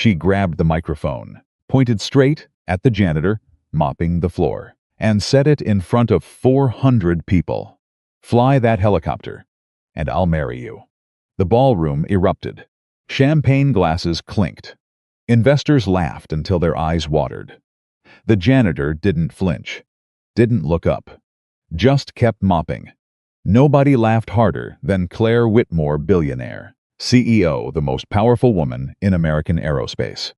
She grabbed the microphone, pointed straight at the janitor, mopping the floor, and set it in front of 400 people. "Fly that helicopter, and I'll marry you." The ballroom erupted. Champagne glasses clinked. Investors laughed until their eyes watered. The janitor didn't flinch, didn't look up, just kept mopping. Nobody laughed harder than Claire Whitmore, billionaire, CEO, the most powerful woman in American aerospace.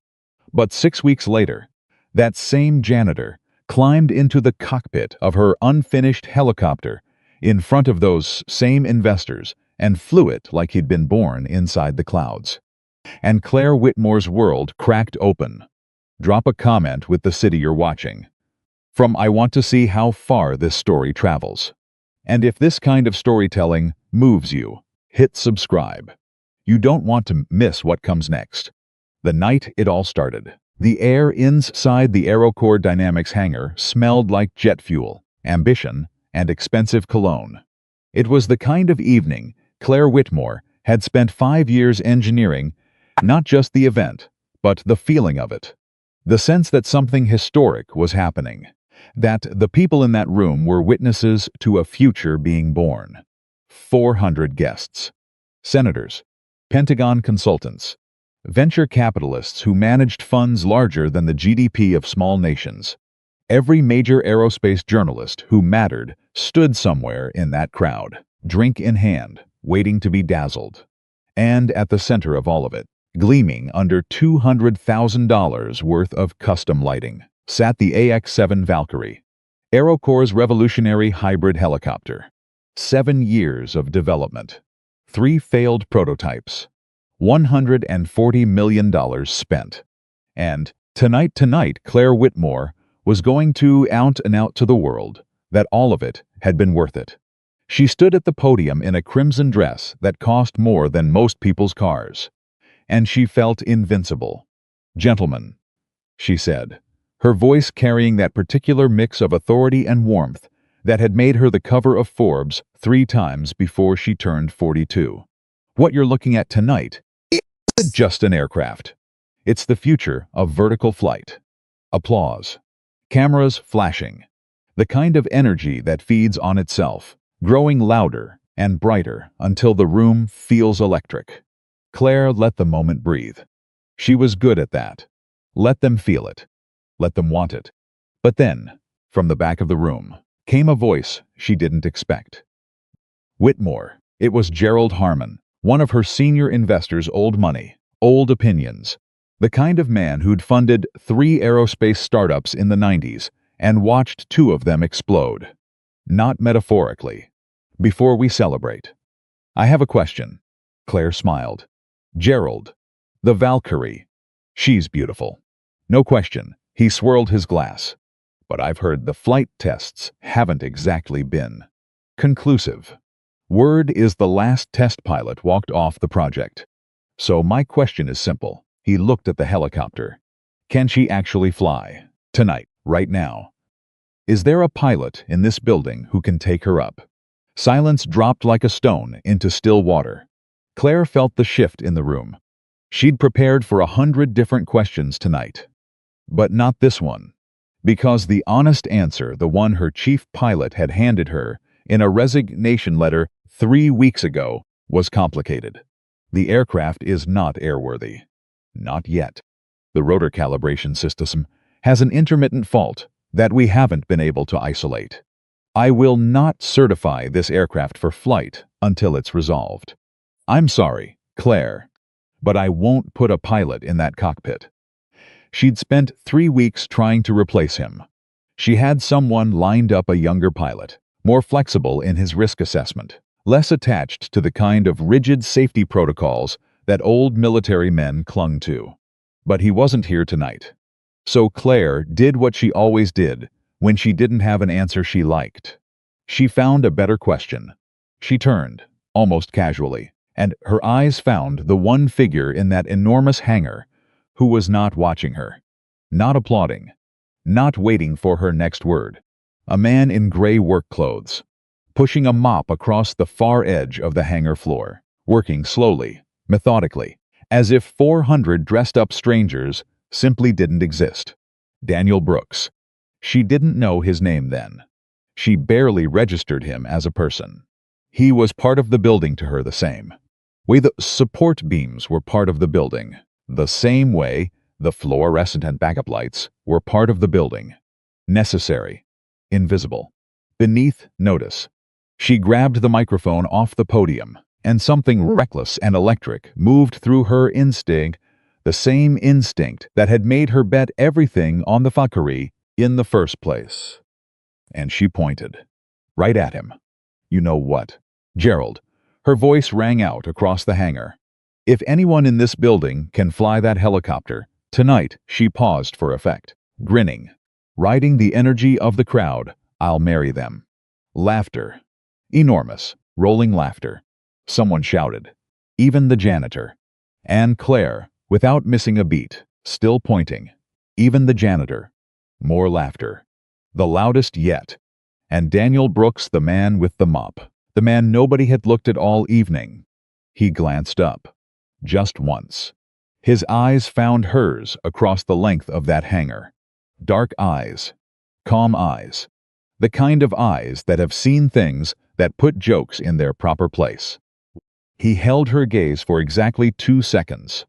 But 6 weeks later, that same janitor climbed into the cockpit of her unfinished helicopter in front of those same investors and flew it like he'd been born inside the clouds. And Claire Whitmore's world cracked open. Drop a comment with the city you're watching. From I want to see how far this story travels. And if this kind of storytelling moves you, hit subscribe. You don't want to miss what comes next. The night it all started, the air inside the AeroCore Dynamics hangar smelled like jet fuel, ambition, and expensive cologne. It was the kind of evening Claire Whitmore had spent 5 years engineering, not just the event, but the feeling of it. The sense that something historic was happening, that the people in that room were witnesses to a future being born. 400 guests. Senators, Pentagon consultants, venture capitalists who managed funds larger than the GDP of small nations. Every major aerospace journalist who mattered stood somewhere in that crowd, drink in hand, waiting to be dazzled. And at the center of all of it, gleaming under $200,000 worth of custom lighting, sat the AX-7 Valkyrie, AeroCore's revolutionary hybrid helicopter. 7 years of development, 3 failed prototypes, $140 million spent. And tonight, Claire Whitmore was going to out and out to the world that all of it had been worth it. She stood at the podium in a crimson dress that cost more than most people's cars. And she felt invincible. "Gentlemen," she said, her voice carrying that particular mix of authority and warmth that had made her the cover of Forbes 3 times before she turned 42. "What you're looking at tonight isn't just an aircraft. It's the future of vertical flight." Applause. Cameras flashing. The kind of energy that feeds on itself, growing louder and brighter until the room feels electric. Claire let the moment breathe. She was good at that. Let them feel it. Let them want it. But then, from the back of the room, came a voice she didn't expect. Whitmore. It was Gerald Harmon, one of her senior investors' old money, old opinions. The kind of man who'd funded 3 aerospace startups in the 90s and watched 2 of them explode. Not metaphorically. "Before we celebrate, I have a question." Claire smiled. "Gerald, the Valkyrie. She's beautiful. No question." He swirled his glass. "But I've heard the flight tests haven't exactly been conclusive. Word is the last test pilot walked off the project. So my question is simple." He looked at the helicopter. "Can she actually fly? Tonight, right now? Is there a pilot in this building who can take her up?" Silence dropped like a stone into still water. Claire felt the shift in the room. She'd prepared for 100 different questions tonight. But not this one. Because the honest answer, the one her chief pilot had handed her in a resignation letter 3 weeks ago, was complicated. The aircraft is not airworthy. Not yet. The rotor calibration system has an intermittent fault that we haven't been able to isolate. I will not certify this aircraft for flight until it's resolved. I'm sorry, Claire, but I won't put a pilot in that cockpit. She'd spent 3 weeks trying to replace him. She had someone lined up, a younger pilot, more flexible in his risk assessment, less attached to the kind of rigid safety protocols that old military men clung to. But he wasn't here tonight. So Claire did what she always did when she didn't have an answer she liked. She found a better question. She turned, almost casually, and her eyes found the one figure in that enormous hangar who was not watching her, not applauding, not waiting for her next word. A man in gray work clothes, pushing a mop across the far edge of the hangar floor, working slowly, methodically, as if 400 dressed-up strangers simply didn't exist. Daniel Brooks. She didn't know his name then. She barely registered him as a person. He was part of the building to her the same way the support beams were part of the building, the same way the fluorescent and backup lights were part of the building. Necessary. Invisible. Beneath notice. She grabbed the microphone off the podium, and something reckless and electric moved through her instinct, the same instinct that had made her bet everything on the Valkyrie in the first place. And she pointed. Right at him. You know what? Gerald. Her voice rang out across the hangar. If anyone in this building can fly that helicopter, tonight she paused for effect, grinning. Riding the energy of the crowd, I'll marry them. Laughter. Enormous, rolling laughter. Someone shouted. Even the janitor. And Claire, without missing a beat, still pointing. Even the janitor. More laughter. The loudest yet. And Daniel Brooks, the man with the mop. The man nobody had looked at all evening. He glanced up. Just once. His eyes found hers across the length of that hangar. Dark eyes. Calm eyes. The kind of eyes that have seen things that put jokes in their proper place. He held her gaze for exactly 2 seconds.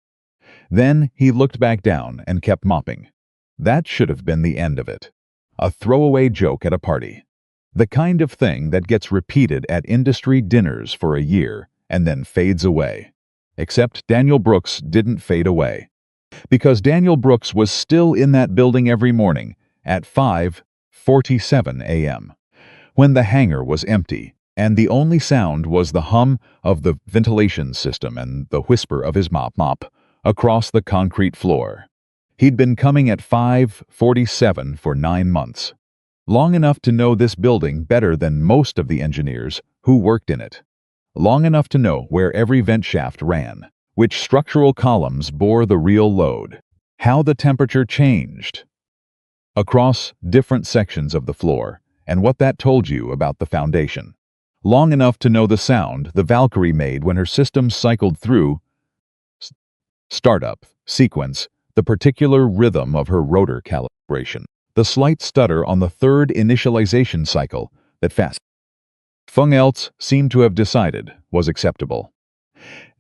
Then he looked back down and kept mopping. That should have been the end of it. A throwaway joke at a party. The kind of thing that gets repeated at industry dinners for a year and then fades away. Except Daniel Brooks didn't fade away. Because Daniel Brooks was still in that building every morning at 5:47 a.m. when the hangar was empty and the only sound was the hum of the ventilation system and the whisper of his mop across the concrete floor. He'd been coming at 5:47 for 9 months. Long enough to know this building better than most of the engineers who worked in it. Long enough to know where every vent shaft ran, which structural columns bore the real load, how the temperature changed across different sections of the floor, and what that told you about the foundation. Long enough to know the sound the Valkyrie made when her system cycled through startup sequence, the particular rhythm of her rotor calibration, the slight stutter on the third initialization cycle that Fung else seemed to have decided was acceptable.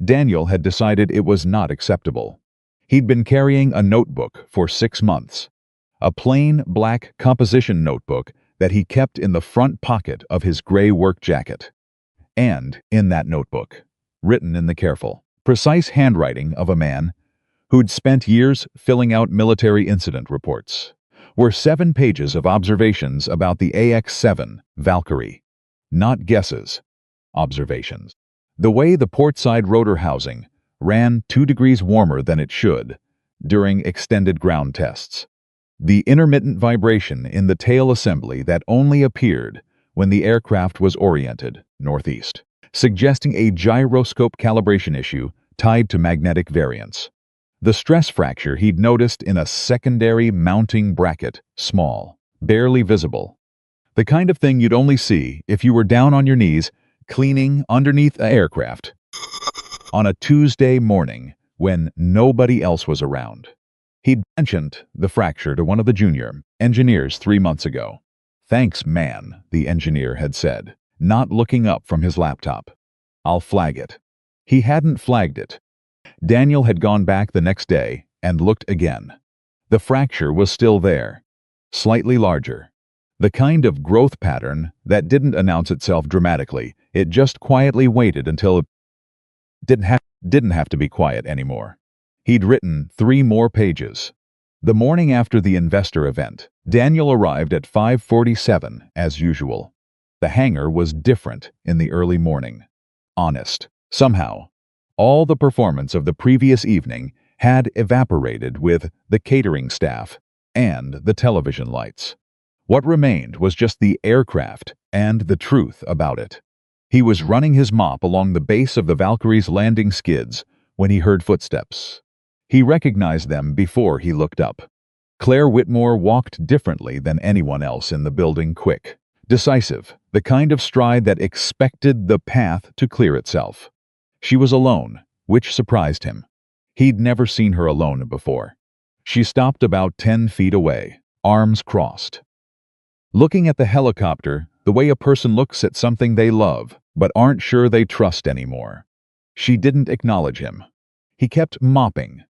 Daniel had decided it was not acceptable. He'd been carrying a notebook for 6 months, a plain black composition notebook that he kept in the front pocket of his gray work jacket. And in that notebook, written in the careful, precise handwriting of a man who'd spent years filling out military incident reports, were 7 pages of observations about the AX-7 Valkyrie. Not guesses, observations. The way the portside rotor housing ran 2 degrees warmer than it should during extended ground tests. The intermittent vibration in the tail assembly that only appeared when the aircraft was oriented northeast, suggesting a gyroscope calibration issue tied to magnetic variance. The stress fracture he'd noticed in a secondary mounting bracket, small, barely visible. The kind of thing you'd only see if you were down on your knees cleaning underneath an aircraft on a Tuesday morning when nobody else was around. He'd mentioned the fracture to one of the junior engineers 3 months ago. "Thanks, man," the engineer had said, not looking up from his laptop. "I'll flag it." He hadn't flagged it. Daniel had gone back the next day and looked again. The fracture was still there, slightly larger. The kind of growth pattern that didn't announce itself dramatically. It just quietly waited until it didn't have to be quiet anymore. He'd written 3 more pages. The morning after the investor event, Daniel arrived at 5:47 as usual. The hangar was different in the early morning. Honest. Somehow, all the performance of the previous evening had evaporated with the catering staff and the television lights. What remained was just the aircraft and the truth about it. He was running his mop along the base of the Valkyrie's landing skids when he heard footsteps. He recognized them before he looked up. Claire Whitmore walked differently than anyone else in the building, quick, decisive, the kind of stride that expected the path to clear itself. She was alone, which surprised him. He'd never seen her alone before. She stopped about 10 feet away, arms crossed, looking at the helicopter the way a person looks at something they love but aren't sure they trust anymore. She didn't acknowledge him. He kept mopping.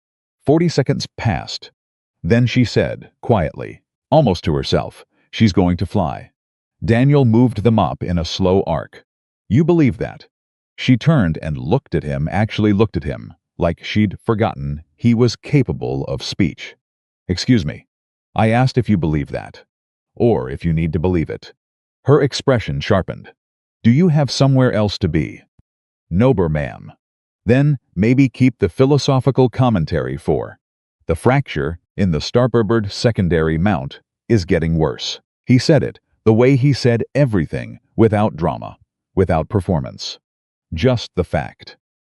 40 seconds passed. Then she said, quietly, almost to herself, "She's going to fly." Daniel moved the mop in a slow arc. "You believe that?" She turned and looked at him, actually looked at him, like she'd forgotten he was capable of speech. "Excuse me. I asked if you believe that, or if you need to believe it." Her expression sharpened. "Do you have somewhere else to be?" "Nober, ma'am." "Then maybe keep the philosophical commentary for the fracture in the starboard secondary mount is getting worse." He said it the way he said everything, without drama, without performance. Just the fact.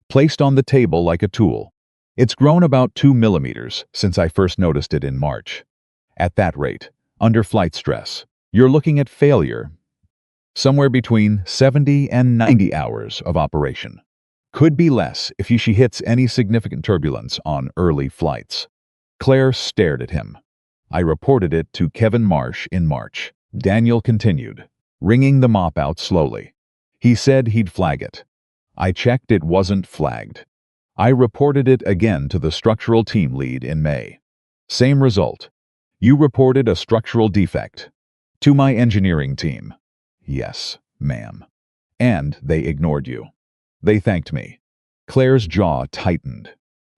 Placed on the table like a tool. "It's grown about 2 millimeters since I first noticed it in March. At that rate, under flight stress, you're looking at failure somewhere between 70 and 90 hours of operation. Could be less if she hits any significant turbulence on early flights." Claire stared at him. "I reported it to Kevin Marsh in March." Daniel continued, wringing the mop out slowly. "He said he'd flag it. I checked, it wasn't flagged. I reported it again to the structural team lead in May. Same result. You reported a structural defect. To my engineering team." "Yes, ma'am." "And they ignored you. They thanked me." Claire's jaw tightened.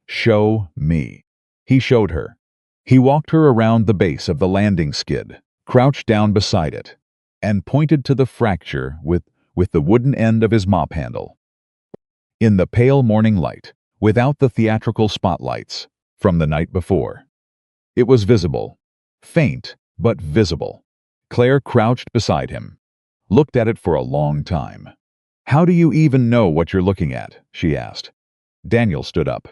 "Show me." He showed her. He walked her around the base of the landing skid, crouched down beside it, and pointed to the fracture with the wooden end of his mop handle. In the pale morning light, without the theatrical spotlights from the night before, it was visible. Faint, but visible. Claire crouched beside him, looked at it for a long time. "How do you even know what you're looking at?" she asked. Daniel stood up,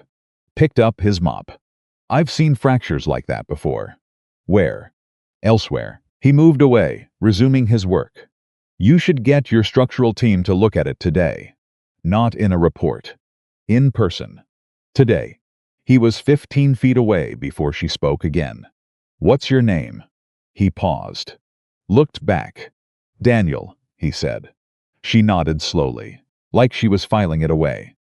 picked up his mop. "I've seen fractures like that before." "Where?" "Elsewhere." He moved away, resuming his work. "You should get your structural team to look at it today. Not in a report. In person. Today." He was 15 feet away before she spoke again. "What's your name?" He paused, looked back. "Daniel," he said. She nodded slowly, like she was filing it away.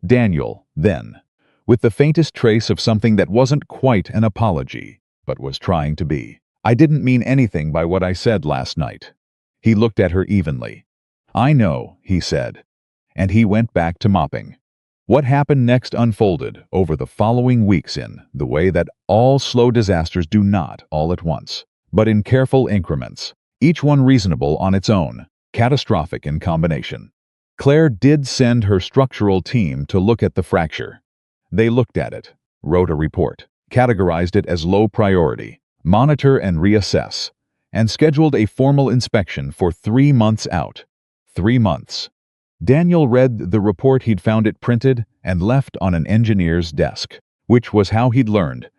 "Daniel, then," with the faintest trace of something that wasn't quite an apology, but was trying to be. "I didn't mean anything by what I said last night." He looked at her evenly. "I know," he said, and he went back to mopping. What happened next unfolded over the following weeks in the way that all slow disasters do, not all at once, but in careful increments, each one reasonable on its own, catastrophic in combination. Claire did send her structural team to look at the fracture. They looked at it, wrote a report, categorized it as low priority, monitor and reassess, and scheduled a formal inspection for 3 months out. 3 months. Daniel read the report. He'd found it printed and left on an engineer's desk, which was how he'd learned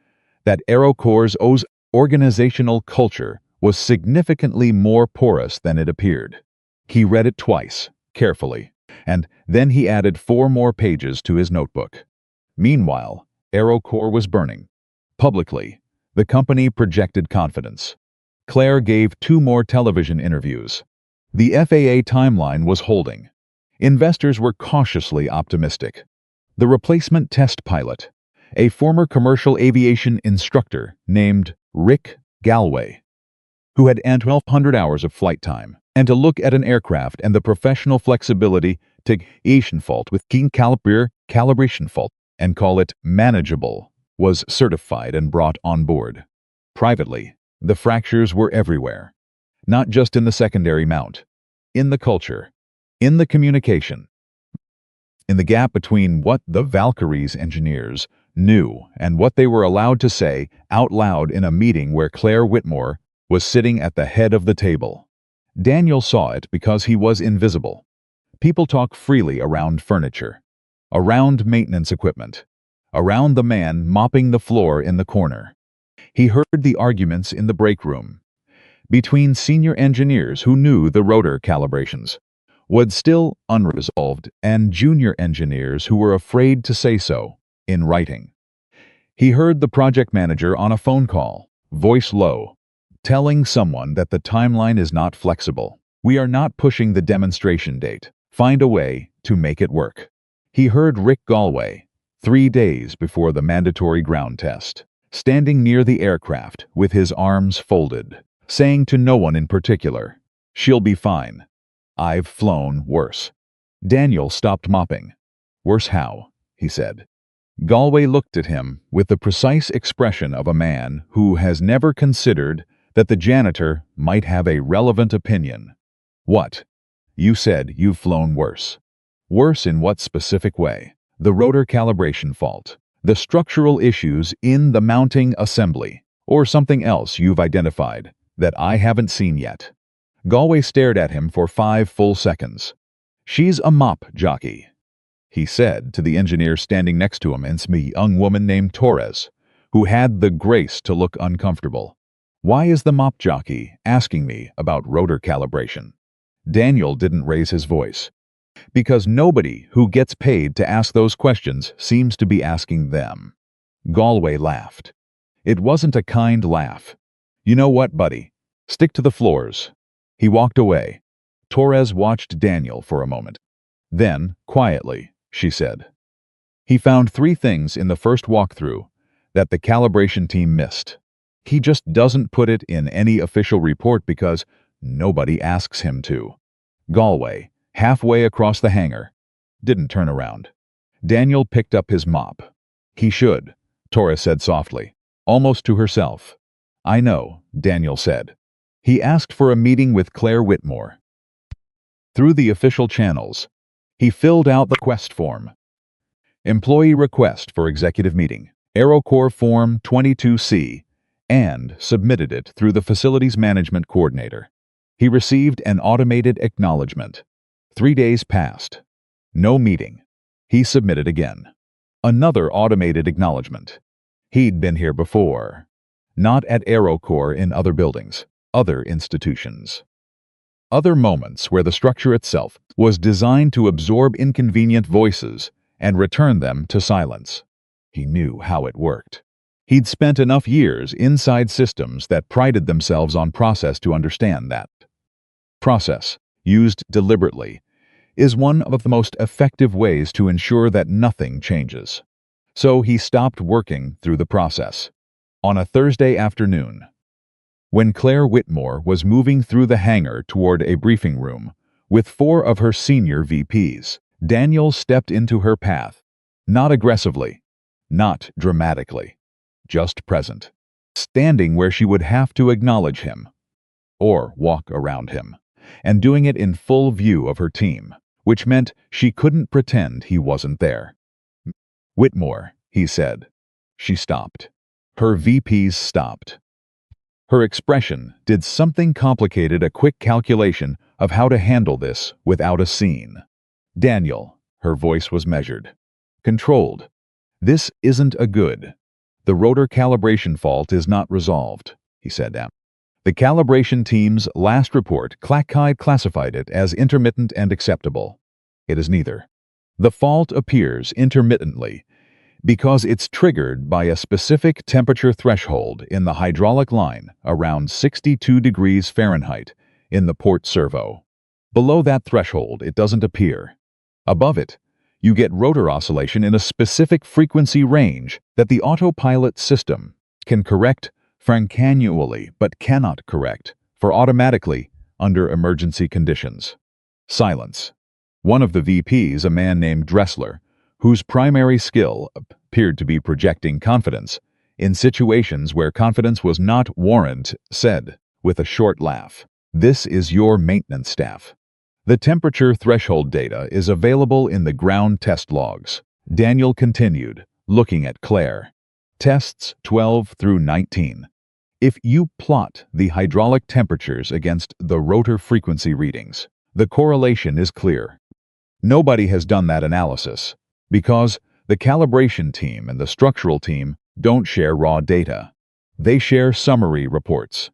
that AeroCorps' organizational culture was significantly more porous than it appeared. He read it twice, carefully, and then he added 4 more pages to his notebook. Meanwhile, AeroCorps was burning. Publicly, the company projected confidence. Claire gave 2 more television interviews. The FAA timeline was holding. Investors were cautiously optimistic. The replacement test pilot, a former commercial aviation instructor named Rick Galway, who had 1,200 hours of flight time, and to look at an aircraft and the professional flexibility to aviation fault with keen calibration fault and call it manageable, was certified and brought on board. Privately, the fractures were everywhere, not just in the secondary mount, in the culture, in the communication, in the gap between what the Valkyries engineers knew and what they were allowed to say out loud in a meeting where Claire Whitmore was sitting at the head of the table. Daniel saw it because he was invisible. People talk freely around furniture, around maintenance equipment, around the man mopping the floor in the corner. He heard the arguments in the break room between senior engineers who knew the rotor calibrations was still unresolved and junior engineers who were afraid to say so in writing. He heard the project manager on a phone call, voice low, telling someone that the timeline is not flexible. We are not pushing the demonstration date. Find a way to make it work. He heard Rick Galway, 3 days before the mandatory ground test, standing near the aircraft with his arms folded, saying to no one in particular, "She'll be fine. I've flown worse." Daniel stopped mopping. "Worse how?" he said. Galway looked at him with the precise expression of a man who has never considered that the janitor might have a relevant opinion. "What? You said you've flown worse. Worse in what specific way?" "The rotor calibration fault, the structural issues in the mounting assembly, or something else you've identified that I haven't seen yet." Galway stared at him for 5 full seconds. "She's a mop jockey," he said to the engineer standing next to him, and a young woman named Torres, who had the grace to look uncomfortable. "Why is the mop jockey asking me about rotor calibration?" Daniel didn't raise his voice. "Because nobody who gets paid to ask those questions seems to be asking them." Galway laughed. It wasn't a kind laugh. "You know what, buddy? Stick to the floors." He walked away. Torres watched Daniel for a moment. Then, quietly, she said, "He found 3 things in the first walkthrough that the calibration team missed. He just doesn't put it in any official report because nobody asks him to." Galway, halfway across the hangar, didn't turn around. Daniel picked up his mop. "He should," Torres said softly, almost to herself. "I know," Daniel said. He asked for a meeting with Claire Whitmore. Through the official channels, he filled out the request form. Employee request for executive meeting, AeroCorps Form 22C, and submitted it through the facilities management coordinator. He received an automated acknowledgement. 3 days passed. No meeting. He submitted again. Another automated acknowledgement. He'd been here before. Not at AeroCorps, in other buildings, other institutions. Other moments where the structure itself was designed to absorb inconvenient voices and return them to silence. He knew how it worked. He'd spent enough years inside systems that prided themselves on process to understand that. Process, used deliberately, is one of the most effective ways to ensure that nothing changes. So he stopped working through the process. On a Thursday afternoon, when Claire Whitmore was moving through the hangar toward a briefing room with 4 of her senior VPs, Daniel stepped into her path. Not aggressively, not dramatically, just present, standing where she would have to acknowledge him, or walk around him, and doing it in full view of her team, which meant she couldn't pretend he wasn't there. "Whitmore," he said. She stopped. Her VPs stopped. Her expression did something complicated, a quick calculation of how to handle this without a scene. "Daniel," her voice was measured, controlled. "This isn't a good. The rotor calibration fault is not resolved," he said. The calibration team's last report classified it as intermittent and acceptable. It is neither. The fault appears intermittently because it's triggered by a specific temperature threshold in the hydraulic line around 62 degrees Fahrenheit in the port servo. Below that threshold, it doesn't appear. Above it, you get rotor oscillation in a specific frequency range that the autopilot system can correct annually but cannot correct for automatically under emergency conditions. Silence. One of the VPs, a man named Dressler, whose primary skill appeared to be projecting confidence in situations where confidence was not warranted, said, with a short laugh, "This is your maintenance staff. The temperature threshold data is available in the ground test logs." Daniel continued, looking at Claire. "Tests 12 through 19. If you plot the hydraulic temperatures against the rotor frequency readings, the correlation is clear. Nobody has done that analysis because the calibration team and the structural team don't share raw data. They share summary reports.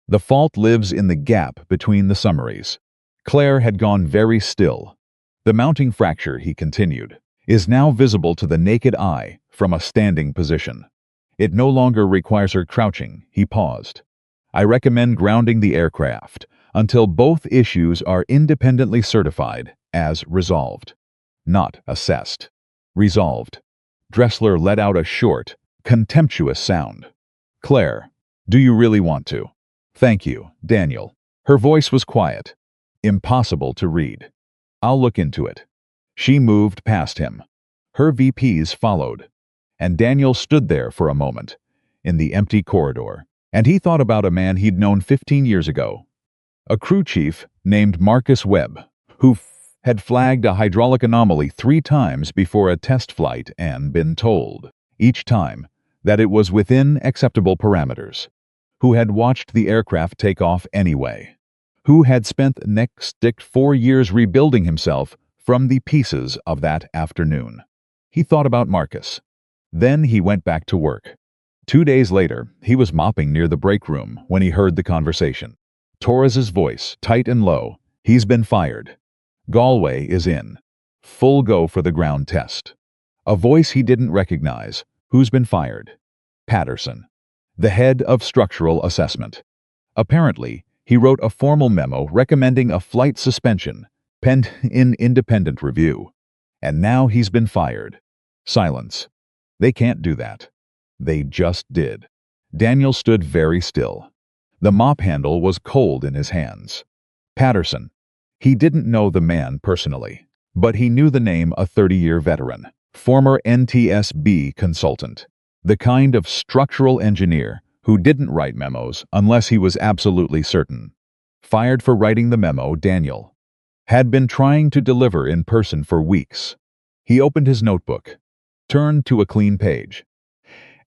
The fault lives in the gap between the summaries." Claire had gone very still. "The mounting fracture," he continued, "is now visible to the naked eye from a standing position. It no longer requires her crouching. He paused. I recommend grounding the aircraft until both issues are independently certified as resolved. Not assessed. Resolved. Dressler let out a short, contemptuous sound. Claire, do you really want to? Thank you, Daniel. Her voice was quiet. Impossible to read. I'll look into it. She moved past him. Her VPs followed. And Daniel stood there for a moment, in the empty corridor, and he thought about a man he'd known 15 years ago. A crew chief named Marcus Webb, who had flagged a hydraulic anomaly 3 times before a test flight and been told, each time, that it was within acceptable parameters, who had watched the aircraft take off anyway, who had spent the next 4 years rebuilding himself from the pieces of that afternoon. He thought about Marcus. Then he went back to work. 2 days later, he was mopping near the break room when he heard the conversation. Torres's voice, tight and low. He's been fired. Galway is in. Full go for the ground test. A voice he didn't recognize. Who's been fired? Patterson, the head of structural assessment. Apparently, he wrote a formal memo recommending a flight suspension, penned in independent review. And now he's been fired. Silence. They can't do that. They just did. Daniel stood very still. The mop handle was cold in his hands. Patterson. He didn't know the man personally, but he knew the name, a 30-year veteran, former NTSB consultant, the kind of structural engineer who didn't write memos unless he was absolutely certain. Fired for writing the memo, Daniel had been trying to deliver in person for weeks. He opened his notebook, turned to a clean page,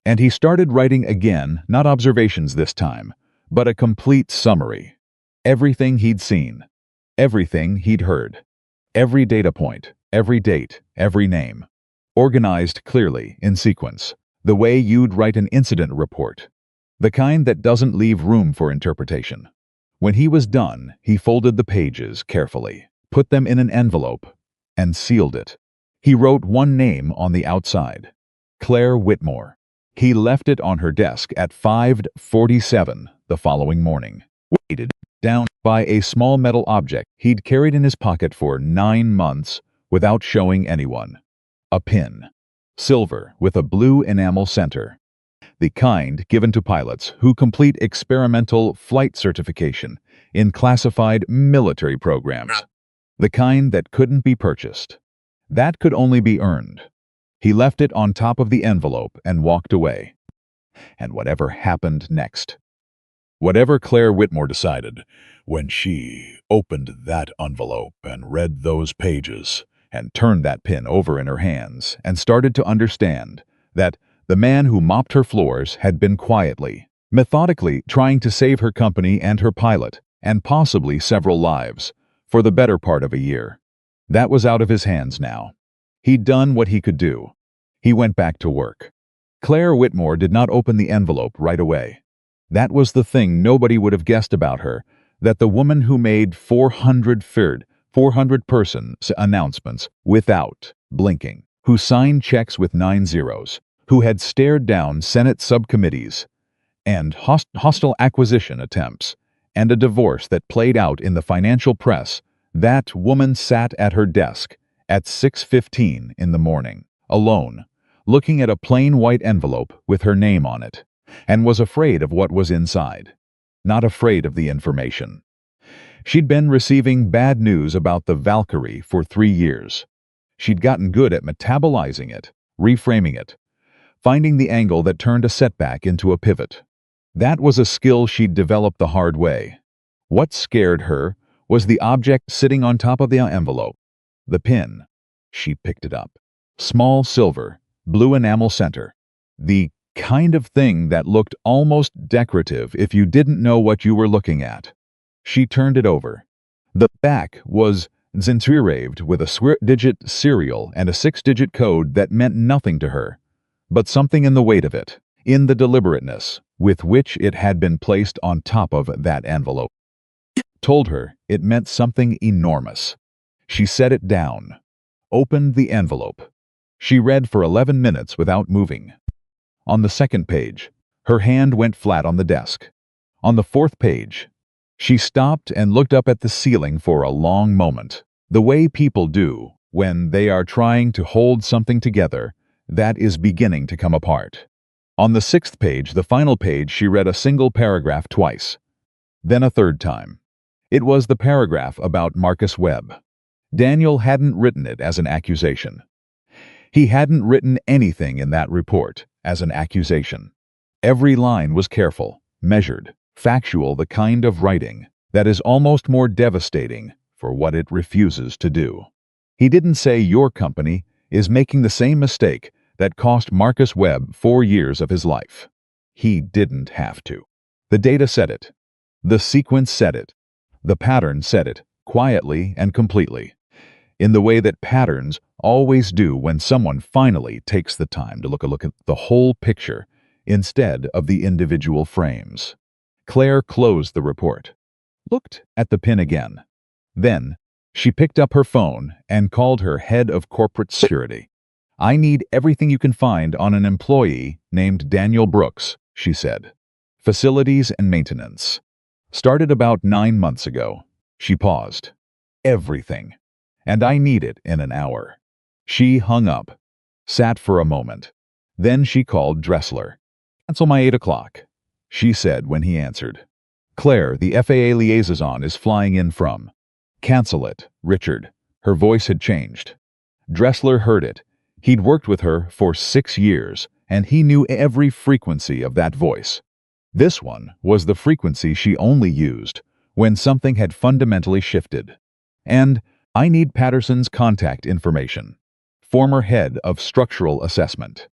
and he started writing again, not observations this time, but a complete summary. Everything he'd seen, everything he'd heard, every data point, every date, every name, organized clearly in sequence, the way you'd write an incident report, the kind that doesn't leave room for interpretation. When he was done, he folded the pages carefully, put them in an envelope, and sealed it. He wrote one name on the outside, Claire Whitmore. He left it on her desk at 5:47 the following morning, weighted down by a small metal object he'd carried in his pocket for 9 months without showing anyone. A pin, silver with a blue enamel center, the kind given to pilots who complete experimental flight certification in classified military programs, the kind that couldn't be purchased. That could only be earned. He left it on top of the envelope and walked away. And whatever happened next, whatever Claire Whitmore decided when she opened that envelope and read those pages and turned that pin over in her hands and started to understand that the man who mopped her floors had been quietly, methodically trying to save her company and her pilot, and possibly several lives, for the better part of a year. That was out of his hands now. He'd done what he could do. He went back to work. Claire Whitmore did not open the envelope right away. That was the thing nobody would have guessed about her, that the woman who made 400-person announcements without blinking, who signed checks with 9 zeros, who had stared down Senate subcommittees and hostile acquisition attempts, and a divorce that played out in the financial press, that woman sat at her desk at 6:15 in the morning, alone, looking at a plain white envelope with her name on it, and was afraid of what was inside, not afraid of the information. She'd been receiving bad news about the Valkyrie for 3 years. She'd gotten good at metabolizing it, reframing it, finding the angle that turned a setback into a pivot. That was a skill she'd developed the hard way. What scared her was the object sitting on top of the envelope, the pin. She picked it up. Small silver, blue enamel center. The kind of thing that looked almost decorative if you didn't know what you were looking at. She turned it over. The back was engraved with a 6-digit serial and a 6-digit code that meant nothing to her, but something in the weight of it, in the deliberateness with which it had been placed on top of that envelope, told her it meant something enormous. She set it down, opened the envelope. She read for 11 minutes without moving. On the second page, her hand went flat on the desk. On the fourth page, she stopped and looked up at the ceiling for a long moment, the way people do when they are trying to hold something together that is beginning to come apart. On the sixth page, the final page, she read a single paragraph twice, then a third time. It was the paragraph about Marcus Webb. Daniel hadn't written it as an accusation. He hadn't written anything in that report as an accusation. Every line was careful, measured, factual, the kind of writing that is almost more devastating for what it refuses to do. He didn't say your company is making the same mistake that cost Marcus Webb 4 years of his life. He didn't have to. The data said it. The sequence said it. The pattern said it, quietly and completely, in the way that patterns always do when someone finally takes the time to look at the whole picture instead of the individual frames. Claire closed the report, looked at the pin again. Then, she picked up her phone and called her head of corporate security. "I need everything you can find on an employee named Daniel Brooks," she said. "Facilities and maintenance. Started about 9 months ago." She paused. "Everything. And I need it in an hour." She hung up, sat for a moment. Then she called Dressler. "Cancel my 8 o'clock," she said when he answered. "Claire, the FAA liaison is flying in from." "Cancel it, Richard." Her voice had changed. Dressler heard it. He'd worked with her for 6 years, and he knew every frequency of that voice. This one was the frequency she only used when something had fundamentally shifted. "And I need Patterson's contact information. Former head of structural assessment.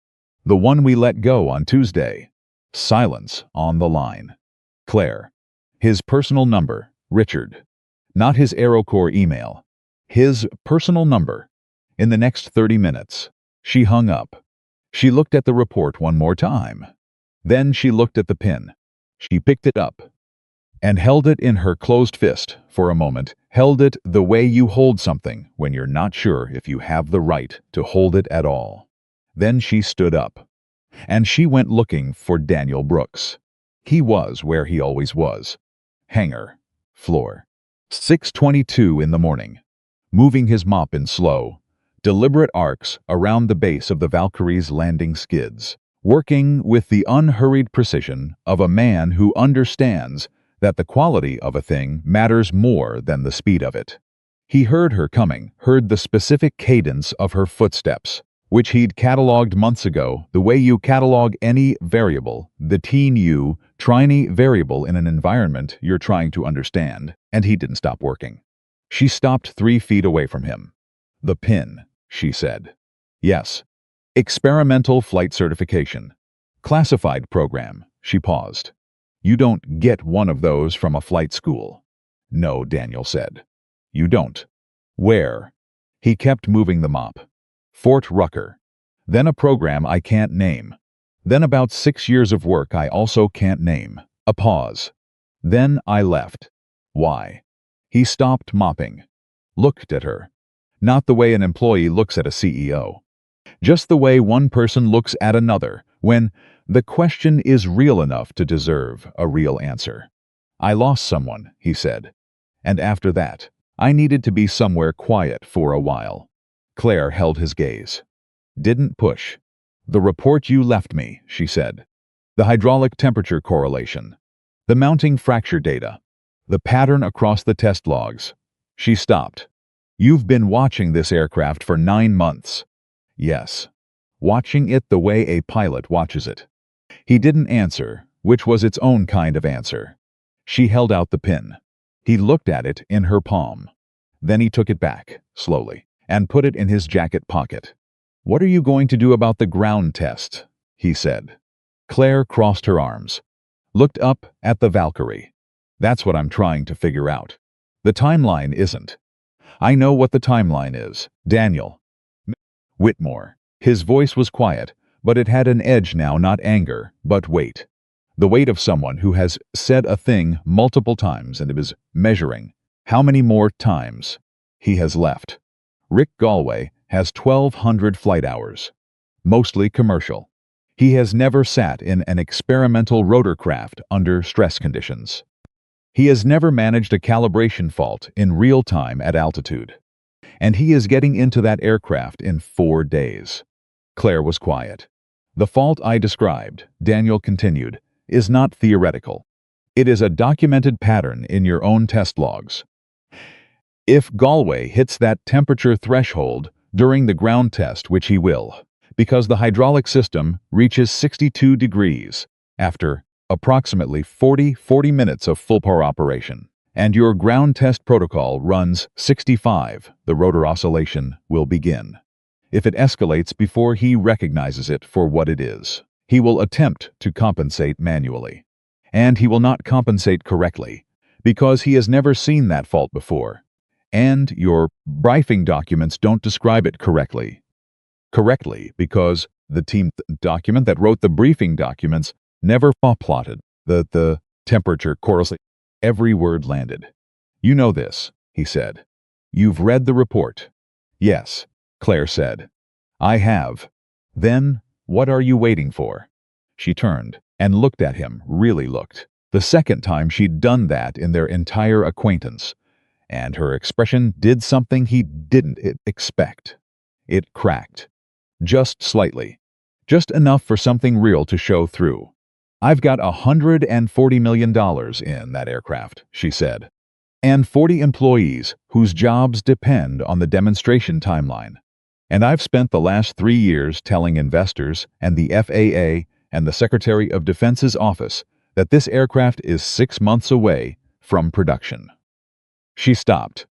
The one we let go on Tuesday." Silence on the line. Claire. "His personal number, Richard. Not his AeroCorps email. His personal number." In the next 30 minutes, she hung up. She looked at the report one more time. Then she looked at the pin. She picked it up and held it in her closed fist for a moment, held it the way you hold something when you're not sure if you have the right to hold it at all. Then she stood up, and she went looking for Daniel Brooks. He was where he always was. Hangar, floor. 6:22 in the morning. Moving his mop in slow, deliberate arcs around the base of the Valkyrie's landing skids, working with the unhurried precision of a man who understands that the quality of a thing matters more than the speed of it. He heard her coming, heard the specific cadence of her footsteps, which he'd cataloged months ago, the way you catalog any variable, the teeny variable in an environment you're trying to understand, and he didn't stop working. She stopped 3 feet away from him. "The pin," she said. "Yes. Experimental flight certification. Classified program." She paused. "You don't get one of those from a flight school." "No," Daniel said. "You don't." "Where?" He kept moving the mop. "Fort Rucker. Then a program I can't name. Then about 6 years of work I also can't name." A pause. "Then I left." "Why?" He stopped mopping. Looked at her. Not the way an employee looks at a CEO. Just the way one person looks at another when the question is real enough to deserve a real answer. "I lost someone," he said. "And after that, I needed to be somewhere quiet for a while." Claire held his gaze. "Didn't push." "The report you left me," she said. "The hydraulic temperature correlation. The mounting fracture data. The pattern across the test logs." She stopped. "You've been watching this aircraft for 9 months." "Yes." "Watching it the way a pilot watches it." He didn't answer, which was its own kind of answer. She held out the pin. He looked at it in her palm. Then he took it back, slowly, and put it in his jacket pocket. "What are you going to do about the ground test?" he said. Claire crossed her arms, looked up at the Valkyrie. "That's what I'm trying to figure out. The timeline isn't." "I know what the timeline is, Daniel." "Whitmore." His voice was quiet, but it had an edge now, not anger, but weight. The weight of someone who has said a thing multiple times and is measuring how many more times he has left. Rick Galway has 1,200 flight hours, mostly commercial. He has never sat in an experimental rotorcraft under stress conditions. He has never managed a calibration fault in real time at altitude. And he is getting into that aircraft in 4 days. Claire was quiet. The fault I described, Daniel continued, is not theoretical. It is a documented pattern in your own test logs. If Galway hits that temperature threshold during the ground test, which he will, because the hydraulic system reaches 62 degrees after approximately 40 minutes of full power operation, and your ground test protocol runs 65, the rotor oscillation will begin. If it escalates before he recognizes it for what it is, he will attempt to compensate manually. And he will not compensate correctly, because he has never seen that fault before. And your briefing documents don't describe it correctly. Correctly, because the team document that wrote the briefing documents never plotted the temperature correlation. Every word landed. You know this, he said. You've read the report. Yes, Claire said. I have. Then, what are you waiting for? She turned and looked at him, really looked. The second time she'd done that in their entire acquaintance. And her expression did something he didn't expect. It cracked. Just slightly. Just enough for something real to show through. I've got $140 million in that aircraft, she said. And 40 employees whose jobs depend on the demonstration timeline. And I've spent the last 3 years telling investors and the FAA and the Secretary of Defense's office that this aircraft is 6 months away from production. She stopped.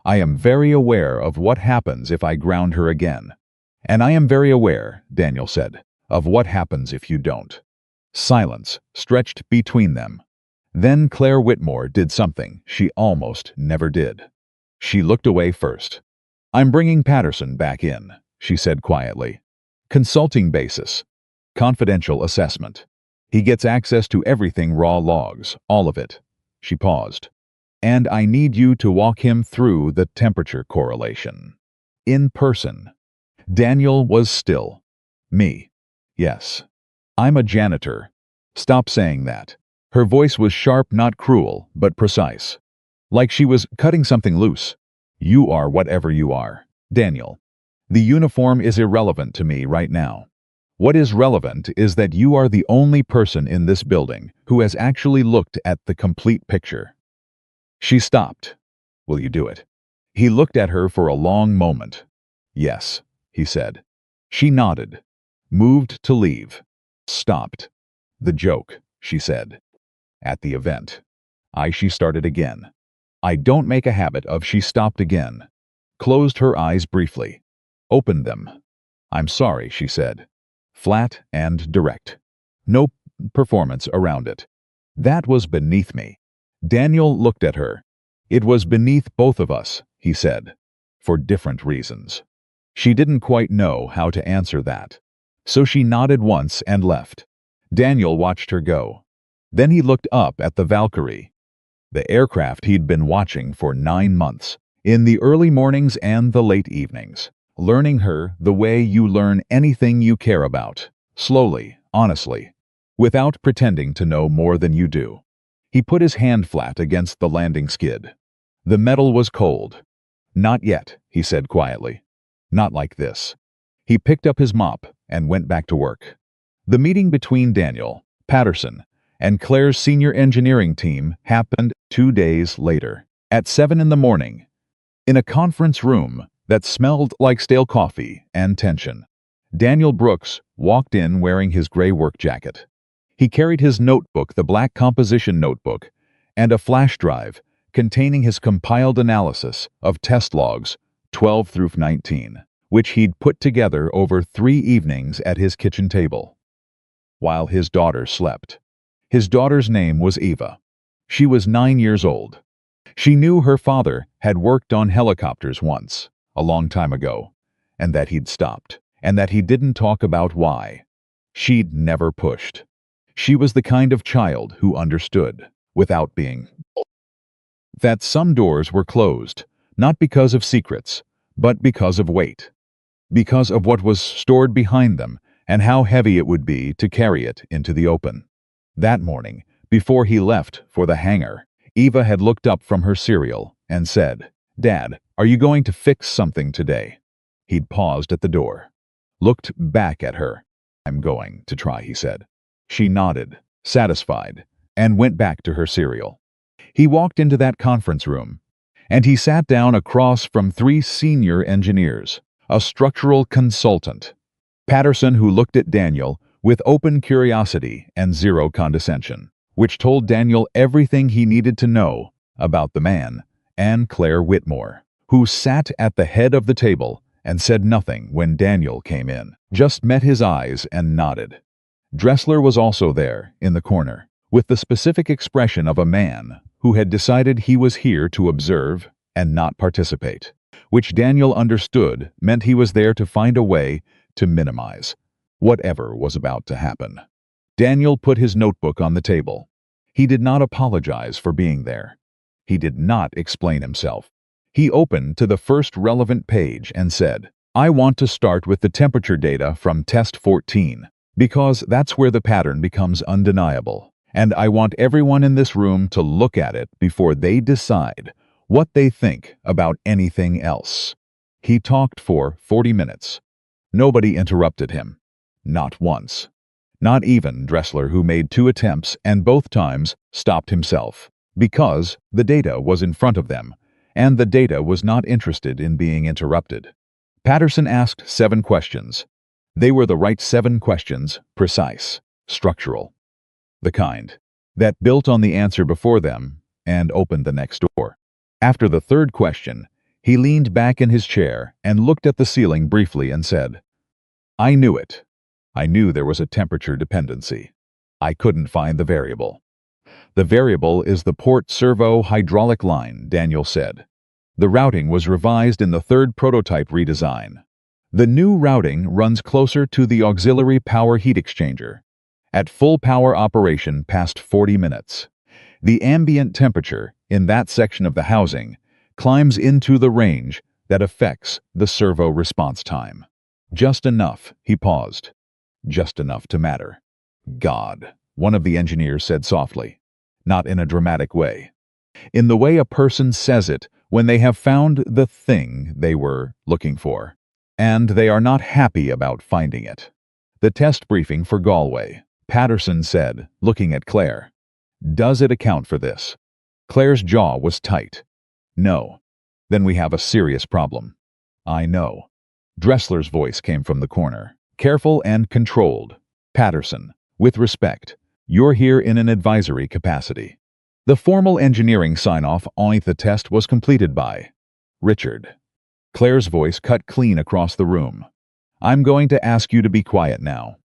I am very aware of what happens if I ground her again. And I am very aware, Daniel said, of what happens if you don't. Silence stretched between them. Then Claire Whitmore did something she almost never did. She looked away first. I'm bringing Patterson back in, she said quietly. Consulting basis. Confidential assessment. He gets access to everything raw logs, all of it. She paused. And I need you to walk him through the temperature correlation. In person. Daniel was still. Me. Yes. I'm a janitor. Stop saying that. Her voice was sharp, not cruel, but precise. Like she was cutting something loose. You are whatever you are, Daniel. The uniform is irrelevant to me right now. What is relevant is that you are the only person in this building who has actually looked at the complete picture. She stopped. Will you do it? He looked at her for a long moment. Yes, he said. She nodded. Moved to leave. Stopped. The joke, she said. At the event. She started again. I don't make a habit of she stopped again. Closed her eyes briefly. Opened them. I'm sorry, she said. Flat and direct. No performance around it. That was beneath me. Daniel looked at her. It was beneath both of us, he said. For different reasons. She didn't quite know how to answer that. So she nodded once and left. Daniel watched her go. Then he looked up at the Valkyrie. The aircraft he'd been watching for 9 months, in the early mornings and the late evenings, learning her the way you learn anything you care about, slowly, honestly, without pretending to know more than you do. He put his hand flat against the landing skid. The metal was cold. Not yet, he said quietly. Not like this. He picked up his mop and went back to work. The meeting between Daniel, Patterson, and Claire's senior engineering team happened 2 days later, at 7 in the morning, in a conference room that smelled like stale coffee and tension. Daniel Brooks walked in wearing his gray work jacket. He carried his notebook, the black composition notebook, and a flash drive containing his compiled analysis of test logs 12 through 19, which he'd put together over 3 evenings at his kitchen table, while his daughter slept. His daughter's name was Eva. She was 9 years old. She knew her father had worked on helicopters once, a long time ago, and that he'd stopped, and that he didn't talk about why. She'd never pushed. She was the kind of child who understood, without being, that some doors were closed, not because of secrets, but because of weight, because of what was stored behind them and how heavy it would be to carry it into the open. That morning, before he left for the hangar, Eva had looked up from her cereal and said, "Dad, are you going to fix something today?" He'd paused at the door, looked back at her. "I'm going to try," he said. She nodded, satisfied, and went back to her cereal. He walked into that conference room, and he sat down across from 3 senior engineers, a structural consultant, Patterson, who looked at Daniel with open curiosity and zero condescension, which told Daniel everything he needed to know about the man, and Claire Whitmore, who sat at the head of the table and said nothing when Daniel came in, just met his eyes and nodded. Dressler was also there, in the corner, with the specific expression of a man who had decided he was here to observe and not participate, which Daniel understood meant he was there to find a way to minimize whatever was about to happen. Daniel put his notebook on the table. He did not apologize for being there. He did not explain himself. He opened to the first relevant page and said, "I want to start with the temperature data from test 14, because that's where the pattern becomes undeniable, and I want everyone in this room to look at it before they decide what they think about anything else." He talked for 40 minutes. Nobody interrupted him. Not once. Not even Dressler, who made 2 attempts and both times stopped himself, because the data was in front of them, and the data was not interested in being interrupted. Patterson asked 7 questions. They were the right 7 questions, precise, structural. The kind that built on the answer before them and opened the next door. After the 3rd question, he leaned back in his chair and looked at the ceiling briefly and said, "I knew it. I knew there was a temperature dependency. I couldn't find the variable." "The variable is the port servo hydraulic line," Daniel said. "The routing was revised in the 3rd prototype redesign. The new routing runs closer to the auxiliary power heat exchanger. At full power operation past 40 minutes, the ambient temperature in that section of the housing climbs into the range that affects the servo response time. Just enough," he paused. "Just enough to matter." "God," one of the engineers said softly, not in a dramatic way. In the way a person says it when they have found the thing they were looking for, and they are not happy about finding it. "The test briefing for Galway," Patterson said, looking at Claire. "Does it account for this?" Claire's jaw was tight. "No." "Then we have a serious problem." "I know." Dressler's voice came from the corner, careful and controlled. "Patterson, with respect, you're here in an advisory capacity. The formal engineering sign-off on the test was completed by Richard." Claire's voice cut clean across the room. "I'm going to ask you to be quiet now."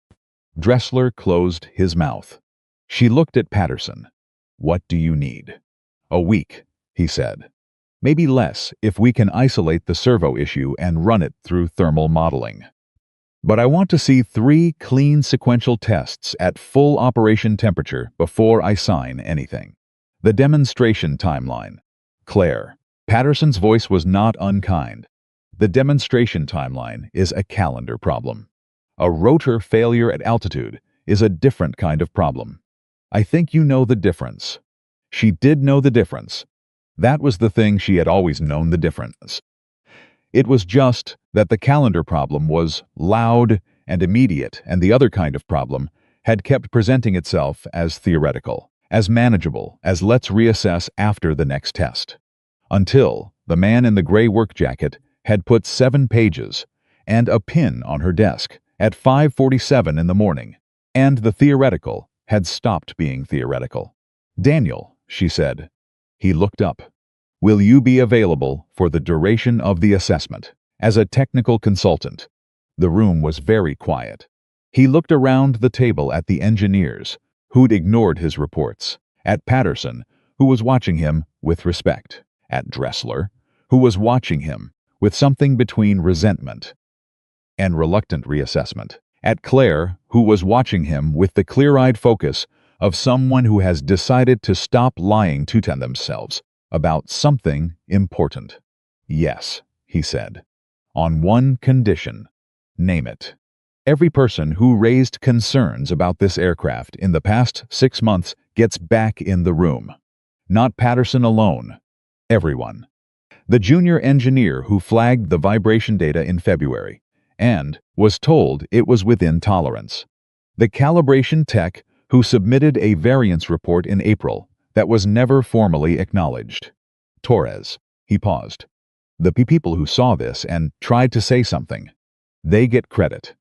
Dressler closed his mouth. She looked at Patterson. "What do you need?" "A week," he said. "Maybe less if we can isolate the servo issue and run it through thermal modeling. But I want to see 3 clean sequential tests at full operation temperature before I sign anything." "The demonstration timeline." "Claire." Patterson's voice was not unkind. "The demonstration timeline is a calendar problem. A rotor failure at altitude is a different kind of problem. I think you know the difference." She did know the difference. That was the thing she had always known the difference. It was just that the calendar problem was loud and immediate, and the other kind of problem had kept presenting itself as theoretical, as manageable, as let's reassess after the next test. Until the man in the gray work jacket had put 7 pages and a pin on her desk at 5:47 in the morning, and the theoretical had stopped being theoretical. "Daniel," she said. He looked up. "Will you be available for the duration of the assessment as a technical consultant?" The room was very quiet. He looked around the table at the engineers, who'd ignored his reports, at Patterson, who was watching him with respect, at Dressler, who was watching him with something between resentment and reluctant reassessment, at Claire, who was watching him with the clear-eyed focus of someone who has decided to stop lying to themselves about something important. "Yes," he said, "on one condition." "Name it." Every person who raised concerns about this aircraft in the past 6 months gets back in the room. Not Patterson alone. Everyone. The junior engineer who flagged the vibration data in February and was told it was within tolerance. The calibration tech who submitted a variance report in April that was never formally acknowledged. Torres. He paused. The people who saw this and tried to say something, they get credit.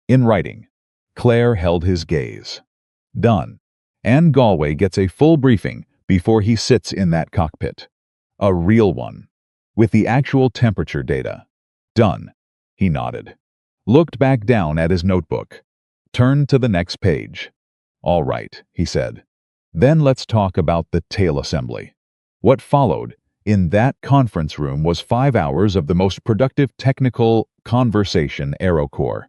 In writing, Claire held his gaze. Done. And Galway gets a full briefing before he sits in that cockpit. A real one. With the actual temperature data. Done. He nodded. Looked back down at his notebook. Turned to the next page. All right, he said. Then let's talk about the tail assembly. What followed in that conference room was 5 hours of the most productive technical conversation AeroCorps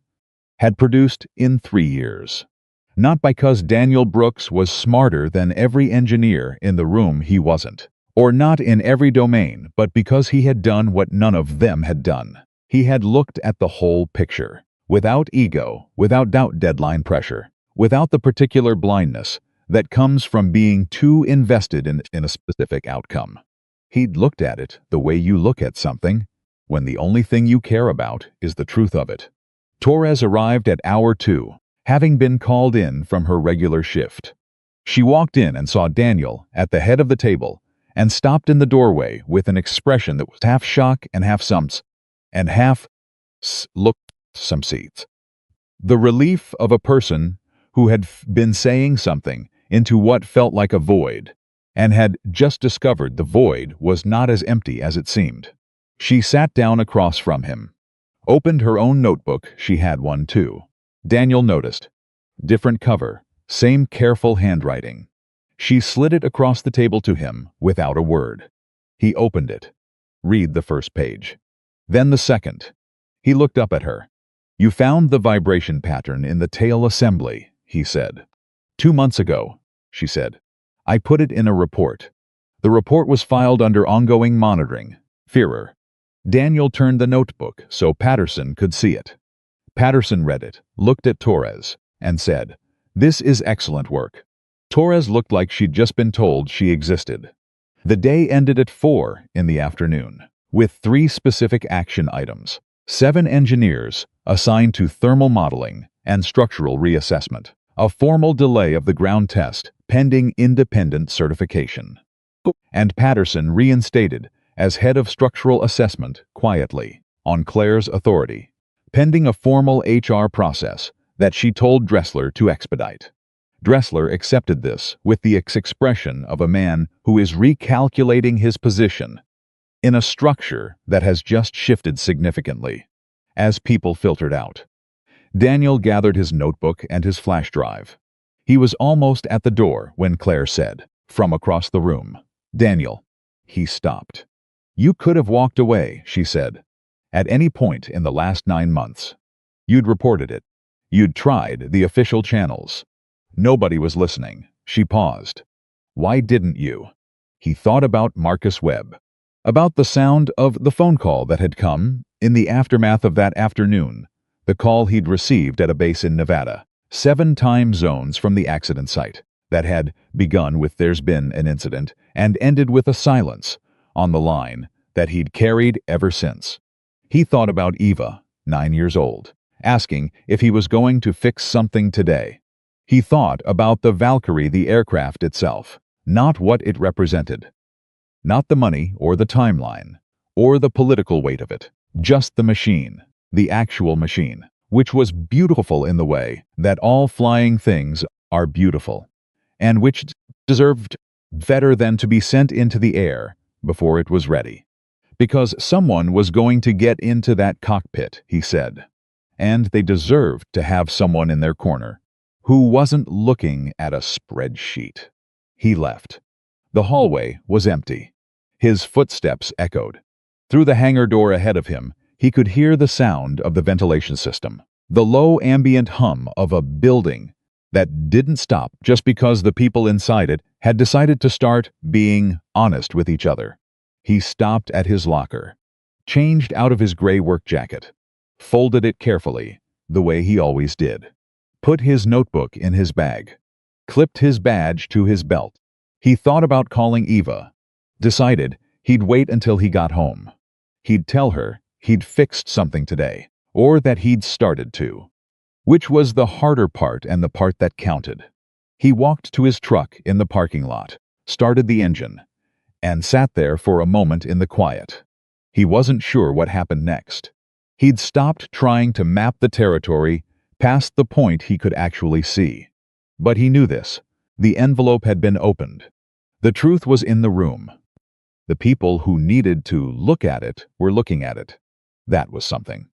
had produced in 3 years. Not because Daniel Brooks was smarter than every engineer in the room he wasn't, or not in every domain, but because he had done what none of them had done. He had looked at the whole picture, without ego, without doubt deadline pressure, without the particular blindness that comes from being too invested in a specific outcome. He'd looked at it the way you look at something, when the only thing you care about is the truth of it. Torres arrived at hour 2, having been called in from her regular shift. She walked in and saw Daniel at the head of the table and stopped in the doorway with an expression that was half shock and half sums, and half looked some seats. The relief of a person who had been saying something into what felt like a void, and had just discovered the void was not as empty as it seemed. She sat down across from him. Opened her own notebook, she had one too. Daniel noticed. Different cover, same careful handwriting. She slid it across the table to him without a word. He opened it. Read the first page. Then the second. He looked up at her. You found the vibration pattern in the tail assembly, he said. 2 months ago, she said. I put it in a report. The report was filed under ongoing monitoring. Führer. Daniel turned the notebook so Patterson could see it. Patterson read it, looked at Torres, and said, This is excellent work. Torres looked like she'd just been told she existed. The day ended at 4 in the afternoon, with 3 specific action items, 7 engineers assigned to thermal modeling and structural reassessment, a formal delay of the ground test pending independent certification, and Patterson reinstated as head of structural assessment quietly, on Claire's authority, pending a formal HR process that she told Dressler to expedite. Dressler accepted this with the expression of a man who is recalculating his position in a structure that has just shifted significantly, as people filtered out. Daniel gathered his notebook and his flash drive. He was almost at the door when Claire said, from across the room, Daniel. He stopped. You could have walked away, she said, at any point in the last 9 months. You'd reported it. You'd tried the official channels. Nobody was listening. She paused. Why didn't you? He thought about Marcus Webb, about the sound of the phone call that had come in the aftermath of that afternoon, the call he'd received at a base in Nevada, 7 time zones from the accident site, that had begun with "there's been an incident" and ended with a silence on the line that he'd carried ever since. He thought about Eva, 9 years old, asking if he was going to fix something today. He thought about the Valkyrie, the aircraft itself, not what it represented. Not the money or the timeline, or the political weight of it, just the machine, the actual machine, which was beautiful in the way that all flying things are beautiful, and which deserved better than to be sent into the air before it was ready. Because someone was going to get into that cockpit, he said, and they deserved to have someone in their corner who wasn't looking at a spreadsheet. He left. The hallway was empty. His footsteps echoed. Through the hangar door ahead of him, he could hear the sound of the ventilation system, the low ambient hum of a building that didn't stop just because the people inside it had decided to start being honest with each other. He stopped at his locker, changed out of his gray work jacket, folded it carefully, the way he always did. Put his notebook in his bag. Clipped his badge to his belt. He thought about calling Eva. Decided he'd wait until he got home. He'd tell her he'd fixed something today, or that he'd started to. Which was the harder part and the part that counted. He walked to his truck in the parking lot, started the engine, and sat there for a moment in the quiet. He wasn't sure what happened next. He'd stopped trying to map the territory past the point he could actually see. But he knew this. The envelope had been opened. The truth was in the room. The people who needed to look at it were looking at it. That was something.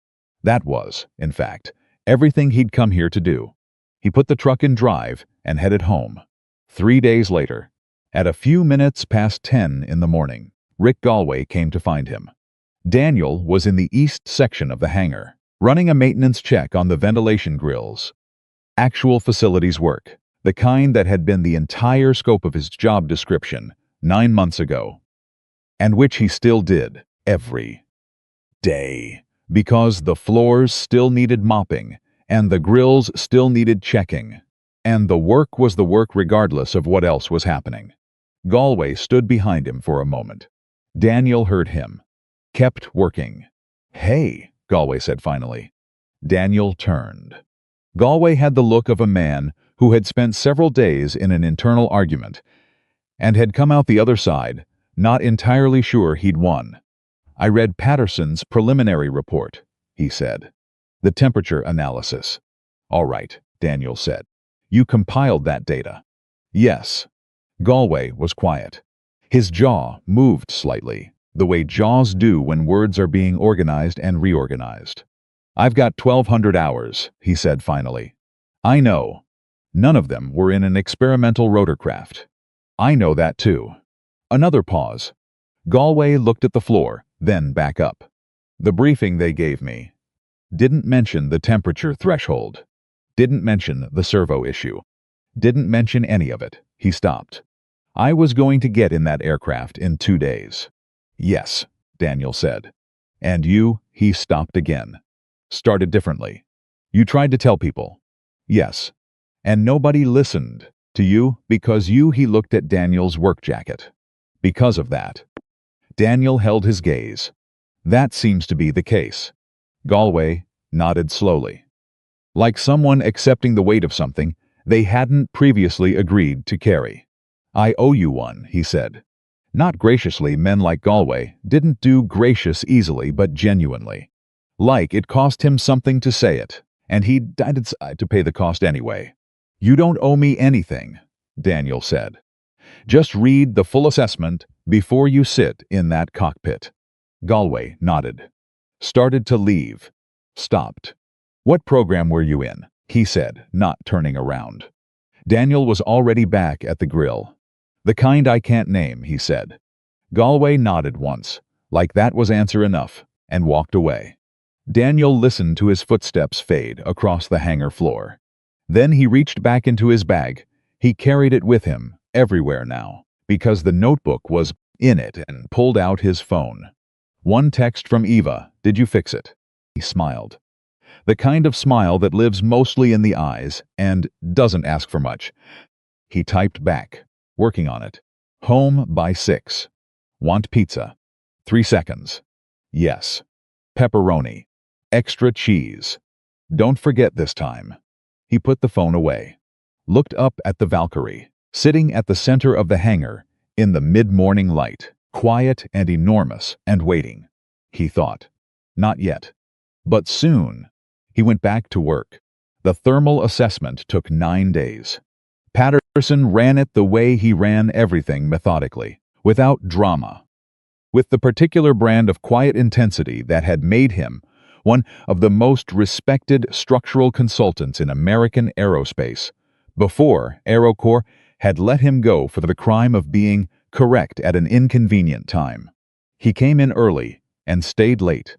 That was, in fact, everything he'd come here to do. He put the truck in drive and headed home. 3 days later, at a few minutes past 10 in the morning, Rick Galway came to find him. Daniel was in the east section of the hangar, running a maintenance check on the ventilation grills. Actual facilities work, the kind that had been the entire scope of his job description 9 months ago, and which he still did every day, because the floors still needed mopping, and the grills still needed checking, and the work was the work regardless of what else was happening. Galway stood behind him for a moment. Daniel heard him. Kept working. "Hey," Galway said finally. Daniel turned. Galway had the look of a man who had spent several days in an internal argument and had come out the other side, not entirely sure he'd won. "I read Patterson's preliminary report," he said. "The temperature analysis." "All right," Daniel said. "You compiled that data." "Yes." Galway was quiet. His jaw moved slightly, the way jaws do when words are being organized and reorganized. "I've got 1,200 hours," he said finally. "I know. None of them were in an experimental rotorcraft. I know that too." Another pause. Galway looked at the floor, then back up. "The briefing they gave me didn't mention the temperature threshold. Didn't mention the servo issue. Didn't mention any of it." He stopped. "I was going to get in that aircraft in 2 days." "Yes," Daniel said. "And you," he stopped again. "Started differently. You tried to tell people." "Yes." "And nobody listened to you because he looked at Daniel's work jacket. Because of that." Daniel held his gaze. "That seems to be the case." Galway nodded slowly. Like someone accepting the weight of something they hadn't previously agreed to carry. "I owe you one," he said. Not graciously, men like Galway didn't do gracious easily, but genuinely. Like it cost him something to say it, and he'd decided to pay the cost anyway. "You don't owe me anything," Daniel said. "Just read the full assessment before you sit in that cockpit." Galway nodded. Started to leave. Stopped. "What program were you in?" he said, not turning around. Daniel was already back at the grill. "The kind I can't name," he said. Galway nodded once, like that was answer enough, and walked away. Daniel listened to his footsteps fade across the hangar floor. Then he reached back into his bag. He carried it with him, everywhere now, because the notebook was in it, and pulled out his phone. One text from Eva. "Did you fix it?" He smiled. The kind of smile that lives mostly in the eyes and doesn't ask for much. He typed back. "Working on it. Home by 6. Want pizza. 3 seconds. Yes. Pepperoni. Extra cheese. Don't forget this time." He put the phone away. Looked up at the Valkyrie, sitting at the center of the hangar, in the mid-morning light, quiet and enormous and waiting. He thought. Not yet. But soon. He went back to work. The thermal assessment took 9 days. Patterson ran it the way he ran everything, methodically, without drama, with the particular brand of quiet intensity that had made him one of the most respected structural consultants in American aerospace, before AeroCorps had let him go for the crime of being correct at an inconvenient time. He came in early and stayed late.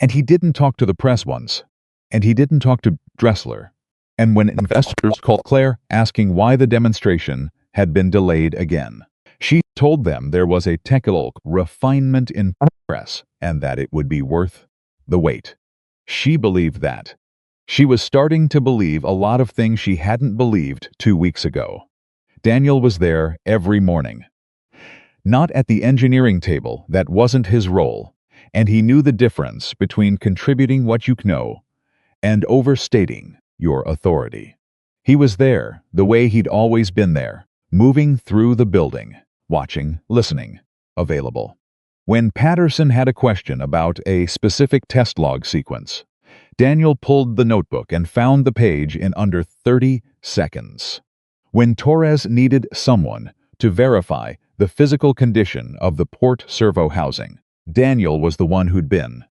And he didn't talk to the press once. And he didn't talk to Dressler. And when investors called Claire asking why the demonstration had been delayed again, she told them there was a technical refinement in progress and that it would be worth the wait. She believed that. She was starting to believe a lot of things she hadn't believed 2 weeks ago. Daniel was there every morning. Not at the engineering table, that wasn't his role, and he knew the difference between contributing what you know and overstating your authority. He was there, the way he'd always been there, moving through the building, watching, listening, available. When Patterson had a question about a specific test log sequence, Daniel pulled the notebook and found the page in under 30 seconds. When Torres needed someone to verify the physical condition of the port servo housing, Daniel was the one who'd been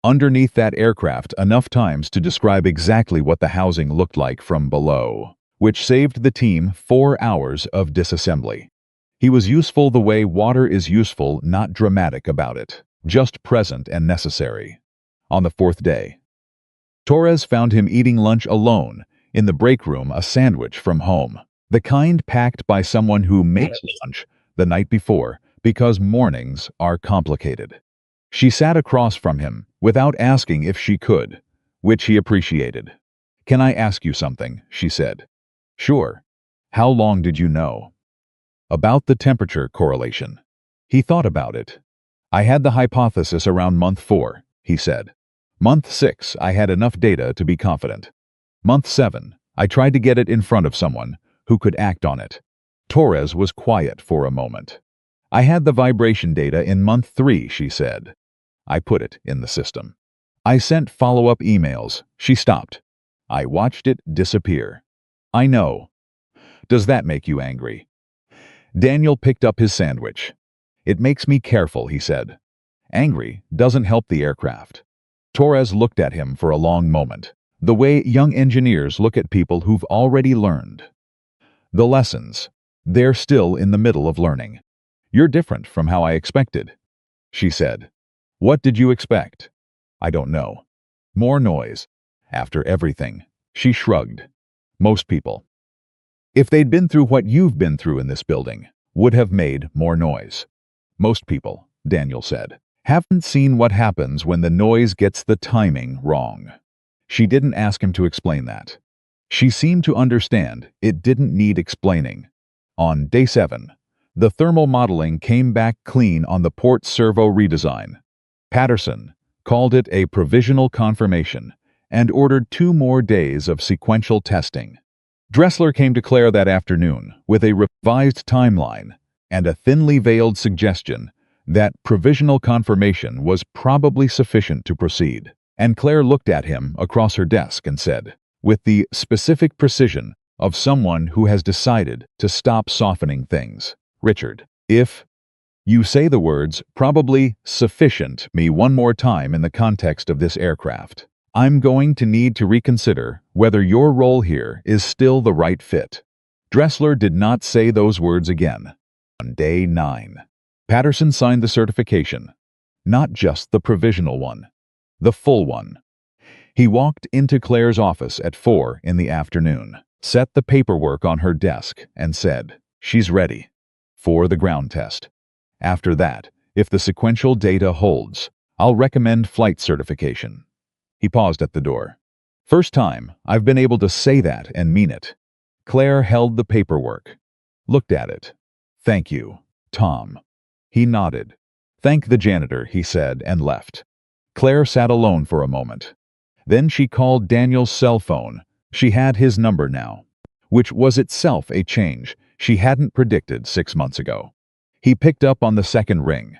underneath that aircraft enough times to describe exactly what the housing looked like from below, which saved the team 4 hours of disassembly. He was useful the way water is useful, not dramatic about it, just present and necessary. On the 4th day, Torres found him eating lunch alone in the break room, a sandwich from home, the kind packed by someone who makes lunch the night before because mornings are complicated. She sat across from him without asking if she could, which he appreciated. "Can I ask you something?" she said. "Sure. How long did you know?" "About the temperature correlation." He thought about it. "I had the hypothesis around month 4, he said. Month 6, I had enough data to be confident. Month 7, I tried to get it in front of someone who could act on it." Torres was quiet for a moment. "I had the vibration data in month 3, she said. I put it in the system. I sent follow-up emails." She stopped. "I watched it disappear." "I know. Does that make you angry?" Daniel picked up his sandwich. "It makes me careful," he said. "Angry doesn't help the aircraft." Torres looked at him for a long moment, the way young engineers look at people who've already learned. "The lessons. They're still in the middle of learning." "You're different from how I expected," she said. "What did you expect?" "I don't know." "More noise." "After everything." She shrugged. "Most people, if they'd been through what you've been through in this building, would have made more noise." "Most people," Daniel said, "haven't seen what happens when the noise gets the timing wrong." She didn't ask him to explain that. She seemed to understand it didn't need explaining. On day 7, the thermal modeling came back clean on the port servo redesign. Patterson called it a provisional confirmation and ordered 2 more days of sequential testing. Dressler came to Claire that afternoon with a revised timeline and a thinly veiled suggestion that provisional confirmation was probably sufficient to proceed. And Claire looked at him across her desk and said, with the specific precision of someone who has decided to stop softening things, "Richard, if you say the words probably sufficient me one more time in the context of this aircraft, I'm going to need to reconsider whether your role here is still the right fit." Dressler did not say those words again. On day 9, Patterson signed the certification, not just the provisional one, the full one. He walked into Claire's office at 4 in the afternoon, set the paperwork on her desk, and said, "She's ready for the ground test. After that, if the sequential data holds, I'll recommend flight certification." He paused at the door. "First time I've been able to say that and mean it." Claire held the paperwork, looked at it. "Thank you, Tom." He nodded. "Thank the janitor," he said, and left. Claire sat alone for a moment. Then she called Daniel's cell phone. She had his number now, which was itself a change she hadn't predicted 6 months ago. He picked up on the second ring.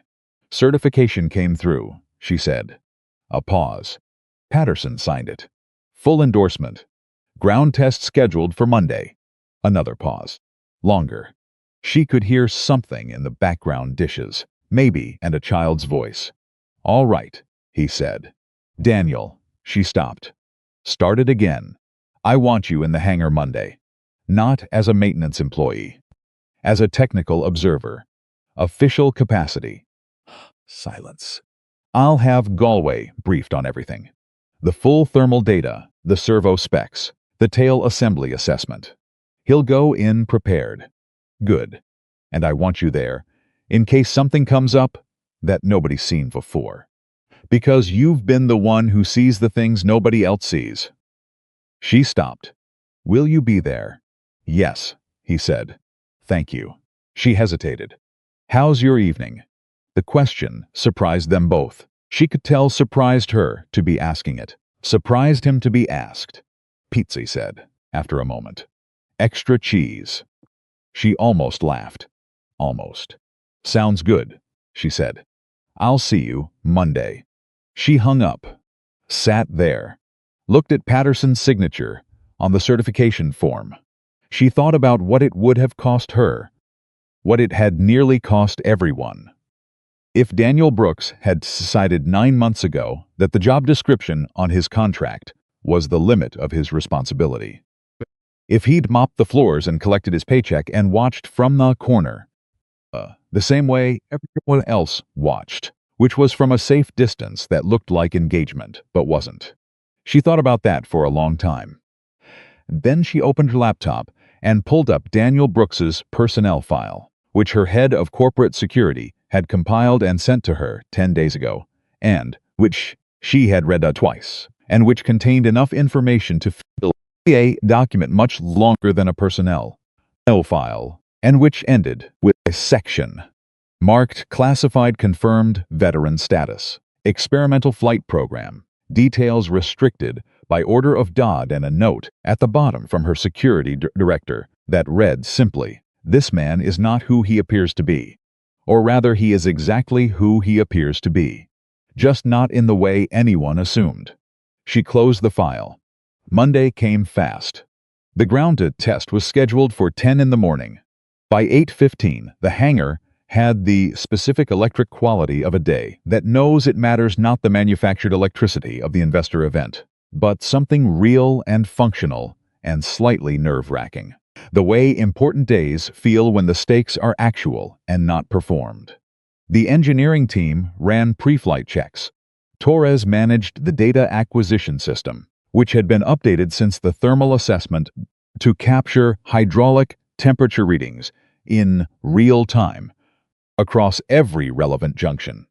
"Certification came through," she said. A pause. "Patterson signed it. Full endorsement. Ground test scheduled for Monday." Another pause. Longer. She could hear something in the background dishes, maybe, and a child's voice. "All right," he said. "Daniel." She stopped. Started again. "I want you in the hangar Monday. Not as a maintenance employee. As a technical observer. Official capacity." Silence. "I'll have Galway briefed on everything. The full thermal data, the servo specs, the tail assembly assessment. He'll go in prepared." "Good. And I want you there, in case something comes up that nobody's seen before. Because you've been the one who sees the things nobody else sees." She stopped. "Will you be there?" "Yes," he said. "Thank you." She hesitated. "How's your evening?" The question surprised them both. She could tell surprised her to be asking it. Surprised him to be asked. "Pizza," he said, after a moment. "Extra cheese." She almost laughed. Almost. "Sounds good," she said. "I'll see you Monday." She hung up, sat there, looked at Patterson's signature on the certification form. She thought about what it would have cost her, what it had nearly cost everyone. If Daniel Brooks had decided 9 months ago that the job description on his contract was the limit of his responsibility. If he'd mopped the floors and collected his paycheck and watched from the corner, the same way everyone else watched, which was from a safe distance that looked like engagement, but wasn't. She thought about that for a long time. Then she opened her laptop and pulled up Daniel Brooks's personnel file, which her head of corporate security had compiled and sent to her 10 days ago, and which she had read twice, and which contained enough information to fill a document much longer than a personnel file, and which ended with a section marked Classified Confirmed Veteran Status, Experimental Flight Program, Details Restricted by order of Dodd, and a note at the bottom from her security director that read simply, "This man is not who he appears to be. Or rather, he is exactly who he appears to be. Just not in the way anyone assumed." She closed the file. Monday came fast. The ground test was scheduled for 10 in the morning. By 8:15, the hangar had the specific electric quality of a day that knows it matters not the manufactured electricity of the investor event, but something real and functional and slightly nerve-wracking. The way important days feel when the stakes are actual and not performed. The engineering team ran pre-flight checks. Torres managed the data acquisition system, which had been updated since the thermal assessment to capture hydraulic temperature readings in real time across every relevant junction.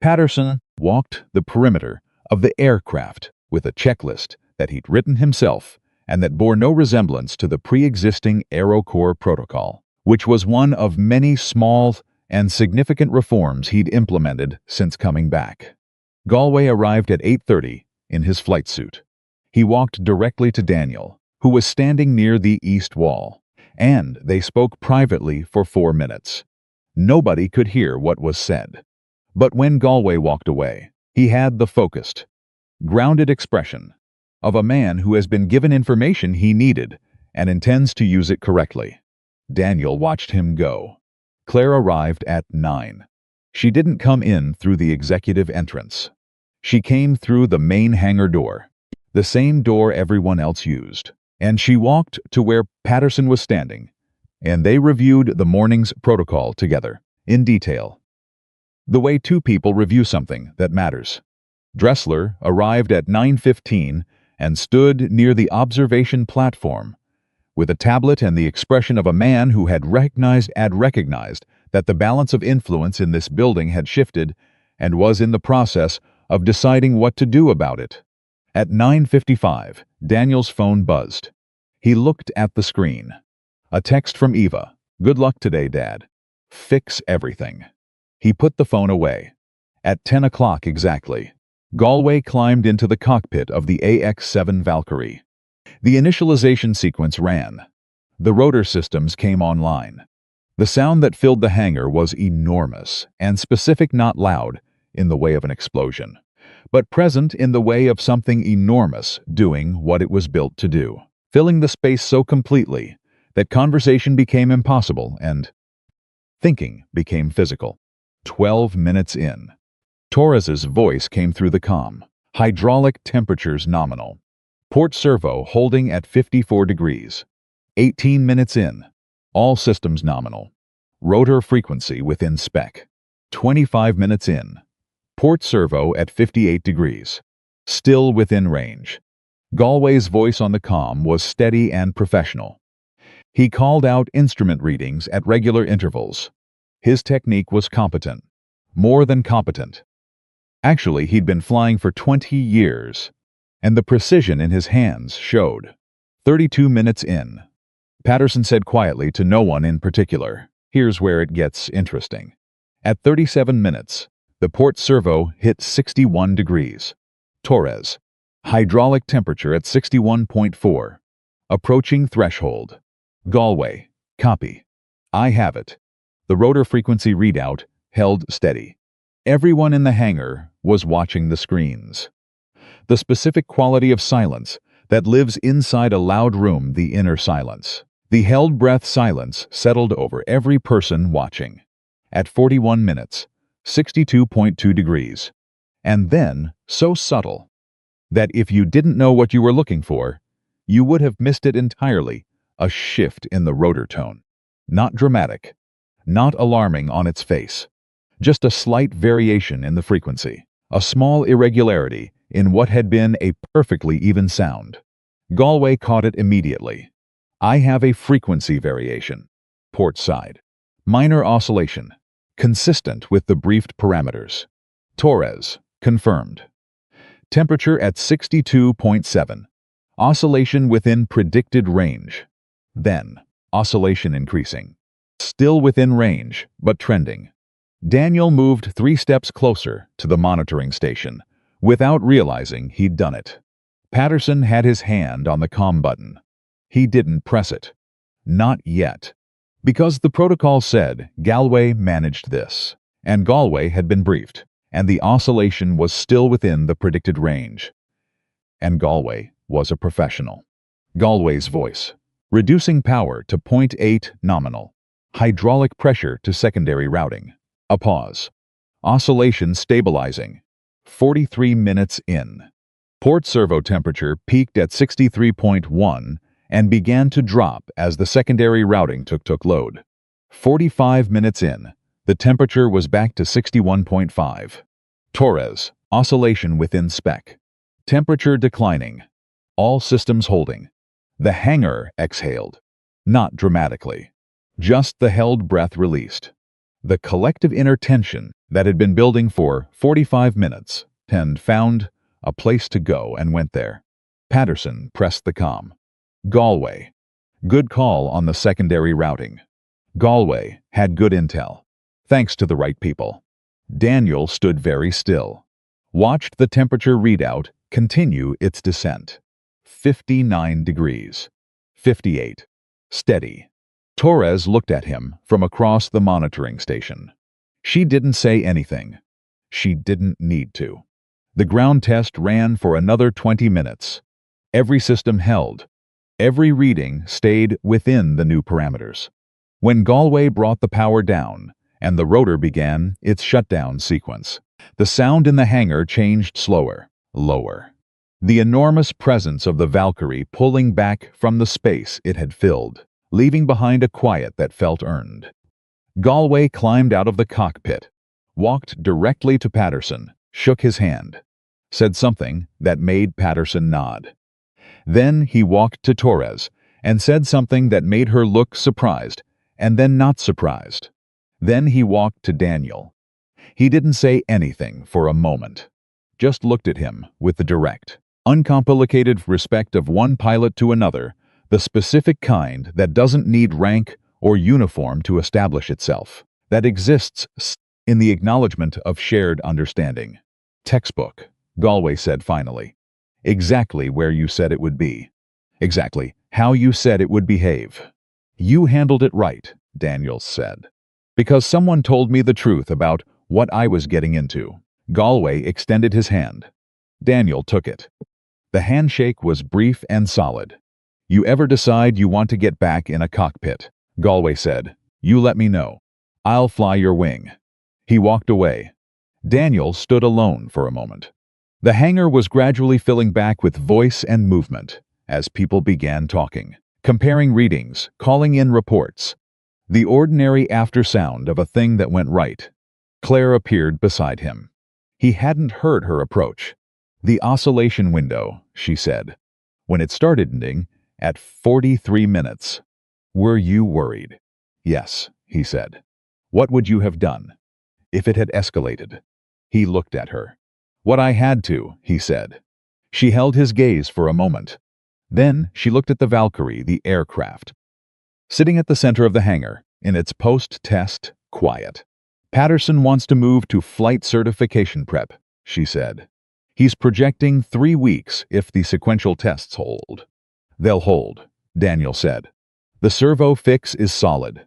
Patterson walked the perimeter of the aircraft with a checklist that he'd written himself and that bore no resemblance to the pre-existing AeroCorps protocol, which was one of many small and significant reforms he'd implemented since coming back. Galway arrived at 8:30 in his flight suit. He walked directly to Daniel, who was standing near the east wall, and they spoke privately for 4 minutes. Nobody could hear what was said. But when Galway walked away, he had the focused, grounded expression of a man who has been given information he needed and intends to use it correctly. Daniel watched him go. Claire arrived at 9. She didn't come in through the executive entrance. She came through the main hangar door, the same door everyone else used, and she walked to where Patterson was standing, and they reviewed the morning's protocol together, in detail. The way two people review something that matters. Dressler arrived at 9:15 and stood near the observation platform, with a tablet and the expression of a man who had recognized that the balance of influence in this building had shifted and was in the process of deciding what to do about it. At 9:55, Daniel's phone buzzed. He looked at the screen. A text from Eva. "Good luck today, Dad. Fix everything." He put the phone away. At 10 o'clock exactly, Galway climbed into the cockpit of the AX-7 Valkyrie. The initialization sequence ran. The rotor systems came online. The sound that filled the hangar was enormous and specific, not loud in the way of an explosion, but present in the way of something enormous doing what it was built to do, filling the space so completely that conversation became impossible and thinking became physical. 12 minutes in. Torres's voice came through the comm. Hydraulic temperatures nominal. Port servo holding at 54 degrees. 18 minutes in. All systems nominal. Rotor frequency within spec. 25 minutes in. Port servo at 58 degrees. Still within range. Galway's voice on the comm was steady and professional. He called out instrument readings at regular intervals. His technique was competent. More than competent. Actually, he'd been flying for 20 years. and the precision in his hands showed. 32 minutes in. Patterson said quietly to no one in particular, "Here's where it gets interesting." At 37 minutes, the port servo hit 61 degrees. Torres. Hydraulic temperature at 61.4. Approaching threshold. Galway. Copy. I have it. The rotor frequency readout held steady. Everyone in the hangar was watching the screens. The specific quality of silence that lives inside a loud room, the inner silence. The held breath silence settled over every person watching. At 41 minutes, 62.2 degrees. And then, so subtle, that if you didn't know what you were looking for, you would have missed it entirely, a shift in the rotor tone. Not dramatic, not alarming on its face. Just a slight variation in the frequency, a small irregularity in what had been a perfectly even sound. Galway caught it immediately. I have a frequency variation. Port side. Minor oscillation. Consistent with the briefed parameters. Torres. Confirmed. Temperature at 62.7. Oscillation within predicted range. Then, oscillation increasing. Still within range, but trending. Daniel moved 3 steps closer to the monitoring station, without realizing he'd done it. Patterson had his hand on the comm button. He didn't press it. Not yet. Because the protocol said Galway managed this, and Galway had been briefed, and the oscillation was still within the predicted range. And Galway was a professional. Galway's voice. Reducing power to 0.8 nominal. Hydraulic pressure to secondary routing. A pause. Oscillation stabilizing. 43 minutes in. Port servo temperature peaked at 63.1 and began to drop as the secondary routing took load. 45 minutes in, the temperature was back to 61.5. Torres, oscillation within spec. Temperature declining. All systems holding. The hangar exhaled. Not dramatically. Just the held breath released. The collective inner tension that had been building for 45 minutes and found a place to go and went there. Patterson pressed the comm. Galway. Good call on the secondary routing. Galway had good intel. Thanks to the right people. Daniel stood very still. Watched the temperature readout continue its descent. 59 degrees. 58. Steady. Torres looked at him from across the monitoring station. She didn't say anything. She didn't need to. The ground test ran for another 20 minutes. Every system held. Every reading stayed within the new parameters. When Galway brought the power down and the rotor began its shutdown sequence, the sound in the hangar changed slower, lower. The enormous presence of the Valkyrie pulling back from the space it had filled, leaving behind a quiet that felt earned. Galway climbed out of the cockpit, walked directly to Patterson, shook his hand, said something that made Patterson nod. Then he walked to Torres and said something that made her look surprised, and then not surprised. Then he walked to Daniel. He didn't say anything for a moment, just looked at him with the direct, uncomplicated respect of one pilot to another, the specific kind that doesn't need rank or uniform to establish itself, that exists in the acknowledgement of shared understanding. Textbook, Galway said finally. Exactly where you said it would be. Exactly how you said it would behave. You handled it right, Daniel said. Because someone told me the truth about what I was getting into. Galway extended his hand. Daniel took it. The handshake was brief and solid. You ever decide you want to get back in a cockpit, Galway said, you let me know. I'll fly your wing. He walked away. Daniel stood alone for a moment. The hangar was gradually filling back with voice and movement as people began talking, comparing readings, calling in reports. The ordinary aftersound of a thing that went right. Claire appeared beside him. He hadn't heard her approach. The oscillation window, she said, when it started ending at 43 minutes. Were you worried? Yes, he said. What would you have done if it had escalated? He looked at her. What I had to, he said. She held his gaze for a moment. Then she looked at the Valkyrie, the aircraft, sitting at the center of the hangar, in its post-test quiet. "Patterson wants to move to flight certification prep," she said. "He's projecting 3 weeks if the sequential tests hold." "They'll hold," Daniel said. "The servo fix is solid.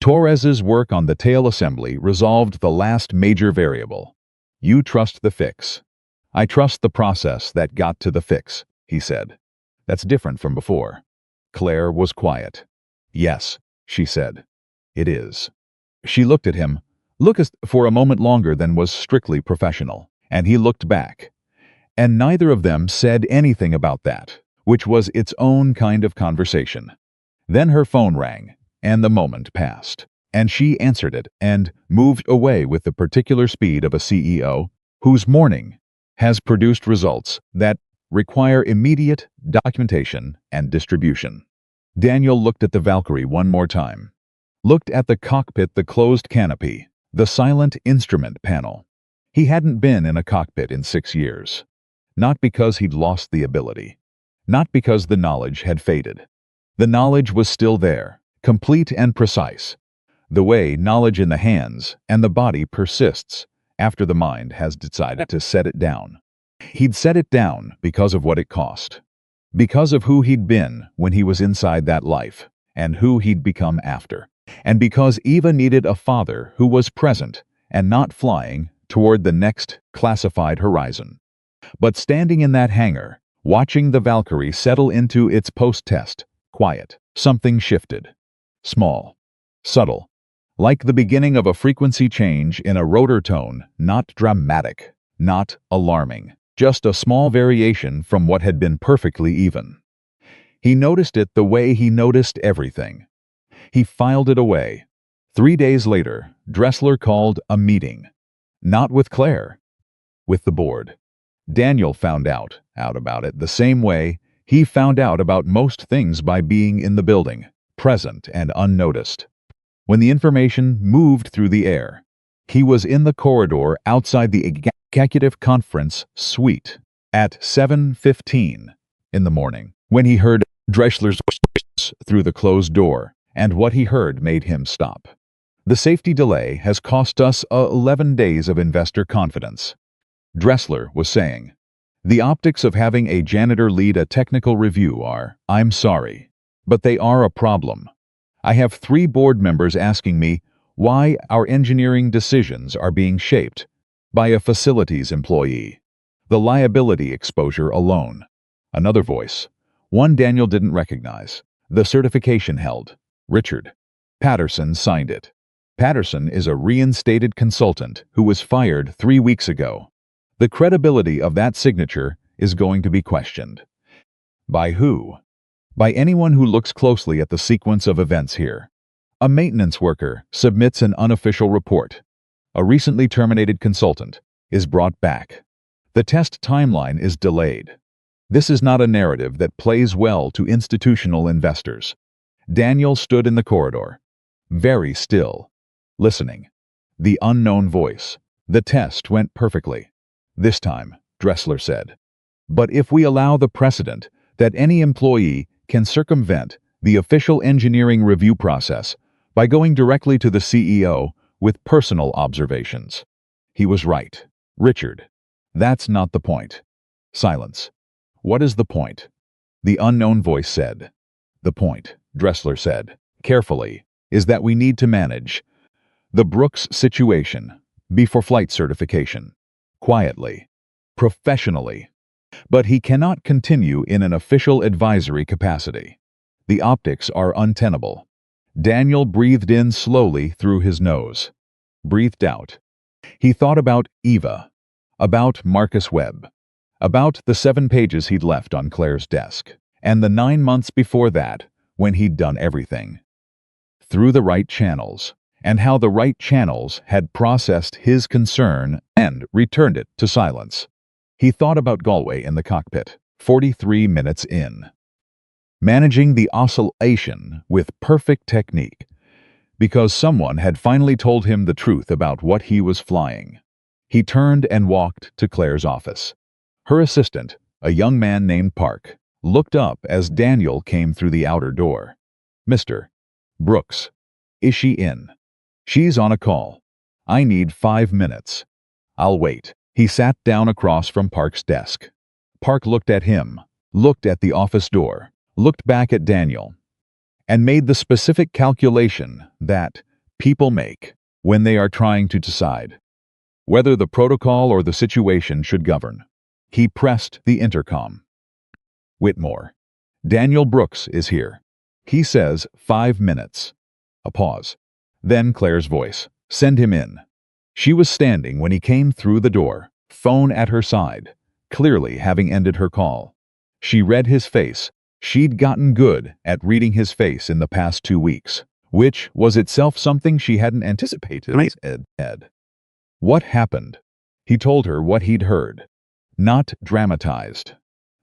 Torres's work on the tail assembly resolved the last major variable. You trust the fix." "I trust the process that got to the fix," he said. "That's different from before." Claire was quiet. "Yes," she said. "It is." She looked at him, for a moment longer than was strictly professional, and he looked back. And neither of them said anything about that, which was its own kind of conversation. Then her phone rang, and the moment passed, and she answered it and moved away with the particular speed of a CEO whose morning has produced results that require immediate documentation and distribution. Daniel looked at the Valkyrie one more time. Looked at the cockpit, the closed canopy, the silent instrument panel. He hadn't been in a cockpit in 6 years. Not because he'd lost the ability. Not because the knowledge had faded. The knowledge was still there, complete and precise. The way knowledge in the hands and the body persists after the mind has decided to set it down. He'd set it down because of what it cost. Because of who he'd been when he was inside that life, and who he'd become after. And because Eva needed a father who was present and not flying toward the next classified horizon. But standing in that hangar, watching the Valkyrie settle into its post-test, quiet, something shifted. Small, subtle, like the beginning of a frequency change in a rotor tone, not dramatic, not alarming, just a small variation from what had been perfectly even. He noticed it the way he noticed everything. He filed it away. 3 days later, Dressler called a meeting. Not with Claire, with the board. Daniel found out about it the same way he found out about most things, by being in the building, present and unnoticed. When the information moved through the air, he was in the corridor outside the executive conference suite at 7:15 in the morning, when he heard Dressler's voice through the closed door, and what he heard made him stop. "The safety delay has cost us 11 days of investor confidence," Dressler was saying. "The optics of having a janitor lead a technical review are, I'm sorry, but they are a problem. I have 3 board members asking me why our engineering decisions are being shaped by a facilities employee. The liability exposure alone." Another voice, one Daniel didn't recognize. "The certification held. Richard Patterson signed it. Patterson is a reinstated consultant who was fired 3 weeks ago. The credibility of that signature is going to be questioned." By who? By anyone who looks closely at the sequence of events here. A maintenance worker submits an unofficial report. A recently terminated consultant is brought back. The test timeline is delayed. This is not a narrative that plays well to institutional investors. Daniel stood in the corridor, very still, listening. The unknown voice. "The test went perfectly this time," Dressler said. "But if we allow the precedent that any employee can circumvent the official engineering review process by going directly to the CEO with personal observations." He was right. "Richard, that's not the point." Silence. "What is the point?" The unknown voice said. "The point," Dressler said, carefully, "is that we need to manage the Brooks situation before flight certification. Quietly. Professionally. But he cannot continue in an official advisory capacity. The optics are untenable." Daniel breathed in slowly through his nose. Breathed out. He thought about Eva. About Marcus Webb. About the 7 pages he'd left on Claire's desk. And the 9 months before that, when he'd done everything through the right channels, and how the right channels had processed his concern and returned it to silence. He thought about Galway in the cockpit, 43 minutes in. Managing the oscillation with perfect technique, because someone had finally told him the truth about what he was flying. He turned and walked to Claire's office. Her assistant, A young man named Park looked up as Daniel came through the outer door. "Mr. Brooks, is she in?" "She's on a call. I need 5 minutes." "I'll wait." He sat down across from Park's desk. Park looked at him, looked at the office door, looked back at Daniel, and made the specific calculation that people make when they are trying to decide whether the protocol or the situation should govern. He pressed the intercom. "Whitmore, Daniel Brooks is here. He says 5 minutes." A pause. Then Claire's voice. "Send him in." She was standing when he came through the door, phone at her side, clearly having ended her call. She read his face. She'd gotten good at reading his face in the past 2 weeks, which was itself something she hadn't anticipated. Ed. What happened? He told her what he'd heard. Not dramatized.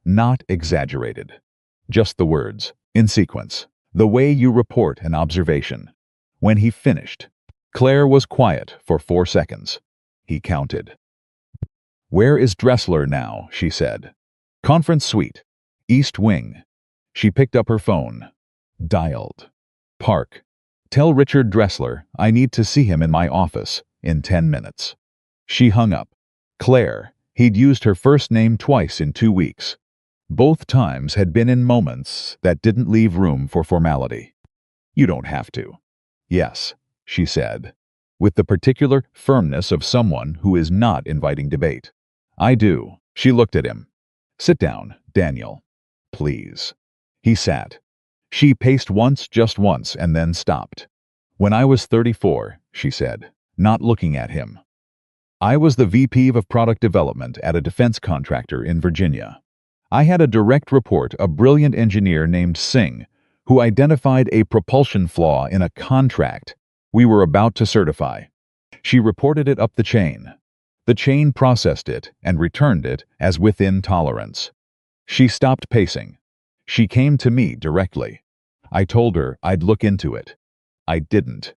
Not exaggerated. Just the words, in sequence. The way you report an observation. When he finished, Claire was quiet for 4 seconds. He counted. "Where is Dressler now?" she said. "Conference suite. East Wing." She picked up her phone. Dialed. "Park, tell Richard Dressler I need to see him in my office in 10 minutes. She hung up. Claire, he'd used her first name twice in 2 weeks. Both times had been in moments that didn't leave room for formality. "You don't have to." "Yes," she said, with the particular firmness of someone who is not inviting debate. "I do." She looked at him. "Sit down, Daniel. Please." He sat. She paced once, just once, and then stopped. "When I was 34, she said, not looking at him. "I was the VP of Product Development at a defense contractor in Virginia. I had a direct report, a brilliant engineer named Singh, who identified a propulsion flaw in a contract we were about to certify. She reported it up the chain. The chain processed it and returned it as within tolerance. She stopped pacing. She came to me directly. I told her I'd look into it. I didn't.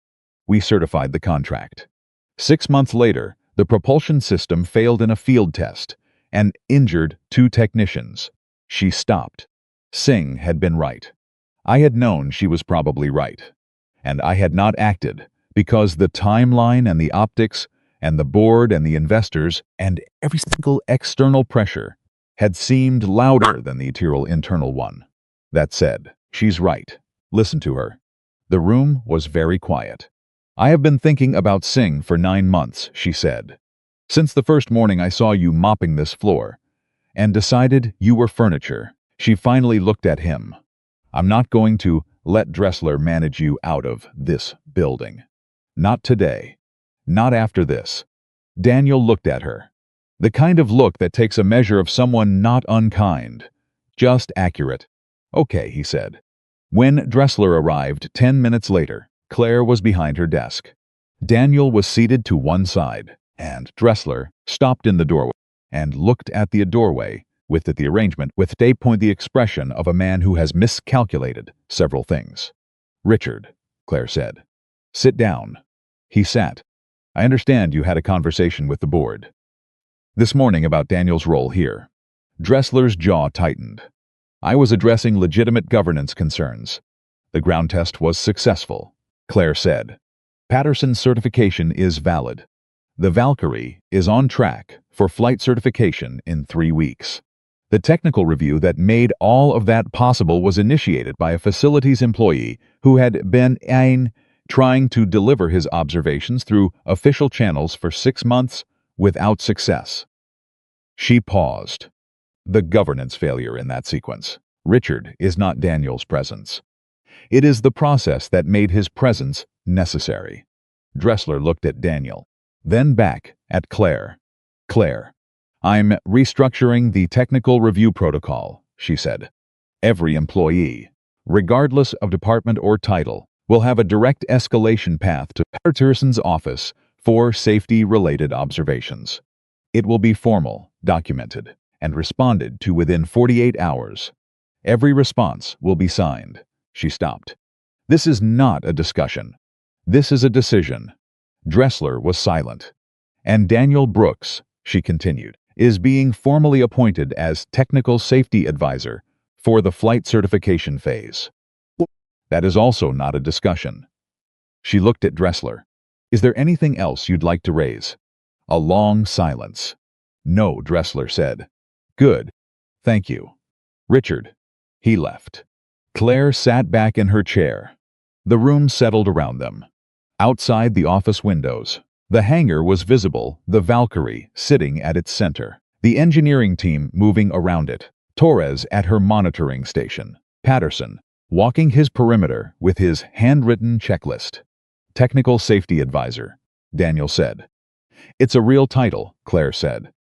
We certified the contract. 6 months later, the propulsion system failed in a field test and injured 2 technicians. She stopped. Singh had been right. I had known she was probably right. And I had not acted because the timeline and the optics and the board and the investors and every single external pressure had seemed louder than the internal one. That said, she's right. Listen to her. The room was very quiet. "I have been thinking about Singh for 9 months, she said. "Since the first morning I saw you mopping this floor, and decided you were furniture." She finally looked at him. "I'm not going to let Dressler manage you out of this building. Not today. Not after this." Daniel looked at her. The kind of look that takes a measure of someone not unkind, just accurate. "Okay," he said. When Dressler arrived 10 minutes later, Claire was behind her desk. Daniel was seated to one side, and Dressler stopped in the doorway and looked at the doorway with the arrangement with the expression of a man who has miscalculated several things. "Richard," Claire said. "Sit down." He sat. "I understand you had a conversation with the board this morning about Daniel's role here." Dressler's jaw tightened. "I was addressing legitimate governance concerns. The ground test was successful," Claire said. "Patterson's certification is valid. The Valkyrie is on track for flight certification in 3 weeks. The technical review that made all of that possible was initiated by a facilities employee who had been trying to deliver his observations through official channels for 6 months without success." She paused. The governance failure in that sequence. Richard is not Daniel's presence. It is the process that made his presence necessary. Dressler looked at Daniel, then back at Claire. "Claire, I'm restructuring the technical review protocol," she said. "Every employee, regardless of department or title, will have a direct escalation path to Patterson's office for safety-related observations. It will be formal, documented, and responded to within 48 hours. Every response will be signed." She stopped. "This is not a discussion. This is a decision." Dressler was silent. "And Daniel Brooks," she continued, is being formally appointed as Technical Safety Advisor for the flight certification phase. That is also not a discussion. She looked at Dressler. Is there anything else you'd like to raise? A long silence. No, Dressler said. Good. Thank you. Richard. He left. Claire sat back in her chair. The room settled around them. Outside the office windows, the hangar was visible, the Valkyrie sitting at its center, the engineering team moving around it, Torres at her monitoring station, Patterson walking his perimeter with his handwritten checklist. Technical Safety Advisor, Daniel said. It's a real title, Claire said.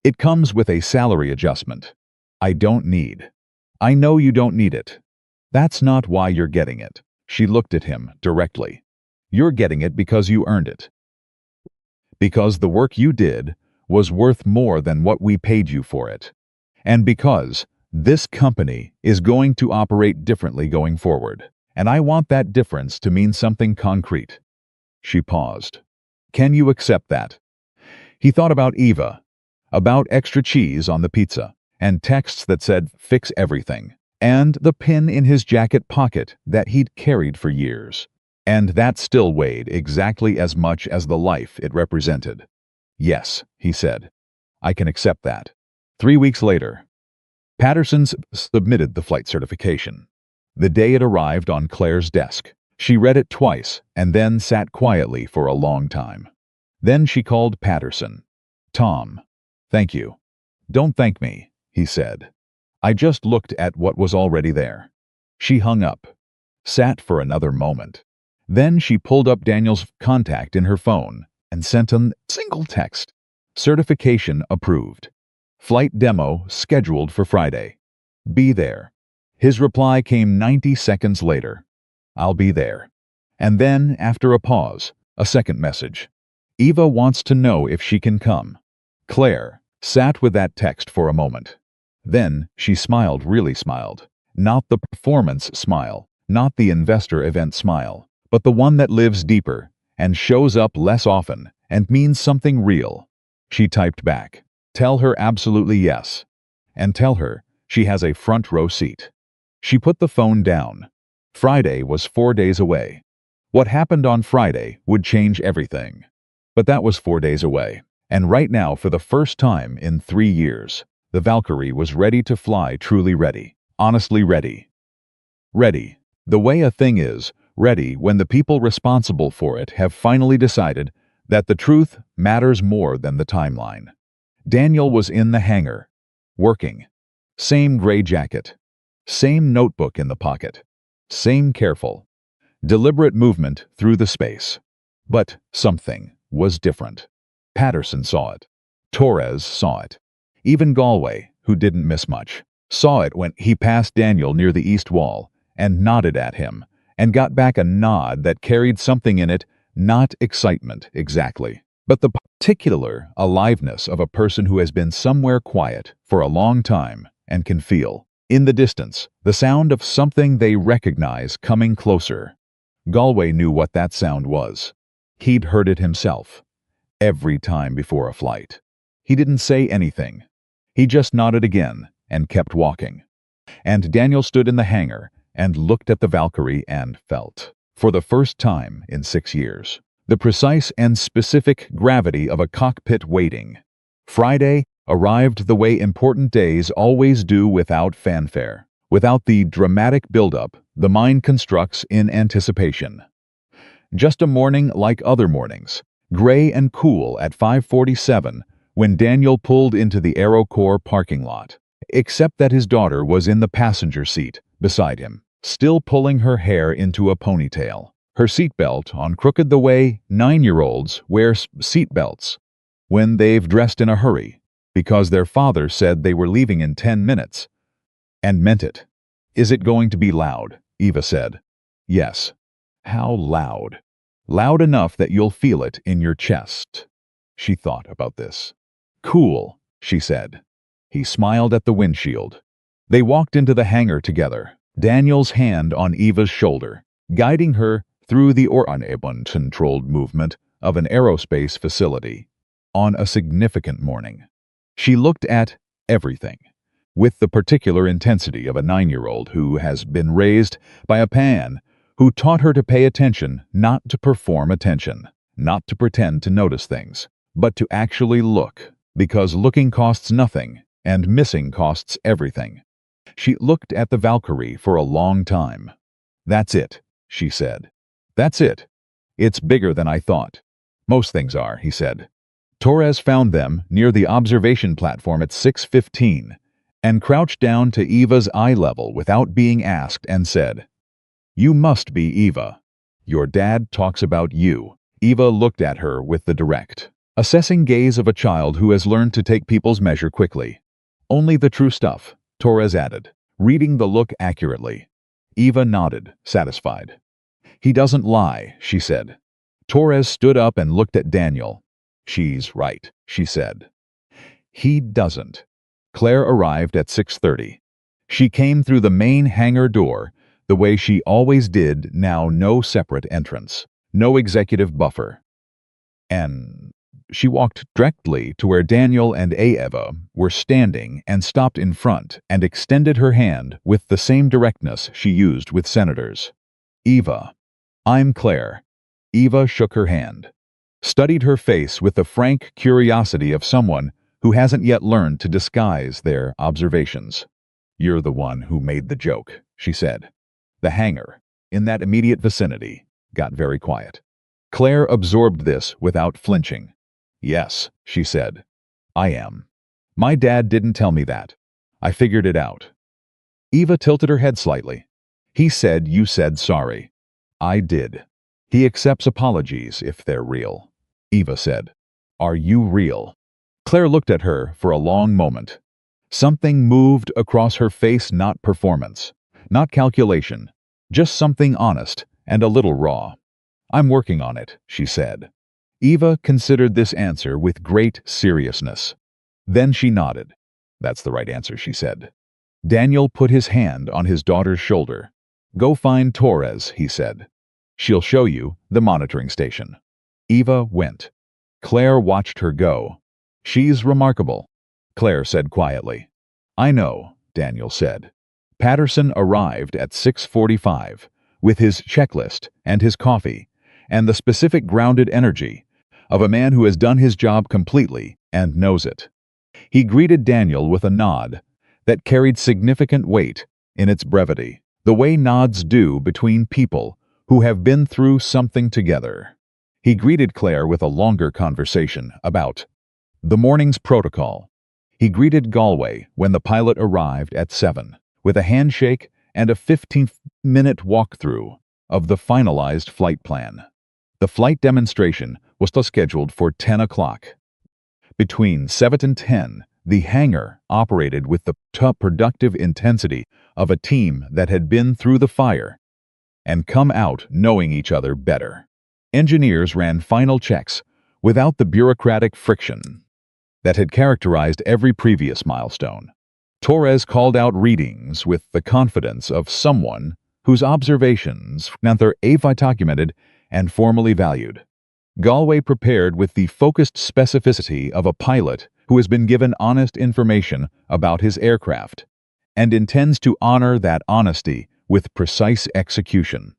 It comes with a salary adjustment. I know you don't need it. That's not why you're getting it. She looked at him directly. You're getting it because you earned it. Because the work you did was worth more than what we paid you for it. And because this company is going to operate differently going forward. And I want that difference to mean something concrete. She paused. Can you accept that? He thought about Eva, about extra cheese on the pizza, and texts that said, fix everything, and the pin in his jacket pocket that he'd carried for years. And that still weighed exactly as much as the life it represented. Yes, he said. I can accept that. 3 weeks later, Patterson submitted the flight certification. The day it arrived on Claire's desk, she read it twice and then sat quietly for a long time. Then she called Patterson. Tom. Thank you. Don't thank me, he said. I just looked at what was already there. She hung up, sat for another moment. Then she pulled up Daniel's contact in her phone and sent a single text. Certification approved. Flight demo scheduled for Friday. Be there. His reply came 90 seconds later. I'll be there. And then, after a pause, a second message. Eva wants to know if she can come. Claire sat with that text for a moment. Then she smiled, really smiled. Not the performance smile, not the investor event smile, but the one that lives deeper and shows up less often and means something real. She typed back. Tell her absolutely yes. And tell her she has a front row seat. She put the phone down. Friday was 4 days away. What happened on Friday would change everything. But that was 4 days away. And right now, for the first time in 3 years, the Valkyrie was ready to fly, truly ready. Honestly ready. Ready. The way a thing is, ready when the people responsible for it have finally decided that the truth matters more than the timeline. Daniel was in the hangar, working. Same gray jacket. Same notebook in the pocket. Same careful, deliberate movement through the space. But something was different. Patterson saw it. Torres saw it. Even Galway, who didn't miss much, saw it when he passed Daniel near the east wall and nodded at him, and got back a nod that carried something in it, not excitement exactly, but the particular aliveness of a person who has been somewhere quiet for a long time and can feel, in the distance, the sound of something they recognize coming closer. Galway knew what that sound was. He'd heard it himself, every time before a flight. He didn't say anything. He just nodded again and kept walking. And Daniel stood in the hangar and looked at the Valkyrie and felt, for the first time in 6 years, the precise and specific gravity of a cockpit waiting. Friday arrived the way important days always do, without fanfare, without the dramatic buildup the mind constructs in anticipation. Just a morning like other mornings, gray and cool at 5:47 when Daniel pulled into the AeroCorps parking lot, except that his daughter was in the passenger seat beside him, still pulling her hair into a ponytail, her seatbelt on crooked the way 9-year-olds wear seatbelts when they've dressed in a hurry because their father said they were leaving in 10 minutes, and meant it. Is it going to be loud? Eva said. Yes. How loud? Loud enough that you'll feel it in your chest. She thought about this. Cool, she said. He smiled at the windshield. They walked into the hangar together, Daniel's hand on Eva's shoulder, guiding her through the uncontrolled movement of an aerospace facility on a significant morning. She looked at everything, with the particular intensity of a 9-year-old who has been raised by a pan who taught her to pay attention, not to perform attention, not to pretend to notice things, but to actually look, because looking costs nothing and missing costs everything. She looked at the Valkyrie for a long time. "That's it," she said. "That's it. It's bigger than I thought." "Most things are," he said. Torres found them near the observation platform at 6:15 and crouched down to Eva's eye level without being asked and said, "You must be Eva. Your dad talks about you." Eva looked at her with the direct, assessing gaze of a child who has learned to take people's measure quickly. "Only the true stuff," Torres added, reading the look accurately. Eva nodded, satisfied. "He doesn't lie," she said. Torres stood up and looked at Daniel. "She's right," she said. "He doesn't." Claire arrived at 6:30. She came through the main hangar door, the way she always did, now no separate entrance, no executive buffer. And she walked directly to where Daniel and Eva were standing and stopped in front and extended her hand with the same directness she used with senators. "Eva, I'm Claire." Eva shook her hand, studied her face with the frank curiosity of someone who hasn't yet learned to disguise their observations. "You're the one who made the joke," she said. The hangar, in that immediate vicinity, got very quiet. Claire absorbed this without flinching. "Yes," she said. "I am. My dad didn't tell me that. I figured it out." Eva tilted her head slightly. "He said you said sorry." "I did. He accepts apologies if they're real." Eva said, "Are you real?" Claire looked at her for a long moment. Something moved across her face, not performance, not calculation, just something honest and a little raw. "I'm working on it," she said. Eva considered this answer with great seriousness. Then she nodded. "That's the right answer," she said. Daniel put his hand on his daughter's shoulder. "Go find Torres," he said. "She'll show you the monitoring station." Eva went. Claire watched her go. "She's remarkable," Claire said quietly. "I know," Daniel said. Patterson arrived at 6:45 with his checklist and his coffee and the specific grounded energy of a man who has done his job completely and knows it. He greeted Daniel with a nod that carried significant weight in its brevity, the way nods do between people who have been through something together. He greeted Claire with a longer conversation about the morning's protocol. He greeted Galway when the pilot arrived at 7, with a handshake and a 15-minute walkthrough of the finalized flight plan. The flight demonstration was scheduled for 10 o'clock. Between 7 and 10, the hangar operated with the productive intensity of a team that had been through the fire and come out knowing each other better. Engineers ran final checks without the bureaucratic friction that had characterized every previous milestone. Torres called out readings with the confidence of someone whose observations were documented and formally valued. Galway prepared with the focused specificity of a pilot who has been given honest information about his aircraft and intends to honor that honesty with precise execution.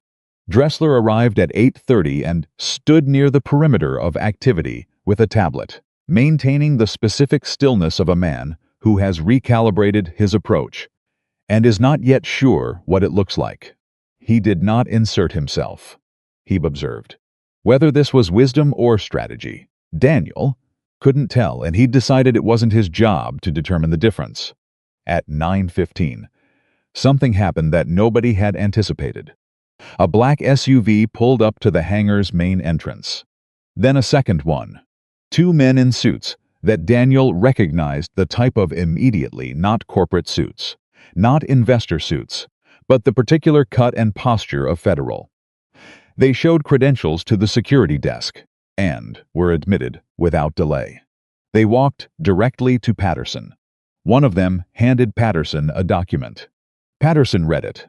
Dressler arrived at 8:30 and stood near the perimeter of activity with a tablet, maintaining the specific stillness of a man who has recalibrated his approach and is not yet sure what it looks like. He did not insert himself, he observed. Whether this was wisdom or strategy, Daniel couldn't tell, and he decided it wasn't his job to determine the difference. At 9:15, something happened that nobody had anticipated. A black SUV pulled up to the hangar's main entrance. Then a second one. Two men in suits that Daniel recognized the type of immediately, not corporate suits, not investor suits, but the particular cut and posture of Federal. They showed credentials to the security desk and were admitted without delay. They walked directly to Patterson. One of them handed Patterson a document. Patterson read it.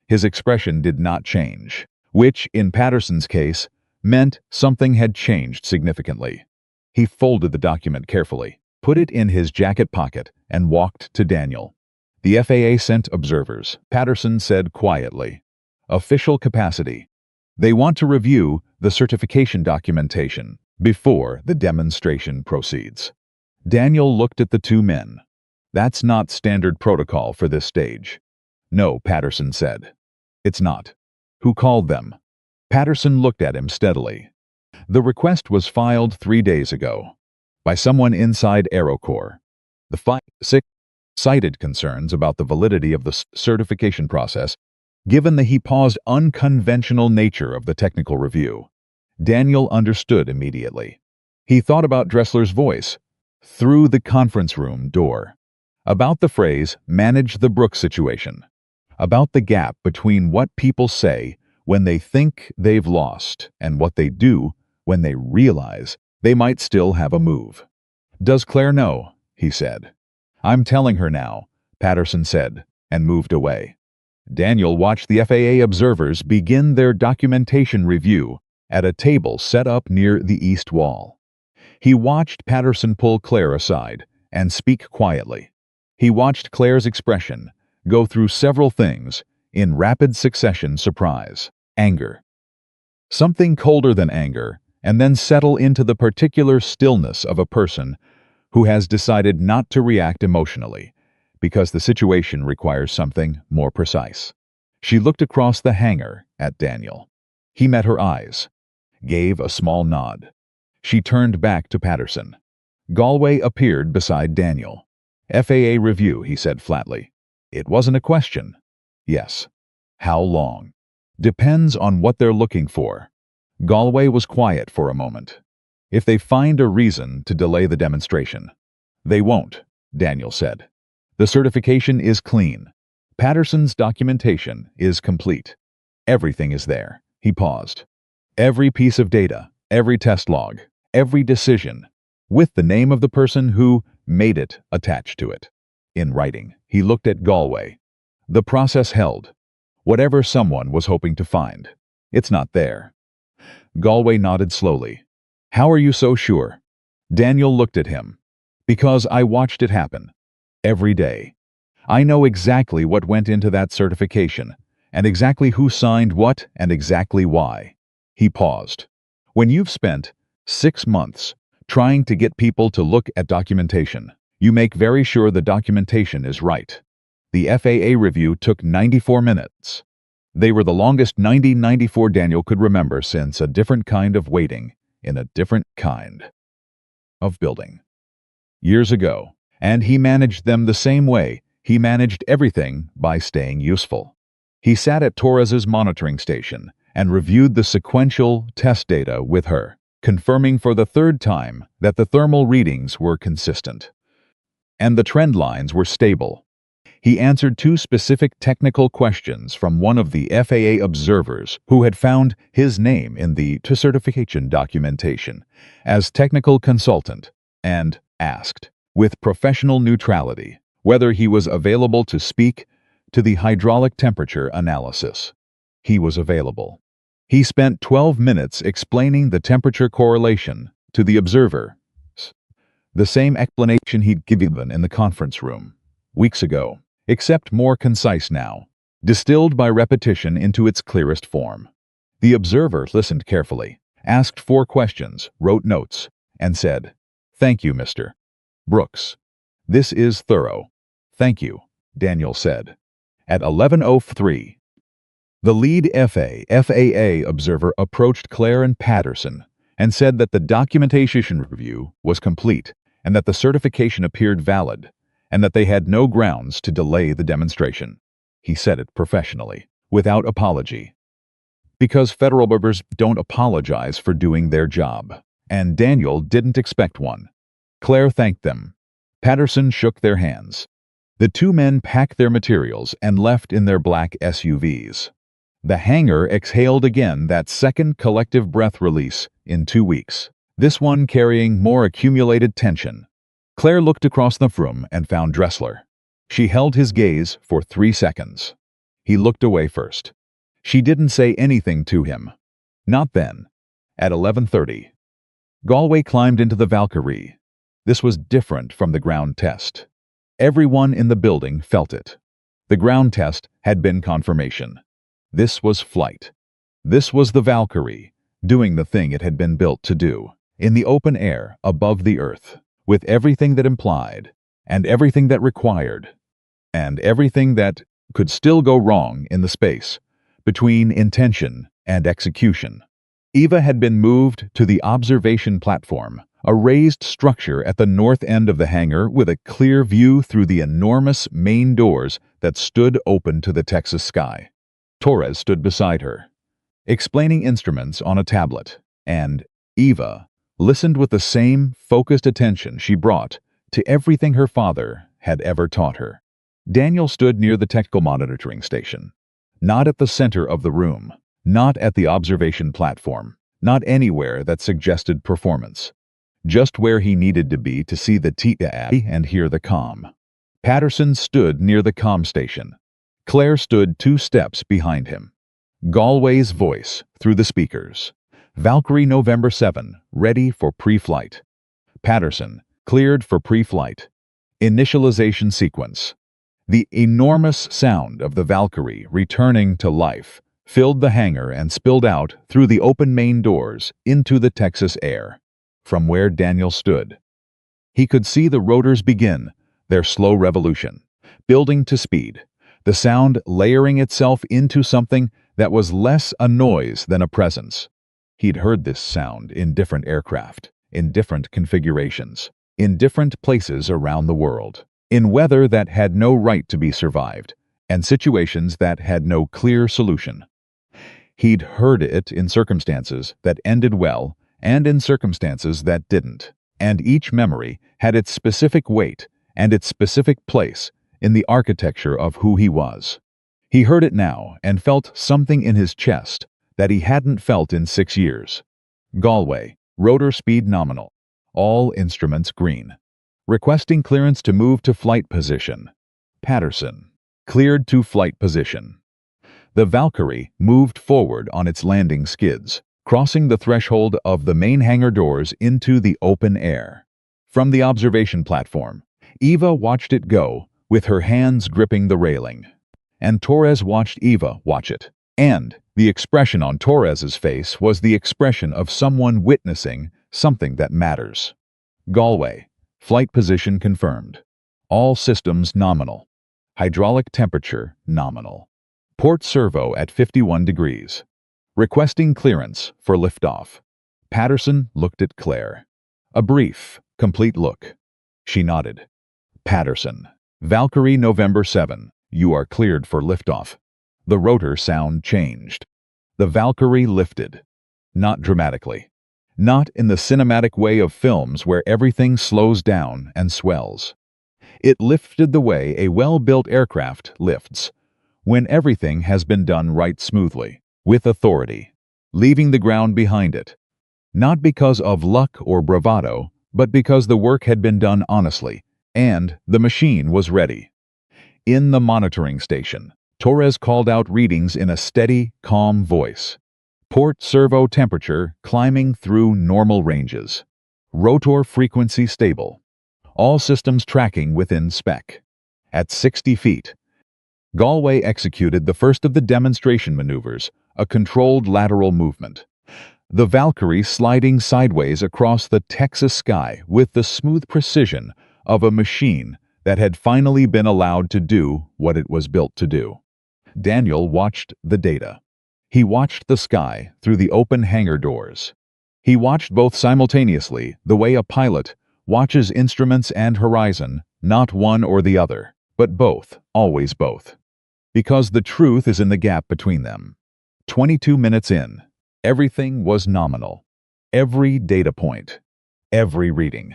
His expression did not change, which, in Patterson's case, meant something had changed significantly. He folded the document carefully, put it in his jacket pocket, and walked to Daniel. "The FAA sent observers," Patterson said quietly. "Official capacity. They want to review the certification documentation before the demonstration proceeds." Daniel looked at the two men. "That's not standard protocol for this stage." "No," Patterson said. "It's not." "Who called them?" Patterson looked at him steadily. "The request was filed 3 days ago by someone inside AeroCorps. The cited concerns about the validity of the certification process, given the unconventional nature of the technical review." Daniel understood immediately. He thought about Dressler's voice through the conference room door, about the phrase, "manage the Brooks situation," about the gap between what people say when they think they've lost and what they do when they realize they might still have a move. "Does Claire know?" he said. "I'm telling her now," Patterson said, and moved away. Daniel watched the FAA observers begin their documentation review at a table set up near the east wall. He watched Patterson pull Claire aside and speak quietly. He watched Claire's expression go through several things in rapid succession: surprise, anger, something colder than anger, and then settle into the particular stillness of a person who has decided not to react emotionally because the situation requires something more precise. She looked across the hangar at Daniel. He met her eyes, gave a small nod. She turned back to Patterson. Galway appeared beside Daniel. "FAA review," he said flatly. It wasn't a question. "Yes." "How long?" "Depends on what they're looking for." Galway was quiet for a moment. "If they find a reason to delay the demonstration." "They won't," Daniel said. "The certification is clean. Patterson's documentation is complete. Everything is there." He paused. "Every piece of data, every test log, every decision, with the name of the person who made it attached to it. In writing." He looked at Galway. "The process held. Whatever someone was hoping to find. It's not there." Galway nodded slowly. "How are you so sure?" Daniel looked at him. "Because I watched it happen. Every day. I know exactly what went into that certification, and exactly who signed what, and exactly why." He paused. "When you've spent 6 months trying to get people to look at documentation, you make very sure the documentation is right. The FAA review took 94 minutes. They were the longest 94 Daniel could remember since a different kind of waiting in a different kind of building. Years ago. And he managed them the same way he managed everything, by staying useful. He sat at Torres's monitoring station and reviewed the sequential test data with her, confirming for the 3rd time that the thermal readings were consistent and the trend lines were stable. He answered 2 specific technical questions from one of the FAA observers who had found his name in the certification documentation as technical consultant, and asked, with professional neutrality, whether he was available to speak to the hydraulic temperature analysis. He was available. He spent 12 minutes explaining the temperature correlation to the observer, the same explanation he'd given in the conference room weeks ago, except more concise now, distilled by repetition into its clearest form. The observer listened carefully, asked 4 questions, wrote notes, and said, "Thank you, Mr. Brooks. This is thorough." "Thank you," Daniel said. At 11:03, the lead FAA observer approached Claire and Patterson and said that the documentation review was complete and that the certification appeared valid and that they had no grounds to delay the demonstration. He said it professionally, without apology. Because federal observers don't apologize for doing their job, and Daniel didn't expect one. Claire thanked them. Patterson shook their hands. The 2 men packed their materials and left in their black SUVs. The hangar exhaled again, that second collective breath release in 2 weeks, this one carrying more accumulated tension. Claire looked across the room and found Dressler. She held his gaze for 3 seconds. He looked away first. She didn't say anything to him. Not then. At 11:30, Galway climbed into the Valkyrie. This was different from the ground test. Everyone in the building felt it. The ground test had been confirmation. This was flight. This was the Valkyrie, doing the thing it had been built to do, in the open air, above the earth, with everything that implied, and everything that required, and everything that could still go wrong in the space between intention and execution. Eva had been moved to the observation platform, a raised structure at the north end of the hangar with a clear view through the enormous main doors that stood open to the Texas sky. Torres stood beside her, explaining instruments on a tablet, and Eva listened with the same focused attention she brought to everything her father had ever taught her. Daniel stood near the technical monitoring station, not at the center of the room, not at the observation platform, not anywhere that suggested performance, just where he needed to be to see the TIA and hear the comm. Patterson stood near the comm station. Claire stood 2 steps behind him. Galway's voice through the speakers. Valkyrie November 7, ready for pre-flight. Patterson, cleared for pre-flight. Initialization sequence. The enormous sound of the Valkyrie returning to life filled the hangar and spilled out through the open main doors into the Texas air. From where Daniel stood, he could see the rotors begin their slow revolution, building to speed, the sound layering itself into something that was less a noise than a presence. He'd heard this sound in different aircraft, in different configurations, in different places around the world, in weather that had no right to be survived, and situations that had no clear solution. He'd heard it in circumstances that ended well and in circumstances that didn't, and each memory had its specific weight and its specific place in the architecture of who he was. He heard it now and felt something in his chest that he hadn't felt in 6 years. Galway, rotor speed nominal. All instruments green. Requesting clearance to move to flight position. Patterson, cleared to flight position. The Valkyrie moved forward on its landing skids, crossing the threshold of the main hangar doors into the open air. From the observation platform, Eva watched it go, with her hands gripping the railing. And Torres watched Eva watch it. And the expression on Torres's face was the expression of someone witnessing something that matters. Galway, flight position confirmed. All systems nominal. Hydraulic temperature nominal. Port servo at 51 degrees. Requesting clearance for liftoff. Patterson looked at Claire. A brief, complete look. She nodded. Patterson, Valkyrie November 7, you are cleared for liftoff. The rotor sound changed. The Valkyrie lifted. Not dramatically. Not in the cinematic way of films where everything slows down and swells. It lifted the way a well-built aircraft lifts, when everything has been done right smoothly, with authority, leaving the ground behind it. Not because of luck or bravado, but because the work had been done honestly, and the machine was ready. In the monitoring station, Torres called out readings in a steady, calm voice. Port servo temperature climbing through normal ranges. Rotor frequency stable. All systems tracking within spec. At 60 feet, Galway executed the first of the demonstration maneuvers, a controlled lateral movement. The Valkyrie sliding sideways across the Texas sky with the smooth precision of a machine that had finally been allowed to do what it was built to do. Daniel watched the data. He watched the sky through the open hangar doors. He watched both simultaneously, the way a pilot watches instruments and horizon, not one or the other, but both, always both. Because the truth is in the gap between them. 22 minutes in, everything was nominal. Every data point, every reading,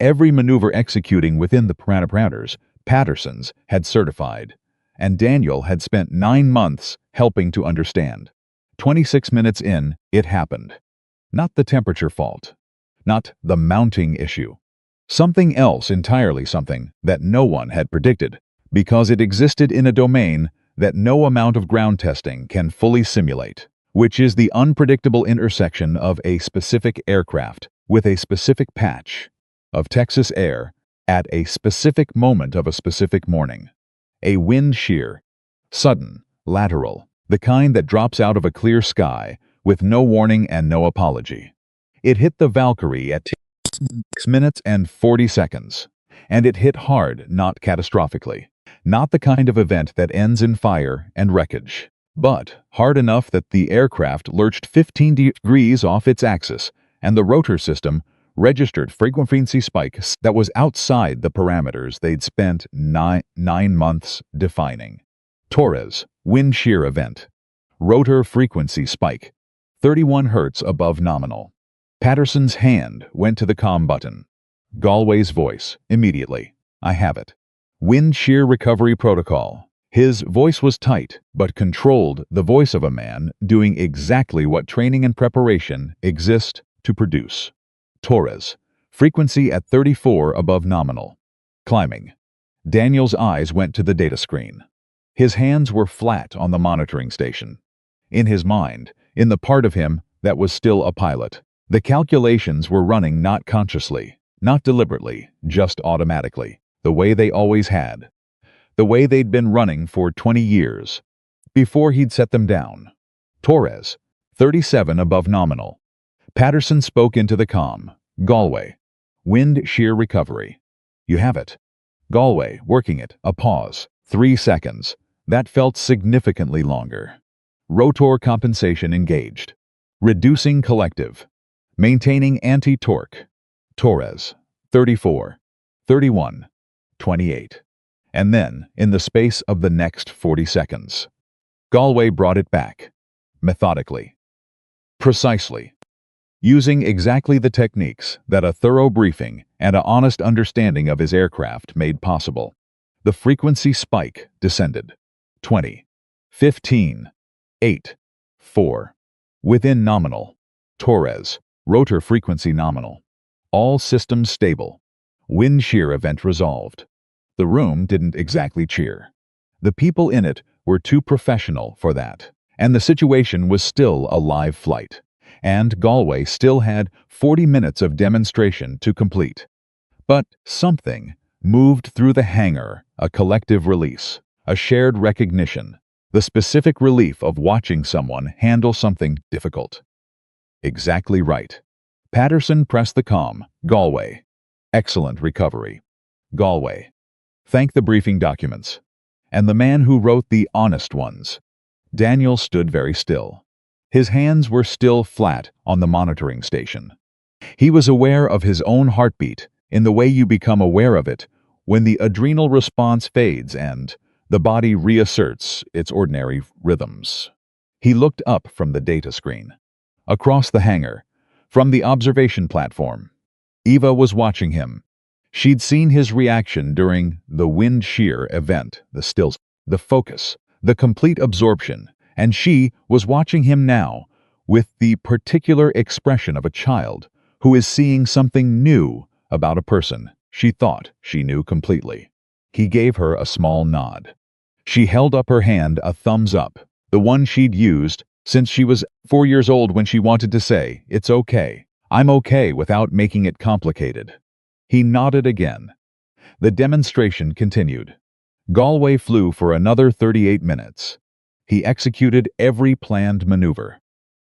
every maneuver executing within the parameters Patterson's had certified, and Daniel had spent 9 months helping to understand. 26 minutes in, it happened. Not the temperature fault. Not the mounting issue. Something else entirely, something that no one had predicted, because it existed in a domain that no amount of ground testing can fully simulate, which is the unpredictable intersection of a specific aircraft with a specific patch, of Texas air at a specific moment of a specific morning. A wind shear, sudden, lateral, the kind that drops out of a clear sky with no warning and no apology. It hit the Valkyrie at 6 minutes and 40 seconds, and it hit hard, not catastrophically. Not the kind of event that ends in fire and wreckage, but hard enough that the aircraft lurched 15 degrees off its axis, and the rotor system registered frequency spike that was outside the parameters they'd spent nine months defining. Torres, wind shear event. Rotor frequency spike, 31 Hz above nominal. Patterson's hand went to the comm button. Galway's voice, immediately. I have it. Wind shear recovery protocol. His voice was tight, but controlled, the voice of a man doing exactly what training and preparation exist to produce. Torres, frequency at 34 above nominal. Climbing. Daniel's eyes went to the data screen. His hands were flat on the monitoring station. In his mind, in the part of him that was still a pilot, the calculations were running not consciously, not deliberately, just automatically, the way they always had. The way they'd been running for 20 years, before he'd set them down. Torres, 37 above nominal. Patterson spoke into the comm. Galway, wind shear recovery. You have it. Galway, working it, a pause. 3 seconds. That felt significantly longer. Rotor compensation engaged. Reducing collective. Maintaining anti-torque. Torres, 34, 31, 28. And then, in the space of the next 40 seconds, Galway brought it back. Methodically. Precisely. Using exactly the techniques that a thorough briefing and an honest understanding of his aircraft made possible. The frequency spike descended. 20, 15, 8, 4. Within nominal. Torres, rotor frequency nominal. All systems stable. Wind shear event resolved. The room didn't exactly cheer. The people in it were too professional for that, and the situation was still a live flight, and Galway still had 40 minutes of demonstration to complete. But something moved through the hangar, a collective release, a shared recognition, the specific relief of watching someone handle something difficult. Exactly right. Patterson pressed the comm. Galway. Excellent recovery. Galway. Thank the briefing documents. And the man who wrote the honest ones. Daniel stood very still. His hands were still flat on the monitoring station. He was aware of his own heartbeat in the way you become aware of it when the adrenal response fades and the body reasserts its ordinary rhythms. He looked up from the data screen. Across the hangar, from the observation platform. Eva was watching him. She'd seen his reaction during the wind shear event, the stills, the focus, the complete absorption, and she was watching him now with the particular expression of a child who is seeing something new about a person she thought she knew completely. He gave her a small nod. She held up her hand, a thumbs up, the one she'd used since she was 4 years old when she wanted to say, "It's okay. I'm okay," without making it complicated. He nodded again. The demonstration continued. Galway flew for another 38 minutes. He executed every planned maneuver.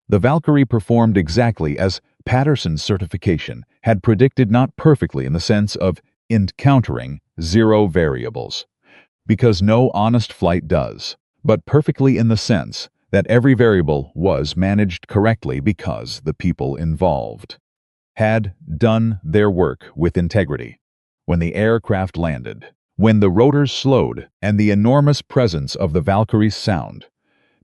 The Valkyrie performed exactly as Patterson's certification had predicted, not perfectly in the sense of encountering 0 variables, because no honest flight does, but perfectly in the sense that every variable was managed correctly because the people involved had done their work with integrity. When the aircraft landed, when the rotors slowed and the enormous presence of the Valkyrie's sound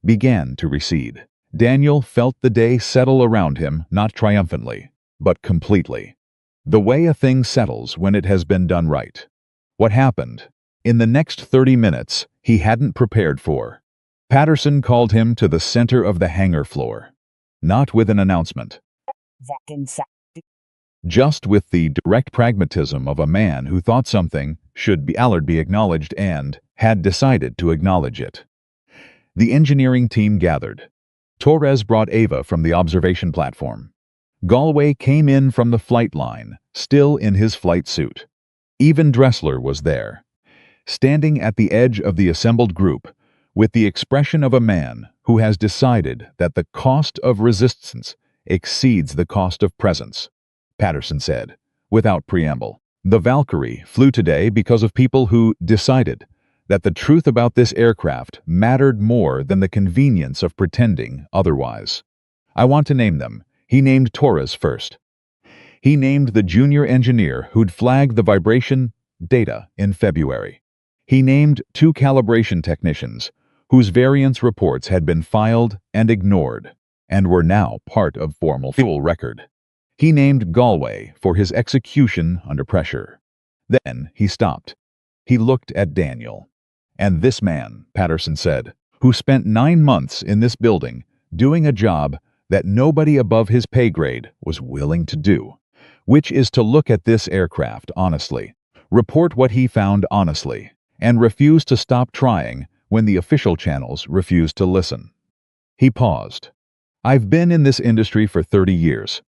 began to recede, Daniel felt the day settle around him, not triumphantly, but completely. The way a thing settles when it has been done right. What happened in the next 30 minutes he hadn't prepared for. Patterson called him to the center of the hangar floor. Not with an announcement. Just with the direct pragmatism of a man who thought something should be acknowledged and had decided to acknowledge it. The engineering team gathered. Torres brought Ava from the observation platform. Galway came in from the flight line, still in his flight suit. Even Dressler was there, standing at the edge of the assembled group, with the expression of a man who has decided that the cost of resistance exceeds the cost of presence. Patterson said, without preamble. The Valkyrie flew today because of people who decided that the truth about this aircraft mattered more than the convenience of pretending otherwise. I want to name them. He named Torres first. He named the junior engineer who'd flagged the vibration data in February. He named 2 calibration technicians whose variance reports had been filed and ignored and were now part of formal fuel record. He named Galway for his execution under pressure. Then he stopped. He looked at Daniel. And this man, Patterson said, who spent 9 months in this building doing a job that nobody above his pay grade was willing to do, which is to look at this aircraft honestly, report what he found honestly, and refuse to stop trying when the official channels refused to listen. He paused. I've been in this industry for 30 years.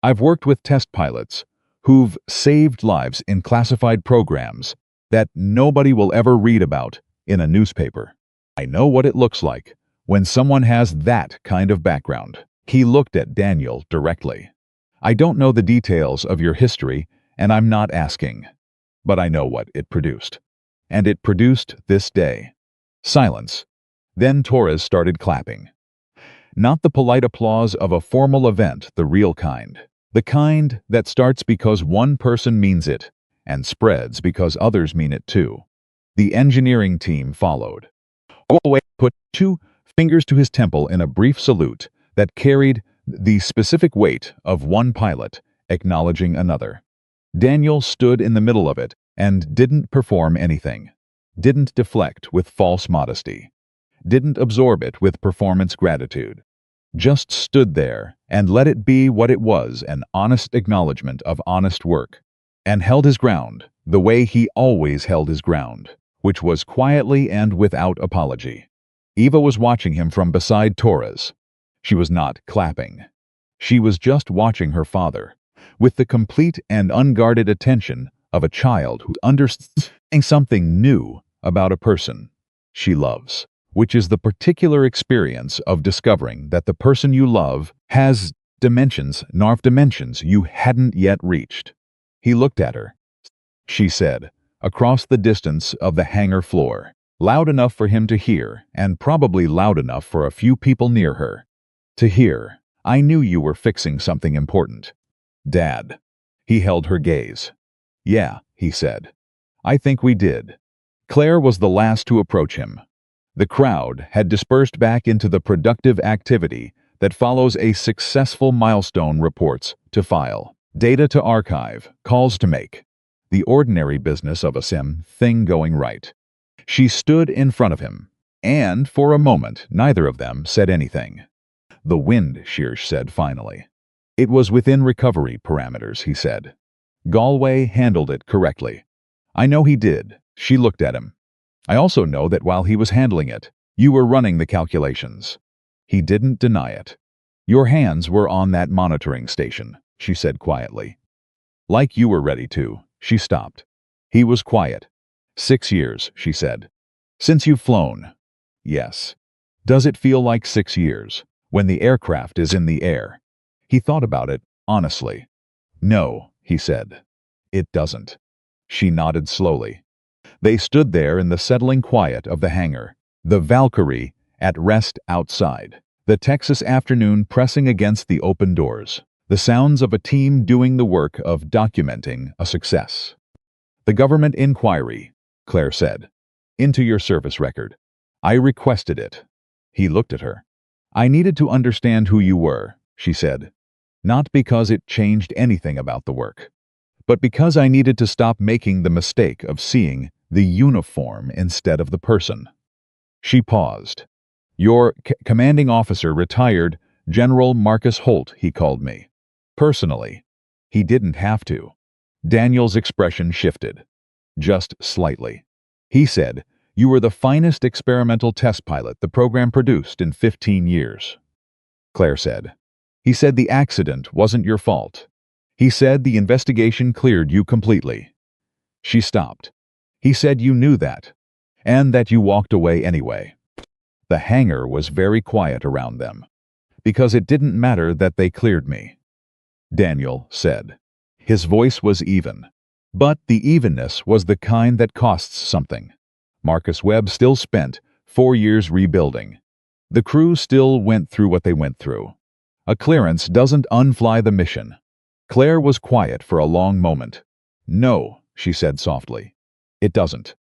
I've worked with test pilots who've saved lives in classified programs that nobody will ever read about in a newspaper. I know what it looks like when someone has that kind of background. He looked at Daniel directly. I don't know the details of your history, and I'm not asking. But I know what it produced. And it produced this day. Silence. Then Torres started clapping. Not the polite applause of a formal event, the real kind. The kind that starts because one person means it and spreads because others mean it too. The engineering team followed. Galway put 2 fingers to his temple in a brief salute that carried the specific weight of one pilot acknowledging another. Daniel stood in the middle of it and didn't perform anything, didn't deflect with false modesty, didn't absorb it with performance gratitude. Just stood there and let it be what it was, an honest acknowledgement of honest work, and held his ground the way he always held his ground, which was quietly and without apology. Eva was watching him from beside Torres. She was not clapping. She was just watching her father, with the complete and unguarded attention of a child who understands something new about a person she loves, which is the particular experience of discovering that the person you love has nerve dimensions you hadn't yet reached. He looked at her. She said, across the distance of the hangar floor, loud enough for him to hear, and probably loud enough for a few people near her to hear, I knew you were fixing something important. Dad. He held her gaze. Yeah, he said. I think we did. Claire was the last to approach him. The crowd had dispersed back into the productive activity that follows a successful milestone: reports to file, data to archive, calls to make. The ordinary business of a thing going right. She stood in front of him, and for a moment neither of them said anything. The wind, Shearsh said finally. It was within recovery parameters, he said. Galway handled it correctly. I know he did. She looked at him. I also know that while he was handling it, you were running the calculations. He didn't deny it. Your hands were on that monitoring station, she said quietly. Like you were ready to. She stopped. He was quiet. 6 years, she said. Since you've flown? Yes. Does it feel like 6 years, when the aircraft is in the air? He thought about it, honestly. No, he said. It doesn't. She nodded slowly. They stood there in the settling quiet of the hangar, the Valkyrie at rest outside, the Texas afternoon pressing against the open doors, the sounds of a team doing the work of documenting a success. The government inquiry, Claire said, into your service record. I requested it. He looked at her. I needed to understand who you were, she said, not because it changed anything about the work, but because I needed to stop making the mistake of seeing the uniform instead of the person. She paused. Your commanding officer retired, General Marcus Holt, he called me. Personally. He didn't have to. Daniel's expression shifted. Just slightly. He said, you were the finest experimental test pilot the program produced in 15 years. Claire said, He said the accident wasn't your fault. He said the investigation cleared you completely. She stopped. He said you knew that, and that you walked away anyway. The hangar was very quiet around them, because it didn't matter that they cleared me, Daniel said. His voice was even, but the evenness was the kind that costs something. Marcus Webb still spent 4 years rebuilding. The crew still went through what they went through. A clearance doesn't unfly the mission. Claire was quiet for a long moment. No, she said softly. It doesn't.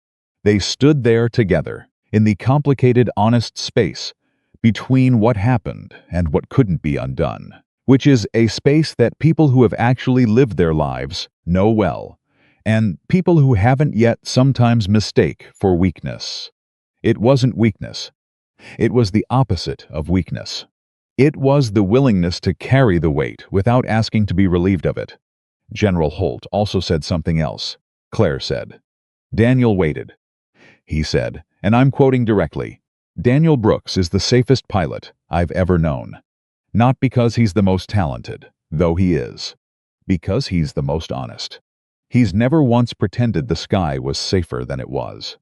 They stood there together, in the complicated, honest space between what happened and what couldn't be undone, which is a space that people who have actually lived their lives know well, and people who haven't yet sometimes mistake for weakness. It wasn't weakness. It was the opposite of weakness. It was the willingness to carry the weight without asking to be relieved of it. General Holt also said something else, Claire said. Daniel waited. He said, and I'm quoting directly, Daniel Brooks is the safest pilot I've ever known. Not because he's the most talented, though he is. Because he's the most honest. He's never once pretended the sky was safer than it was.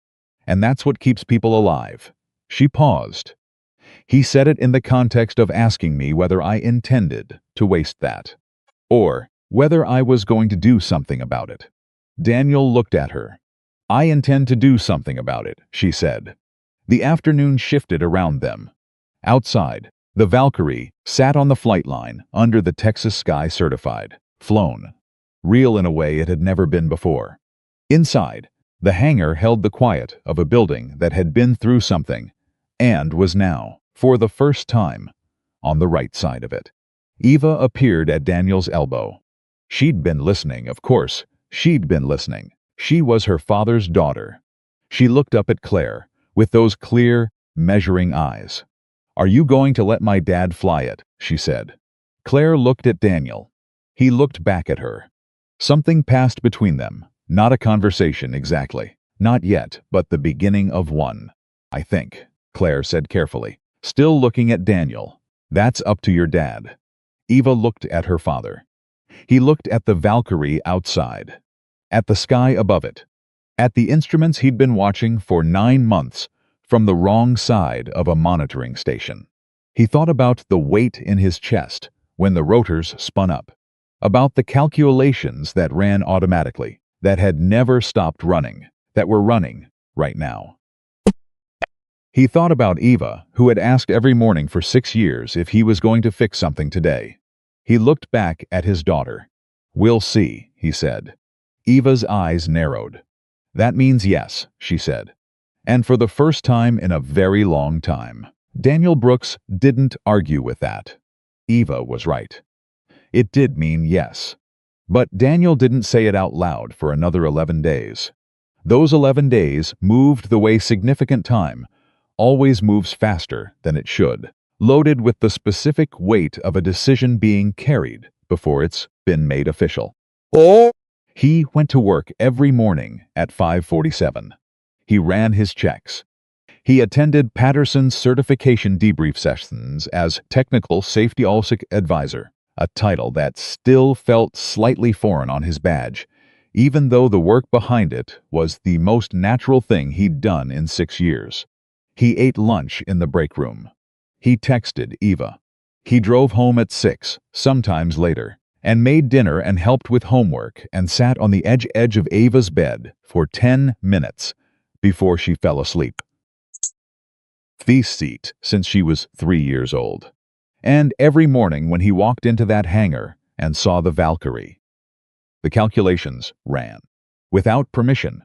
And that's what keeps people alive. She paused. He said it in the context of asking me whether I intended to waste that, or whether I was going to do something about it. Daniel looked at her. I intend to do something about it, she said. The afternoon shifted around them. Outside, the Valkyrie sat on the flight line under the Texas sky certified, flown, real in a way it had never been before. Inside, the hangar held the quiet of a building that had been through something and was now, for the first time, on the right side of it. Eva appeared at Daniel's elbow. She'd been listening, of course. She'd been listening. She was her father's daughter. She looked up at Claire with those clear, measuring eyes. Are you going to let my dad fly it? She said. Claire looked at Daniel. He looked back at her. Something passed between them. Not a conversation exactly. Not yet, but the beginning of one. I think, Claire said carefully, still looking at Daniel. That's up to your dad. Eva looked at her father. He looked at the Valkyrie outside, at the sky above it, at the instruments he'd been watching for 9 months from the wrong side of a monitoring station. He thought about the weight in his chest when the rotors spun up, about the calculations that ran automatically, that had never stopped running, that were running right now. He thought about Eva, who had asked every morning for 6 years if he was going to fix something today. He looked back at his daughter. We'll see, he said. Eva's eyes narrowed. That means yes, she said. And for the first time in a very long time, Daniel Brooks didn't argue with that. Eva was right. It did mean yes. But Daniel didn't say it out loud for another 11 days. Those 11 days moved the way significant time always moves faster than it should, loaded with the specific weight of a decision being carried before it's been made official. He went to work every morning at 5:47. He ran his checks. He attended Patterson's certification debrief sessions as Technical Safety Advisor, a title that still felt slightly foreign on his badge, even though the work behind it was the most natural thing he'd done in 6 years. He ate lunch in the break room. He texted Eva. He drove home at 6, sometimes later, and made dinner and helped with homework and sat on the edge of Eva's bed for 10 minutes before she fell asleep. The seat since she was 3 years old. And every morning when he walked into that hangar and saw the Valkyrie. The calculations ran. Without permission.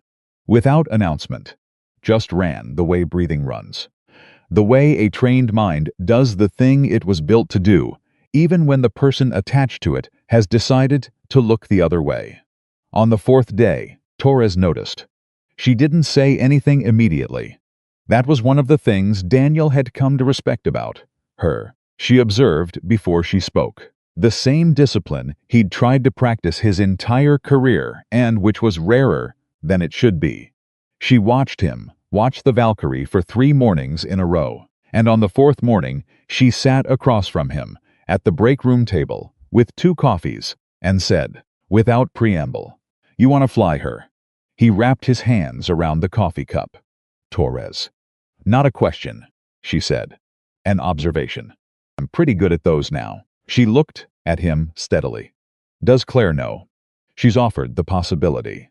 Without announcement. Just ran the way breathing runs. The way a trained mind does the thing it was built to do, even when the person attached to it has decided to look the other way. On the 4th day, Torres noticed. She didn't say anything immediately. That was one of the things Daniel had come to respect about her. She observed before she spoke. The same discipline he'd tried to practice his entire career and which was rarer than it should be. She watched him, watch the Valkyrie for 3 mornings in a row, and on the 4th morning she sat across from him at the break room table with 2 coffees and said, without preamble, "You want to fly her?" He wrapped his hands around the coffee cup. Torres. "Not a question," she said. "An observation. I'm pretty good at those now." She looked at him steadily. "Does Claire know?" "She's offered the possibility."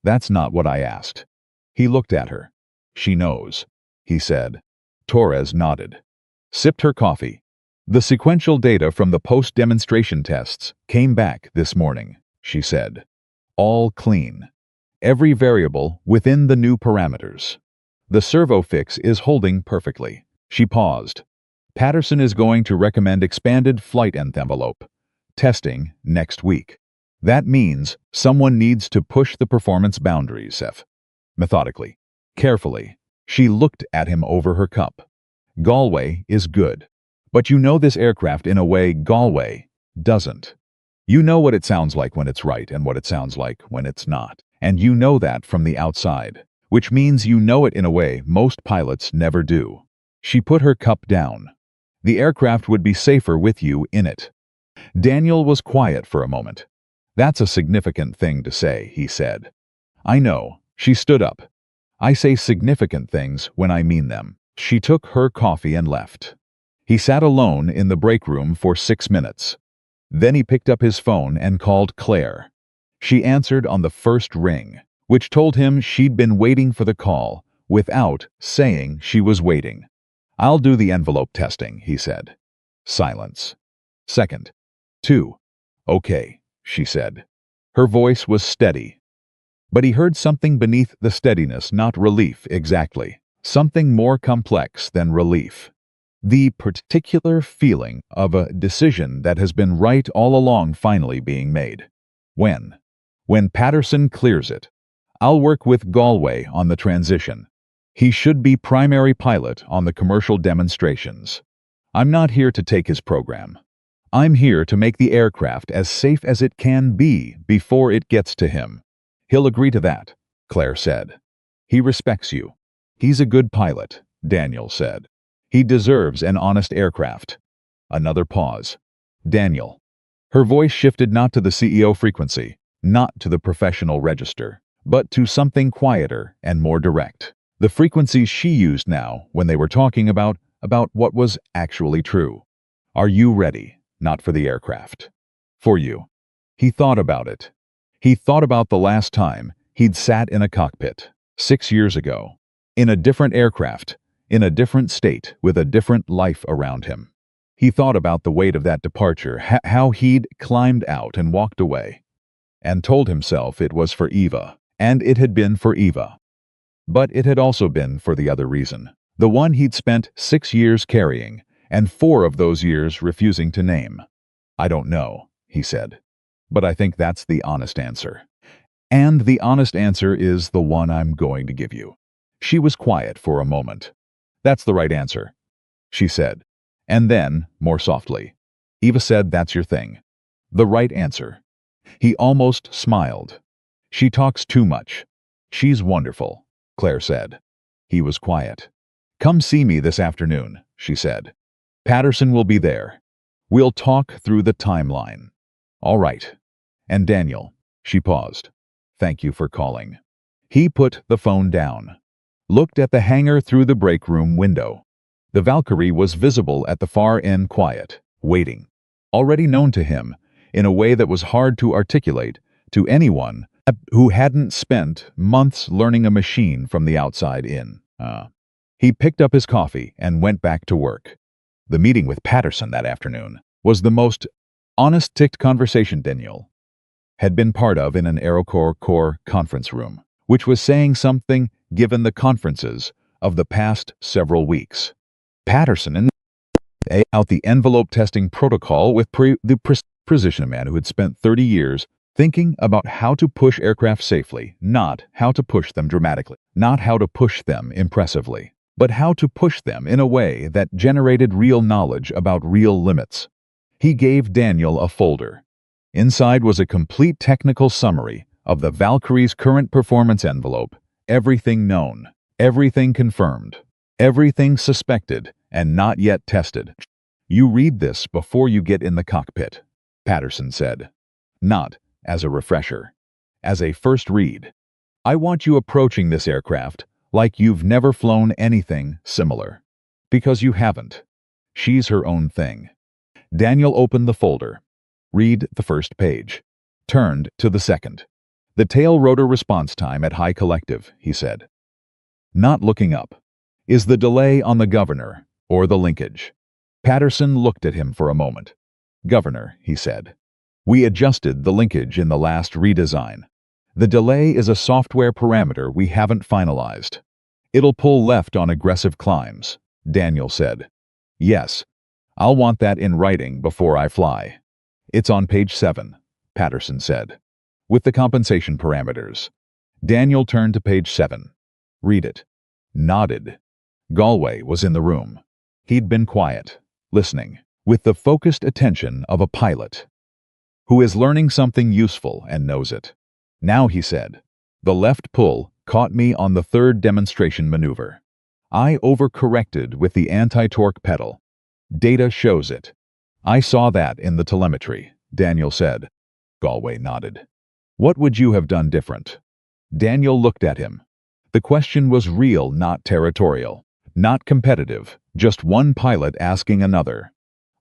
"That's not what I asked." He looked at her. "She knows," he said. Torres nodded. Sipped her coffee. "The sequential data from the post-demonstration tests came back this morning," she said. "All clean. Every variable within the new parameters. The servo fix is holding perfectly." She paused. "Patterson is going to recommend expanded flight envelope testing next week. That means someone needs to push the performance boundaries, F." Methodically, carefully, she looked at him over her cup. "Galway is good. But you know this aircraft in a way Galway doesn't. You know what it sounds like when it's right and what it sounds like when it's not. And you know that from the outside, which means you know it in a way most pilots never do." She put her cup down. "The aircraft would be safer with you in it." Daniel was quiet for a moment. "That's a significant thing to say," he said. "I know." She stood up. "I say significant things when I mean them." She took her coffee and left. He sat alone in the break room for 6 minutes. Then he picked up his phone and called Claire. She answered on the first ring, which told him she'd been waiting for the call, without saying she was waiting. "I'll do the envelope testing," he said. Silence. "Second. 2. "Okay," she said. Her voice was steady. But he heard something beneath the steadiness, not relief exactly. Something more complex than relief. The particular feeling of a decision that has been right all along finally being made. When Patterson clears it, I'll work with Galway on the transition. He should be primary pilot on the commercial demonstrations. I'm not here to take his program. I'm here to make the aircraft as safe as it can be before it gets to him. He'll agree to that, Claire said. He respects you. He's a good pilot, Daniel said. He deserves an honest aircraft. Another pause. Daniel. Her voice shifted not to the CEO frequency, not to the professional register, but to something quieter and more direct. The frequencies she used now when they were talking about what was actually true. Are you ready? Not for the aircraft. For you. He thought about it. He thought about the last time he'd sat in a cockpit, 6 years ago, in a different aircraft, in a different state, with a different life around him. He thought about the weight of that departure, how he'd climbed out and walked away, and told himself it was for Eva, and it had been for Eva. But it had also been for the other reason, the one he'd spent 6 years carrying, and 4 of those years refusing to name. I don't know, he said, but I think that's the honest answer. And the honest answer is the one I'm going to give you. She was quiet for a moment. That's the right answer, she said. And then, more softly, Eva said, that's your thing. The right answer. He almost smiled. She talks too much. She's wonderful, Claire said. He was quiet. Come see me this afternoon, she said. Patterson will be there. We'll talk through the timeline. All right. And Daniel, she paused. Thank you for calling. He put the phone down, looked at the hangar through the break room window. The Valkyrie was visible at the far end, quiet, waiting, already known to him in a way that was hard to articulate to anyone who hadn't spent months learning a machine from the outside in. He picked up his coffee and went back to work. The meeting with Patterson that afternoon was the most honest-ticked conversation Daniel had been part of in an AeroCorps conference room, which was saying something given the conferences of the past several weeks. Patterson out the envelope testing protocol with the precision man who had spent 30 years thinking about how to push aircraft safely, not how to push them dramatically, not how to push them impressively, but how to push them in a way that generated real knowledge about real limits. He gave Daniel a folder. Inside was a complete technical summary of the Valkyrie's current performance envelope, everything known, everything confirmed, everything suspected and not yet tested. You read this before you get in the cockpit, Patterson said. Not as a refresher, as a first read. I want you approaching this aircraft like you've never flown anything similar. Because you haven't. She's her own thing. Daniel opened the folder. Read the first page. Turned to the second. The tail rotor response time at high collective, he said. Not looking up. Is the delay on the governor or the linkage? Patterson looked at him for a moment. Governor, he said. We adjusted the linkage in the last redesign. The delay is a software parameter we haven't finalized. It'll pull left on aggressive climbs, Daniel said. Yes, I'll want that in writing before I fly. It's on page 7, Patterson said, with the compensation parameters. Daniel turned to page 7. Read it. Nodded. Galway was in the room. He'd been quiet, listening, with the focused attention of a pilot who is learning something useful and knows it. Now, he said, the left pull caught me on the third demonstration maneuver. I overcorrected with the anti-torque pedal. Data shows it. I saw that in the telemetry, Daniel said. Galway nodded. What would you have done different? Daniel looked at him. The question was real, not territorial, not competitive, just one pilot asking another.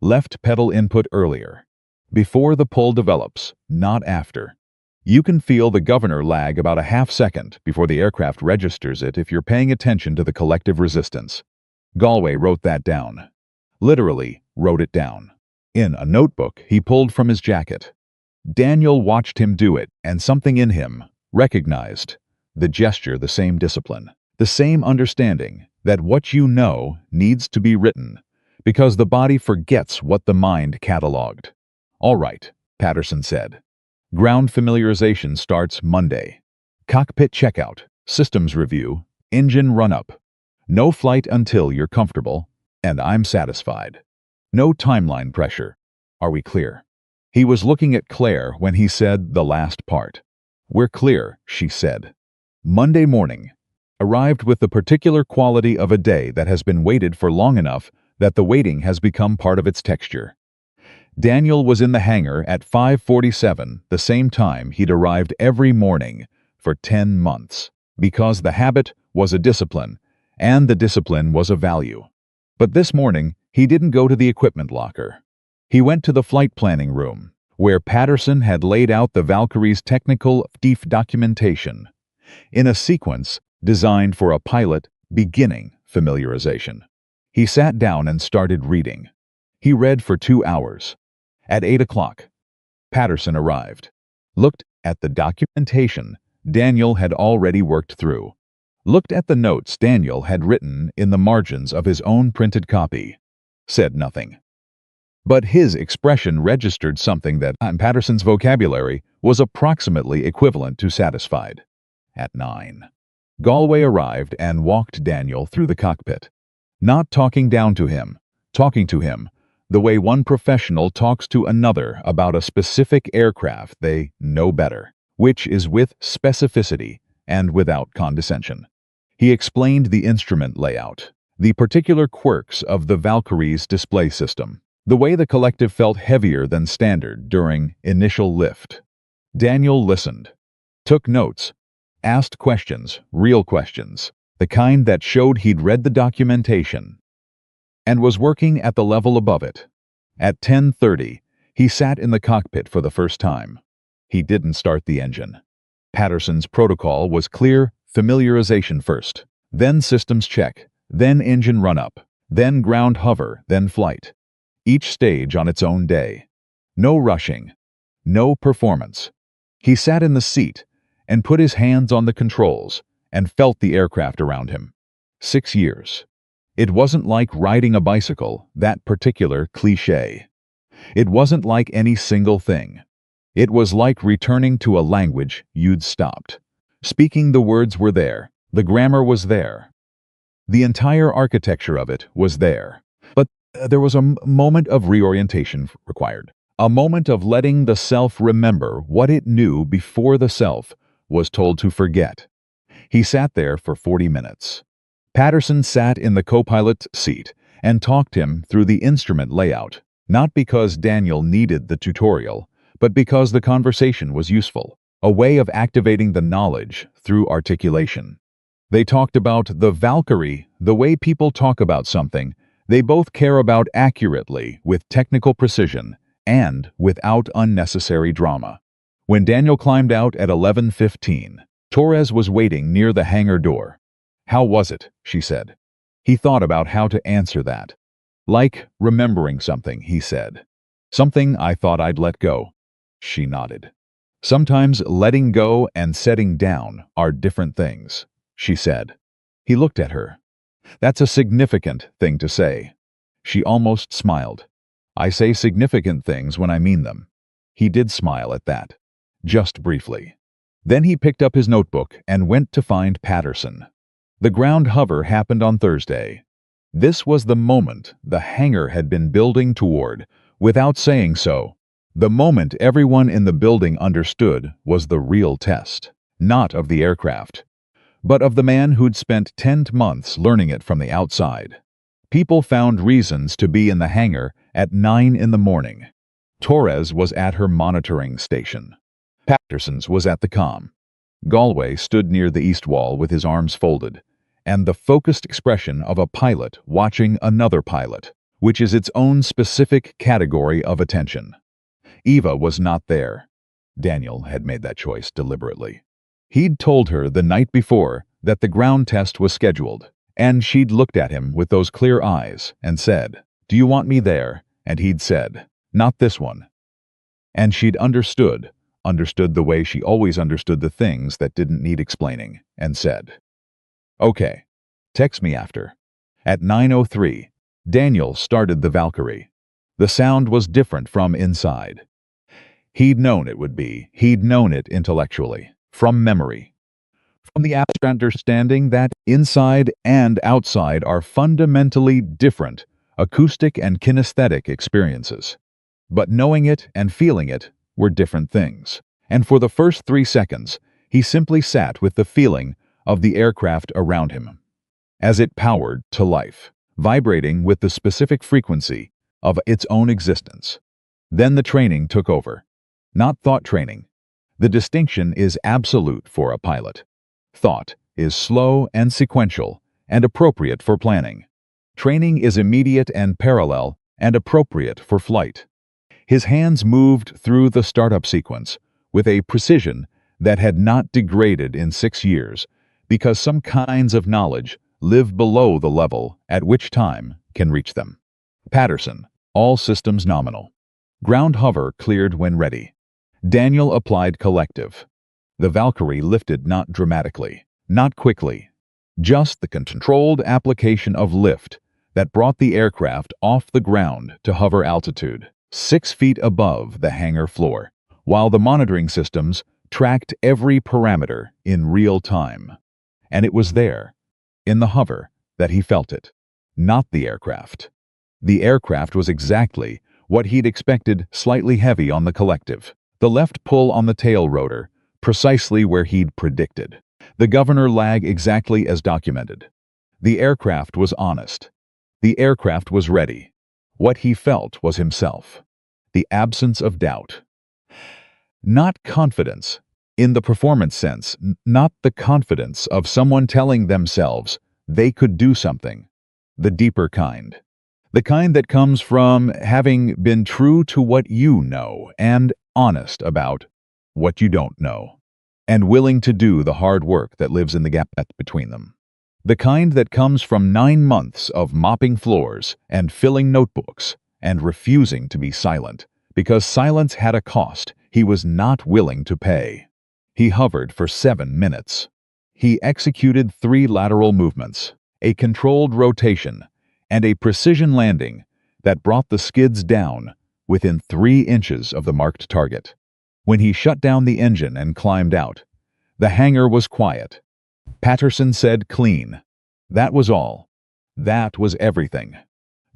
Left pedal input earlier. Before the pull develops, not after. You can feel the governor lag about a half second before the aircraft registers it if you're paying attention to the collective resistance. Galway wrote that down. Literally, wrote it down. In a notebook he pulled from his jacket. Daniel watched him do it, and something in him recognized the gesture, the same discipline, the same understanding that what you know needs to be written, because the body forgets what the mind cataloged. All right, Patterson said. Ground familiarization starts Monday. Cockpit checkout, systems review, engine run-up. No flight until you're comfortable, and I'm satisfied. No timeline pressure. Are we clear? He was looking at Claire when he said the last part. We're clear, she said. Monday morning. Arrived with the particular quality of a day that has been waited for long enough that the waiting has become part of its texture. Daniel was in the hangar at 5:47, the same time he'd arrived every morning for 10 months, because the habit was a discipline, and the discipline was a value. But this morning, he didn't go to the equipment locker. He went to the flight planning room, where Patterson had laid out the Valkyrie's technical documentation, in a sequence designed for a pilot beginning familiarization. He sat down and started reading. He read for 2 hours. At 8 o'clock, Patterson arrived. Looked at the documentation Daniel had already worked through. Looked at the notes Daniel had written in the margins of his own printed copy. Said nothing. But his expression registered something that, in Patterson's vocabulary, was approximately equivalent to satisfied. At 9. Galway arrived and walked Daniel through the cockpit. Not talking down to him, talking to him, the way one professional talks to another about a specific aircraft they know better, which is with specificity and without condescension. He explained the instrument layout, the particular quirks of the Valkyrie's display system, the way the collective felt heavier than standard during initial lift. Daniel listened, took notes, asked questions, real questions, the kind that showed he'd read the documentation and was working at the level above it. At 10:30, he sat in the cockpit for the first time. He didn't start the engine. Patterson's protocol was clear: familiarization first, then systems check, then engine run-up, then ground hover, then flight. Each stage on its own day. No rushing, no performance. He sat in the seat and put his hands on the controls and felt the aircraft around him. 6 years. It wasn't like riding a bicycle, that particular cliché. It wasn't like any single thing. It was like returning to a language you'd stopped. Speaking, the words were there, the grammar was there. The entire architecture of it was there. But there was a moment of reorientation required. A moment of letting the self remember what it knew before the self was told to forget. He sat there for 40 minutes. Patterson sat in the co-pilot seat and talked him through the instrument layout, not because Daniel needed the tutorial, but because the conversation was useful, a way of activating the knowledge through articulation. They talked about the Valkyrie, the way people talk about something they both care about accurately, with technical precision, and without unnecessary drama. When Daniel climbed out at 11:15, Torres was waiting near the hangar door. "How was it?" she said. He thought about how to answer that. "Like remembering something," he said. "Something I thought I'd let go." She nodded. "Sometimes letting go and setting down are different things," she said. He looked at her. "That's a significant thing to say." She almost smiled. "I say significant things when I mean them." He did smile at that, just briefly. Then he picked up his notebook and went to find Patterson. The ground hover happened on Thursday. This was the moment the hangar had been building toward, without saying so. The moment everyone in the building understood was the real test, not of the aircraft, but of the man who'd spent 10 months learning it from the outside. People found reasons to be in the hangar at 9 in the morning. Torres was at her monitoring station. Patterson's was at the comm. Galway stood near the east wall with his arms folded, and the focused expression of a pilot watching another pilot, which is its own specific category of attention. Eva was not there. Daniel had made that choice deliberately. He'd told her the night before that the ground test was scheduled, and she'd looked at him with those clear eyes and said, "Do you want me there?" And he'd said, "Not this one." And she'd understood the way she always understood the things that didn't need explaining, and said, "Okay, text me after." At 9:03, Daniel started the Valkyrie. The sound was different from inside. He'd known it would be. He'd known it intellectually, from memory, from the abstract understanding that inside and outside are fundamentally different acoustic and kinesthetic experiences. But knowing it and feeling it were different things. And for the first 3 seconds, he simply sat with the feeling of the aircraft around him, as it powered to life, vibrating with the specific frequency of its own existence. Then the training took over. Not thought training. The distinction is absolute for a pilot. Thought is slow and sequential and appropriate for planning. Training is immediate and parallel and appropriate for flight. His hands moved through the startup sequence with a precision that had not degraded in 6 years, because some kinds of knowledge live below the level at which time can reach them. Patterson, all systems nominal. Ground hover cleared when ready. Daniel applied collective. The Valkyrie lifted not dramatically, not quickly, just the controlled application of lift that brought the aircraft off the ground to hover altitude, 6 feet above the hangar floor, while the monitoring systems tracked every parameter in real time. And it was there, in the hover, that he felt it, not the aircraft. The aircraft was exactly what he'd expected, slightly heavy on the collective. The left pull on the tail rotor, precisely where he'd predicted. The governor lag exactly as documented. The aircraft was honest. The aircraft was ready. What he felt was himself. The absence of doubt. Not confidence, in the performance sense, not the confidence of someone telling themselves they could do something. The deeper kind. The kind that comes from having been true to what you know and honest about what you don't know, and willing to do the hard work that lives in the gap between them. The kind that comes from 9 months of mopping floors and filling notebooks and refusing to be silent, because silence had a cost he was not willing to pay. He hovered for 7 minutes. He executed 3 lateral movements, a controlled rotation, and a precision landing that brought the skids down within 3 inches of the marked target. When he shut down the engine and climbed out, the hangar was quiet. Patterson said clean. That was all. That was everything.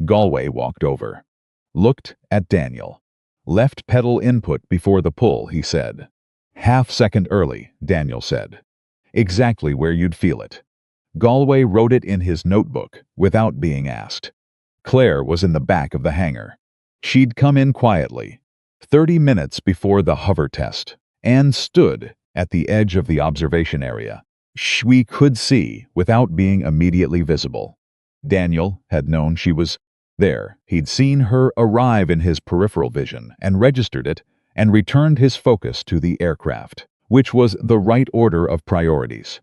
Galway walked over. Looked at Daniel. Left pedal input before the pull, he said. Half-second early, Daniel said. Exactly where you'd feel it. Galway wrote it in his notebook without being asked. Claire was in the back of the hangar. She'd come in quietly, 30 minutes before the hover test, and stood at the edge of the observation area. We could see without being immediately visible. Daniel had known she was there. He'd seen her arrive in his peripheral vision and registered it and returned his focus to the aircraft, which was the right order of priorities.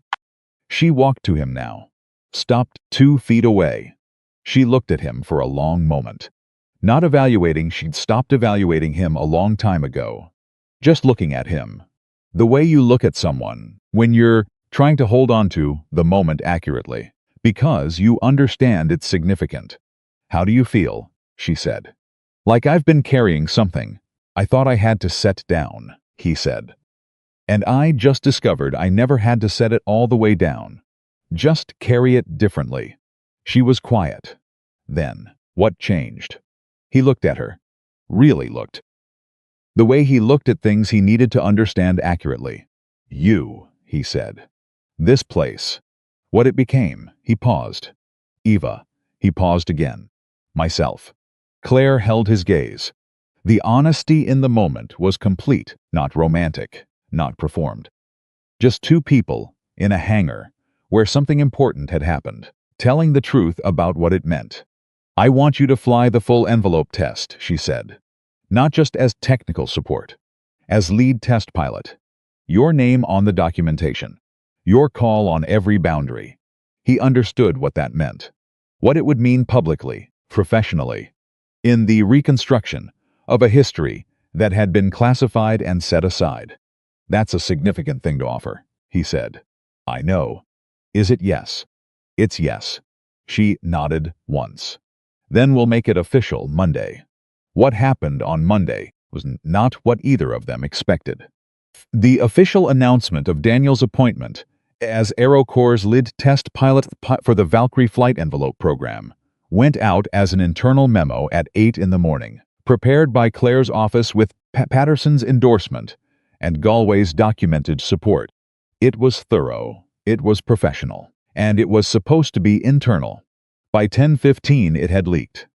She walked to him now, stopped 2 feet away. She looked at him for a long moment. Not evaluating, she'd stopped evaluating him a long time ago. Just looking at him. The way you look at someone when you're trying to hold on to the moment accurately, because you understand it's significant. "How do you feel?" she said. "Like I've been carrying something I thought I had to set down," he said. "And I just discovered I never had to set it all the way down. Just carry it differently." She was quiet. Then, what changed? He looked at her. Really looked. The way he looked at things he needed to understand accurately. "You," he said. "This place." What it became. He paused. "Eva." He paused again. "Myself." Claire held his gaze. The honesty in the moment was complete, not romantic, not performed. Just 2 people, in a hangar, where something important had happened, telling the truth about what it meant. "I want you to fly the full envelope test," she said. "Not just as technical support. As lead test pilot. Your name on the documentation. Your call on every boundary." He understood what that meant. What it would mean publicly, professionally. In the reconstruction of a history that had been classified and set aside. "That's a significant thing to offer," he said. "I know." "Is it yes?" "It's yes." She nodded once. "Then we'll make it official Monday." What happened on Monday was not what either of them expected. The official announcement of Daniel's appointment as AeroCorps' lead test pilot for the Valkyrie flight envelope program went out as an internal memo at 8 in the morning, prepared by Claire's office with Patterson's endorsement and Galway's documented support. It was thorough, it was professional, and it was supposed to be internal. By 10:15 it had leaked.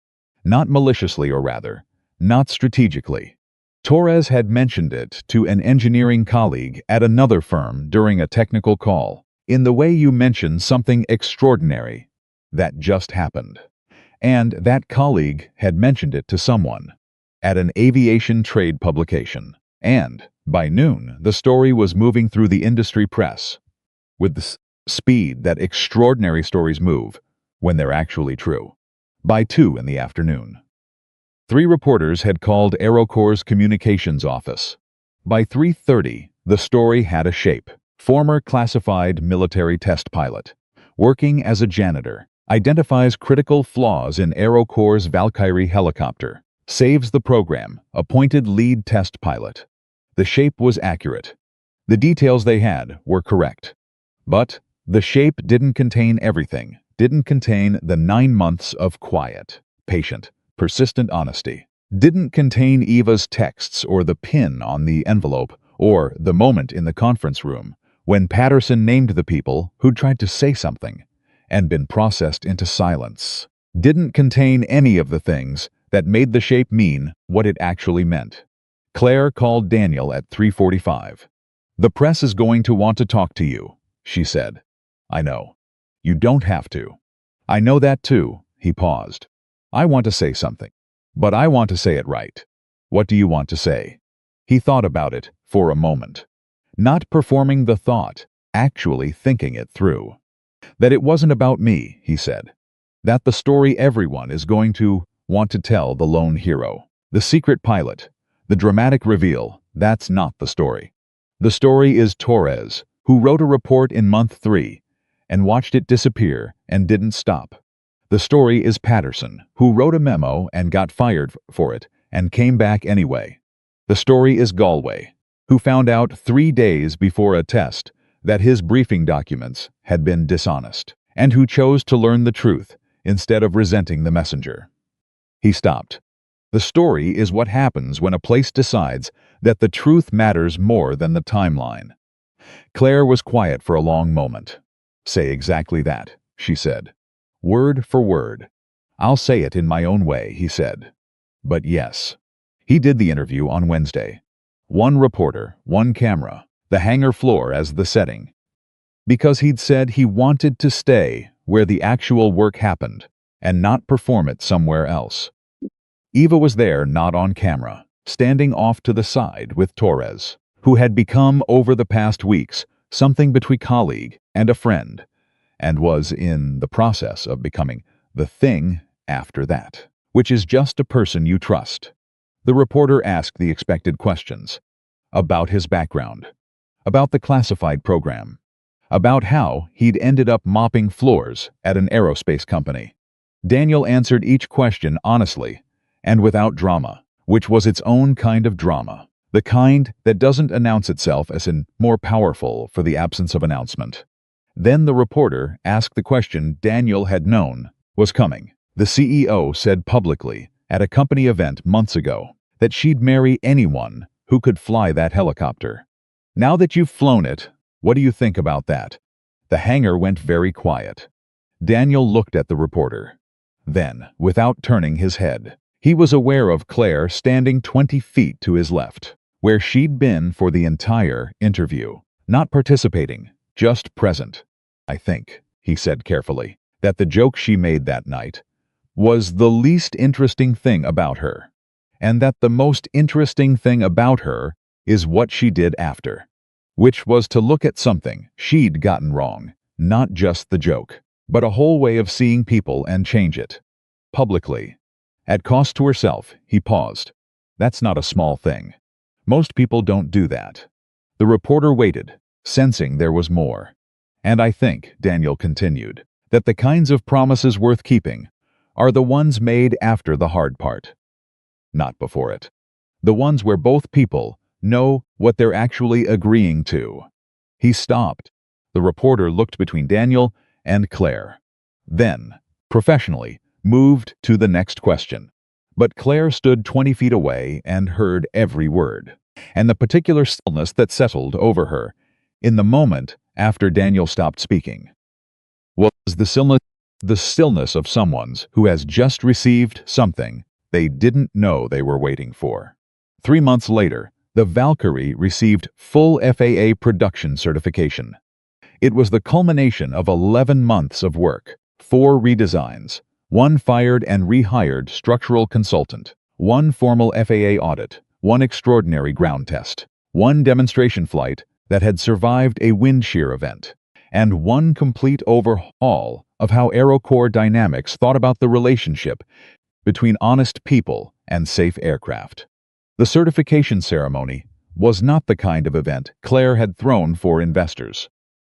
Not maliciously, or rather, not strategically. Torres had mentioned it to an engineering colleague at another firm during a technical call, in the way you mention something extraordinary that just happened. And that colleague had mentioned it to someone at an aviation trade publication. And, by noon, the story was moving through the industry press with the speed that extraordinary stories move when they're actually true. By 2 in the afternoon. 3 reporters had called AeroCorps' communications office. By 3:30, the story had a shape. Former classified military test pilot, working as a janitor, identifies critical flaws in AeroCorps' Valkyrie helicopter, saves the program, appointed lead test pilot. The shape was accurate. The details they had were correct. But the shape didn't contain everything, didn't contain the 9 months of quiet, patient, persistent honesty, didn't contain Eva's texts or the pin on the envelope or the moment in the conference room when Patterson named the people who'd tried to say something and been processed into silence. Didn't contain any of the things that made the shape mean what it actually meant. Claire called Daniel at 3:45. "The press is going to want to talk to you," she said. "I know. You don't have to." "I know that too." He paused. "I want to say something. But I want to say it right." "What do you want to say?" He thought about it for a moment. Not performing the thought, actually thinking it through. "That it wasn't about me," he said. "That the story everyone is going to want to tell the lone hero. The secret pilot. The dramatic reveal. That's not the story. The story is Torres, who wrote a report in month 3 and watched it disappear and didn't stop. The story is Patterson, who wrote a memo and got fired for it and came back anyway. The story is Galway, who found out 3 days before a test that his briefing documents had been dishonest, and who chose to learn the truth instead of resenting the messenger." He stopped. The story is what happens when a place decides that the truth matters more than the timeline. Claire was quiet for a long moment. "Say exactly that," she said. "Word for word." "I'll say it in my own way," he said. But yes. He did the interview on Wednesday. One reporter, one camera, the hangar floor as the setting. Because he'd said he wanted to stay where the actual work happened and not perform it somewhere else. Eva was there, not on camera, standing off to the side with Torres, who had become, over the past weeks, something between colleague and a friend, and was in the process of becoming the thing after that, which is just a person you trust. The reporter asked the expected questions about his background, about the classified program, about how he'd ended up mopping floors at an aerospace company. Daniel answered each question honestly and without drama, which was its own kind of drama, the kind that doesn't announce itself as in more powerful for the absence of announcement. Then the reporter asked the question Daniel had known was coming. The CEO said publicly at a company event months ago that she'd marry anyone who could fly that helicopter. Now that you've flown it, what do you think about that? The hangar went very quiet. Daniel looked at the reporter. Then, without turning his head, he was aware of Claire standing 20 feet to his left, where she'd been for the entire interview, not participating, just present. "I think," he said carefully, "that the joke she made that night was the least interesting thing about her, and that the most interesting thing about her is what she did after, which was to look at something she'd gotten wrong, not just the joke, but a whole way of seeing people and change it. Publicly. At cost to herself." He paused. "That's not a small thing. Most people don't do that." The reporter waited, sensing there was more. "And I think," Daniel continued, "that the kinds of promises worth keeping are the ones made after the hard part, not before it. The ones where both people know what they're actually agreeing to." He stopped. The reporter looked between Daniel and Claire. Then, professionally, moved to the next question. But Claire stood 20 feet away and heard every word, and the particular stillness that settled over her in the moment after Daniel stopped speaking was the stillness of someone's who has just received something they didn't know they were waiting for. 3 months later, the Valkyrie received full FAA production certification. It was the culmination of 11 months of work, 4 redesigns, 1 fired and rehired structural consultant, 1 formal FAA audit, 1 extraordinary ground test, 1 demonstration flight that had survived a wind shear event, and 1 complete overhaul of how AeroCorps Dynamics thought about the relationship between honest people and safe aircraft. The certification ceremony was not the kind of event Claire had thrown for investors.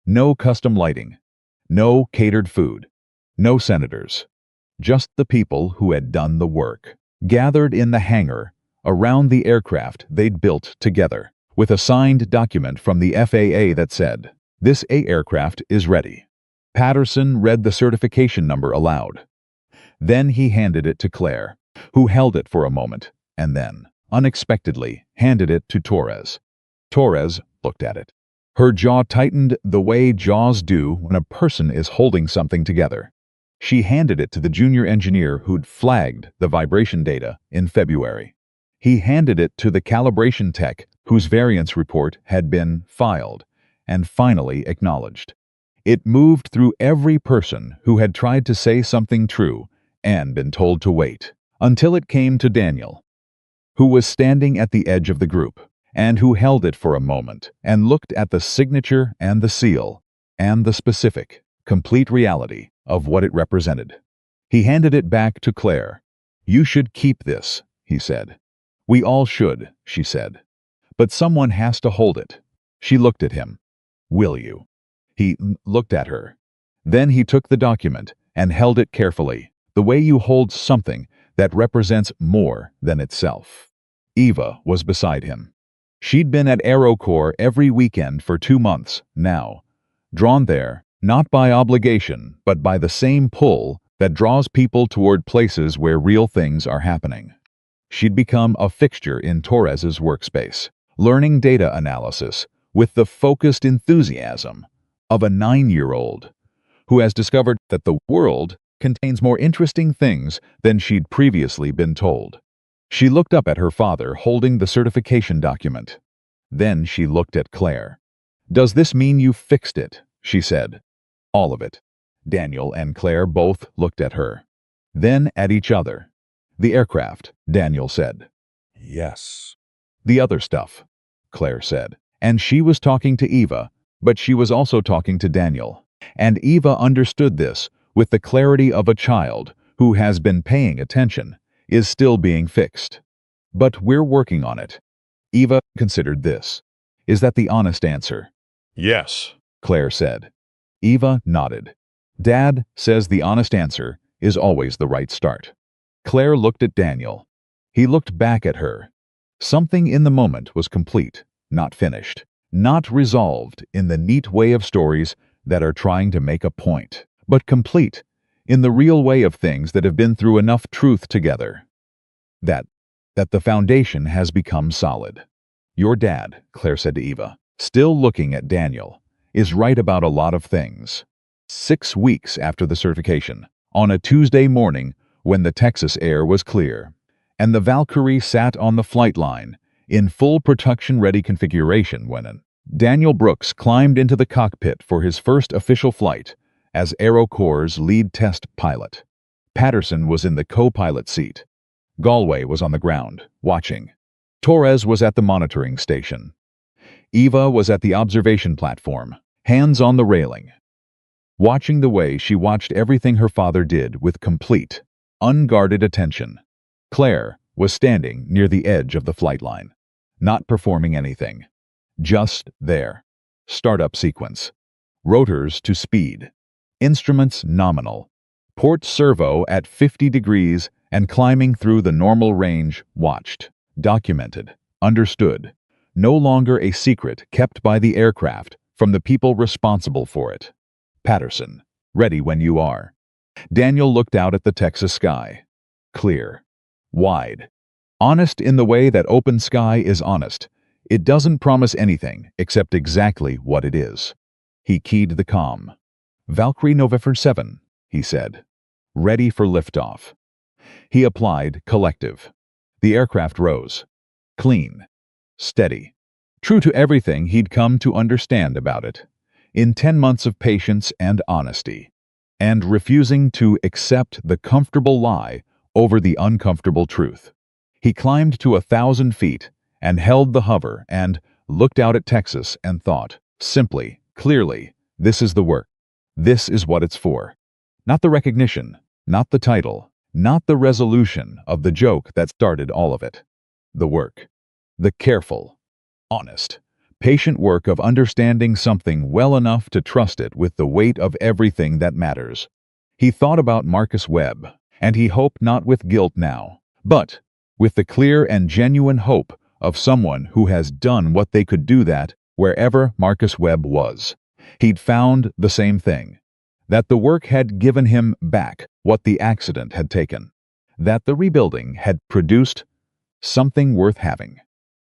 No custom lighting, no catered food, no senators. Just the people who had done the work, gathered in the hangar around the aircraft they'd built together, with a signed document from the FAA that said, "This aircraft is ready." Patterson read the certification number aloud. Then he handed it to Claire, who held it for a moment, and then, unexpectedly, handed it to Torres. Torres looked at it. Her jaw tightened the way jaws do when a person is holding something together. She handed it to the junior engineer who'd flagged the vibration data in February. He handed it to the calibration tech whose variance report had been filed and finally acknowledged. It moved through every person who had tried to say something true and been told to wait, until it came to Daniel, who was standing at the edge of the group, and who held it for a moment and looked at the signature and the seal and the specific, complete reality of what it represented. He handed it back to Claire. "You should keep this," he said. "We all should," she said. "But someone has to hold it." She looked at him. "Will you?" He looked at her. Then he took the document and held it carefully, the way you hold something that represents more than itself. Eva was beside him. She'd been at AeroCorps every weekend for 2 months now, drawn there not by obligation but by the same pull that draws people toward places where real things are happening. She'd become a fixture in Torres's workspace, learning data analysis with the focused enthusiasm of a 9-year-old who has discovered that the world contains more interesting things than she'd previously been told. She looked up at her father holding the certification document. Then she looked at Claire. "Does this mean you fixed it?" she said. "All of it." Daniel and Claire both looked at her. Then at each other. "The aircraft," Daniel said. Yes. "The other stuff," Claire said. And she was talking to Eva, but she was also talking to Daniel. And Eva understood this with the clarity of a child who has been paying attention, is still being fixed. "But we're working on it." Eva considered this. "Is that the honest answer?" Yes. Claire said. Eva nodded. "Dad says the honest answer is always the right start." Claire looked at Daniel. He looked back at her. Something in the moment was complete, not finished, not resolved in the neat way of stories that are trying to make a point, but complete in the real way of things that have been through enough truth together. That the foundation has become solid. "Your dad," Claire said to Eva, still looking at Daniel, "is right about a lot of things." 6 weeks after the certification, on a Tuesday morning when the Texas air was clear, and the Valkyrie sat on the flight line in full production-ready configuration when Daniel Brooks climbed into the cockpit for his first official flight as AeroCorps' lead test pilot. Patterson was in the co-pilot seat. Galway was on the ground, watching. Torres was at the monitoring station. Eva was at the observation platform, hands on the railing, watching the way she watched everything her father did with complete, unguarded attention. Claire was standing near the edge of the flight line, not performing anything. Just there. Startup sequence. Rotors to speed. Instruments nominal. Port servo at 50 degrees and climbing through the normal range, watched, documented, understood. No longer a secret kept by the aircraft from the people responsible for it. Patterson, ready when you are. Daniel looked out at the Texas sky. Clear. Wide. Honest in the way that open sky is honest. It doesn't promise anything except exactly what it is. He keyed the comm. "Valkyrie November 7, he said. "Ready for liftoff." He applied collective. The aircraft rose. Clean. Steady. True to everything he'd come to understand about it. In 10 months of patience and honesty. And refusing to accept the comfortable lie over the uncomfortable truth. He climbed to 1,000 feet and held the hover and looked out at Texas and thought, simply, clearly, this is the work. This is what it's for. Not the recognition, not the title, not the resolution of the joke that started all of it. The work. The careful, honest, patient work of understanding something well enough to trust it with the weight of everything that matters. He thought about Marcus Webb, and he hoped not with guilt now, but with the clear and genuine hope of someone who has done what they could do that wherever Marcus Webb was. He'd found the same thing, that the work had given him back what the accident had taken, that the rebuilding had produced something worth having.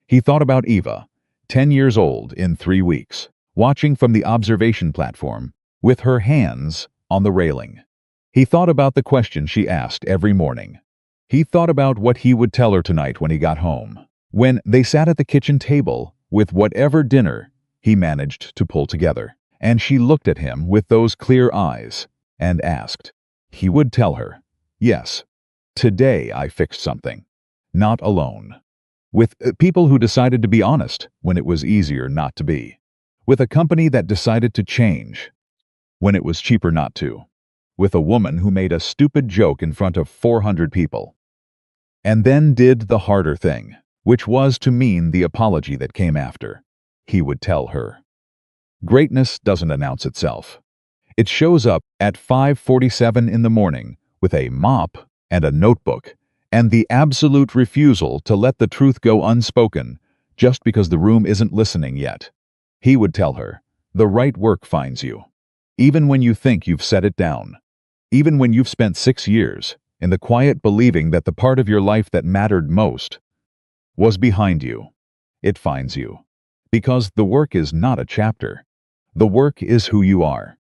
He thought about Eva, 10 years old in 3 weeks, watching from the observation platform with her hands on the railing. He thought about the question she asked every morning. He thought about what he would tell her tonight when he got home, when they sat at the kitchen table with whatever dinner he managed to pull together, and she looked at him with those clear eyes and asked. He would tell her, "Yes, today I fixed something. Not alone. With people who decided to be honest when it was easier not to be. With a company that decided to change when it was cheaper not to. With a woman who made a stupid joke in front of 400 people. And then did the harder thing, which was to mean the apology that came after. He would tell her. Greatness doesn't announce itself. It shows up at 5:47 in the morning with a mop and a notebook and the absolute refusal to let the truth go unspoken just because the room isn't listening yet. He would tell her, the right work finds you. Even when you think you've set it down. Even when you've spent 6 years in the quiet believing that the part of your life that mattered most was behind you. It finds you. Because the work is not a chapter. The work is who you are.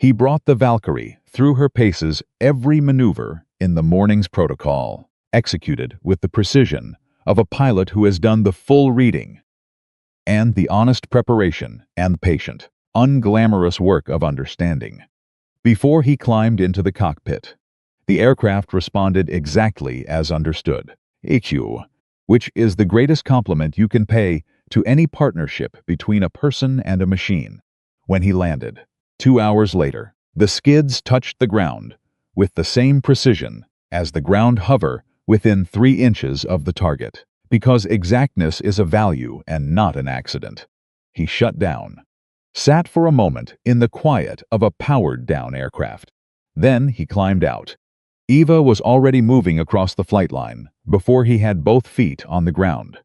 He brought the Valkyrie through her paces every maneuver in the morning's protocol, executed with the precision of a pilot who has done the full reading, and the honest preparation and patient, unglamorous work of understanding. Before he climbed into the cockpit, the aircraft responded exactly as understood. HU, which is the greatest compliment you can pay to any partnership between a person and a machine. When he landed, 2 hours later, the skids touched the ground with the same precision as the ground hover within 3 inches of the target, because exactness is a value and not an accident. He shut down, sat for a moment in the quiet of a powered-down aircraft. Then he climbed out. Eva was already moving across the flight line before he had both feet on the ground.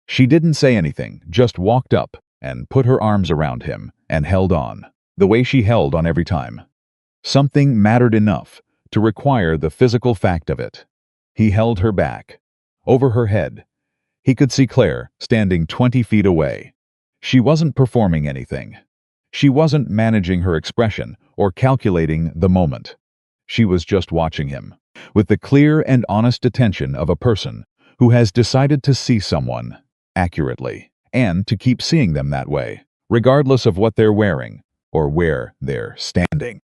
She didn't say anything, just walked up and put her arms around him and held on, the way she held on every time. Something mattered enough to require the physical fact of it. He held her back. Over her head, he could see Claire standing 20 feet away. She wasn't performing anything. She wasn't managing her expression or calculating the moment. She was just watching him, with the clear and honest attention of a person who has decided to see someone accurately, and to keep seeing them that way, regardless of what they're wearing, or where they're standing,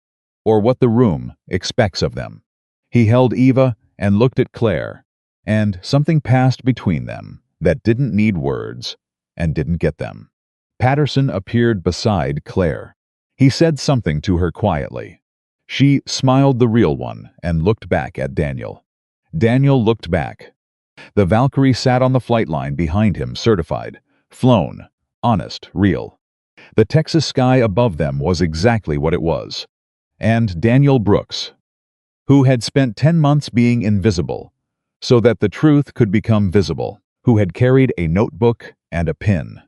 or what the room expects of them. He held Eva and looked at Claire, and something passed between them that didn't need words and didn't get them. Patterson appeared beside Claire. He said something to her quietly. She smiled, the real one, and looked back at Daniel. Daniel looked back. The Valkyrie sat on the flight line behind him, certified, flown, honest, real. The Texas sky above them was exactly what it was. And Daniel Brooks, who had spent 10 months being invisible, so that the truth could become visible, who had carried a notebook and a pen,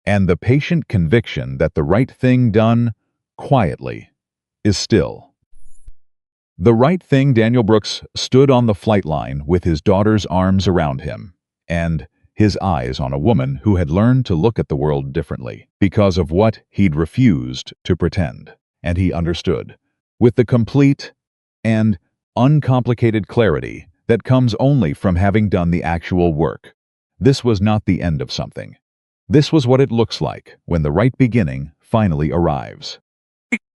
and the patient conviction that the right thing done quietly is still the right thing. Daniel Brooks stood on the flight line with his daughter's arms around him, and his eyes on a woman who had learned to look at the world differently because of what he'd refused to pretend. And he understood, with the complete and uncomplicated clarity that comes only from having done the actual work. This was not the end of something. This was what it looks like when the right beginning finally arrives.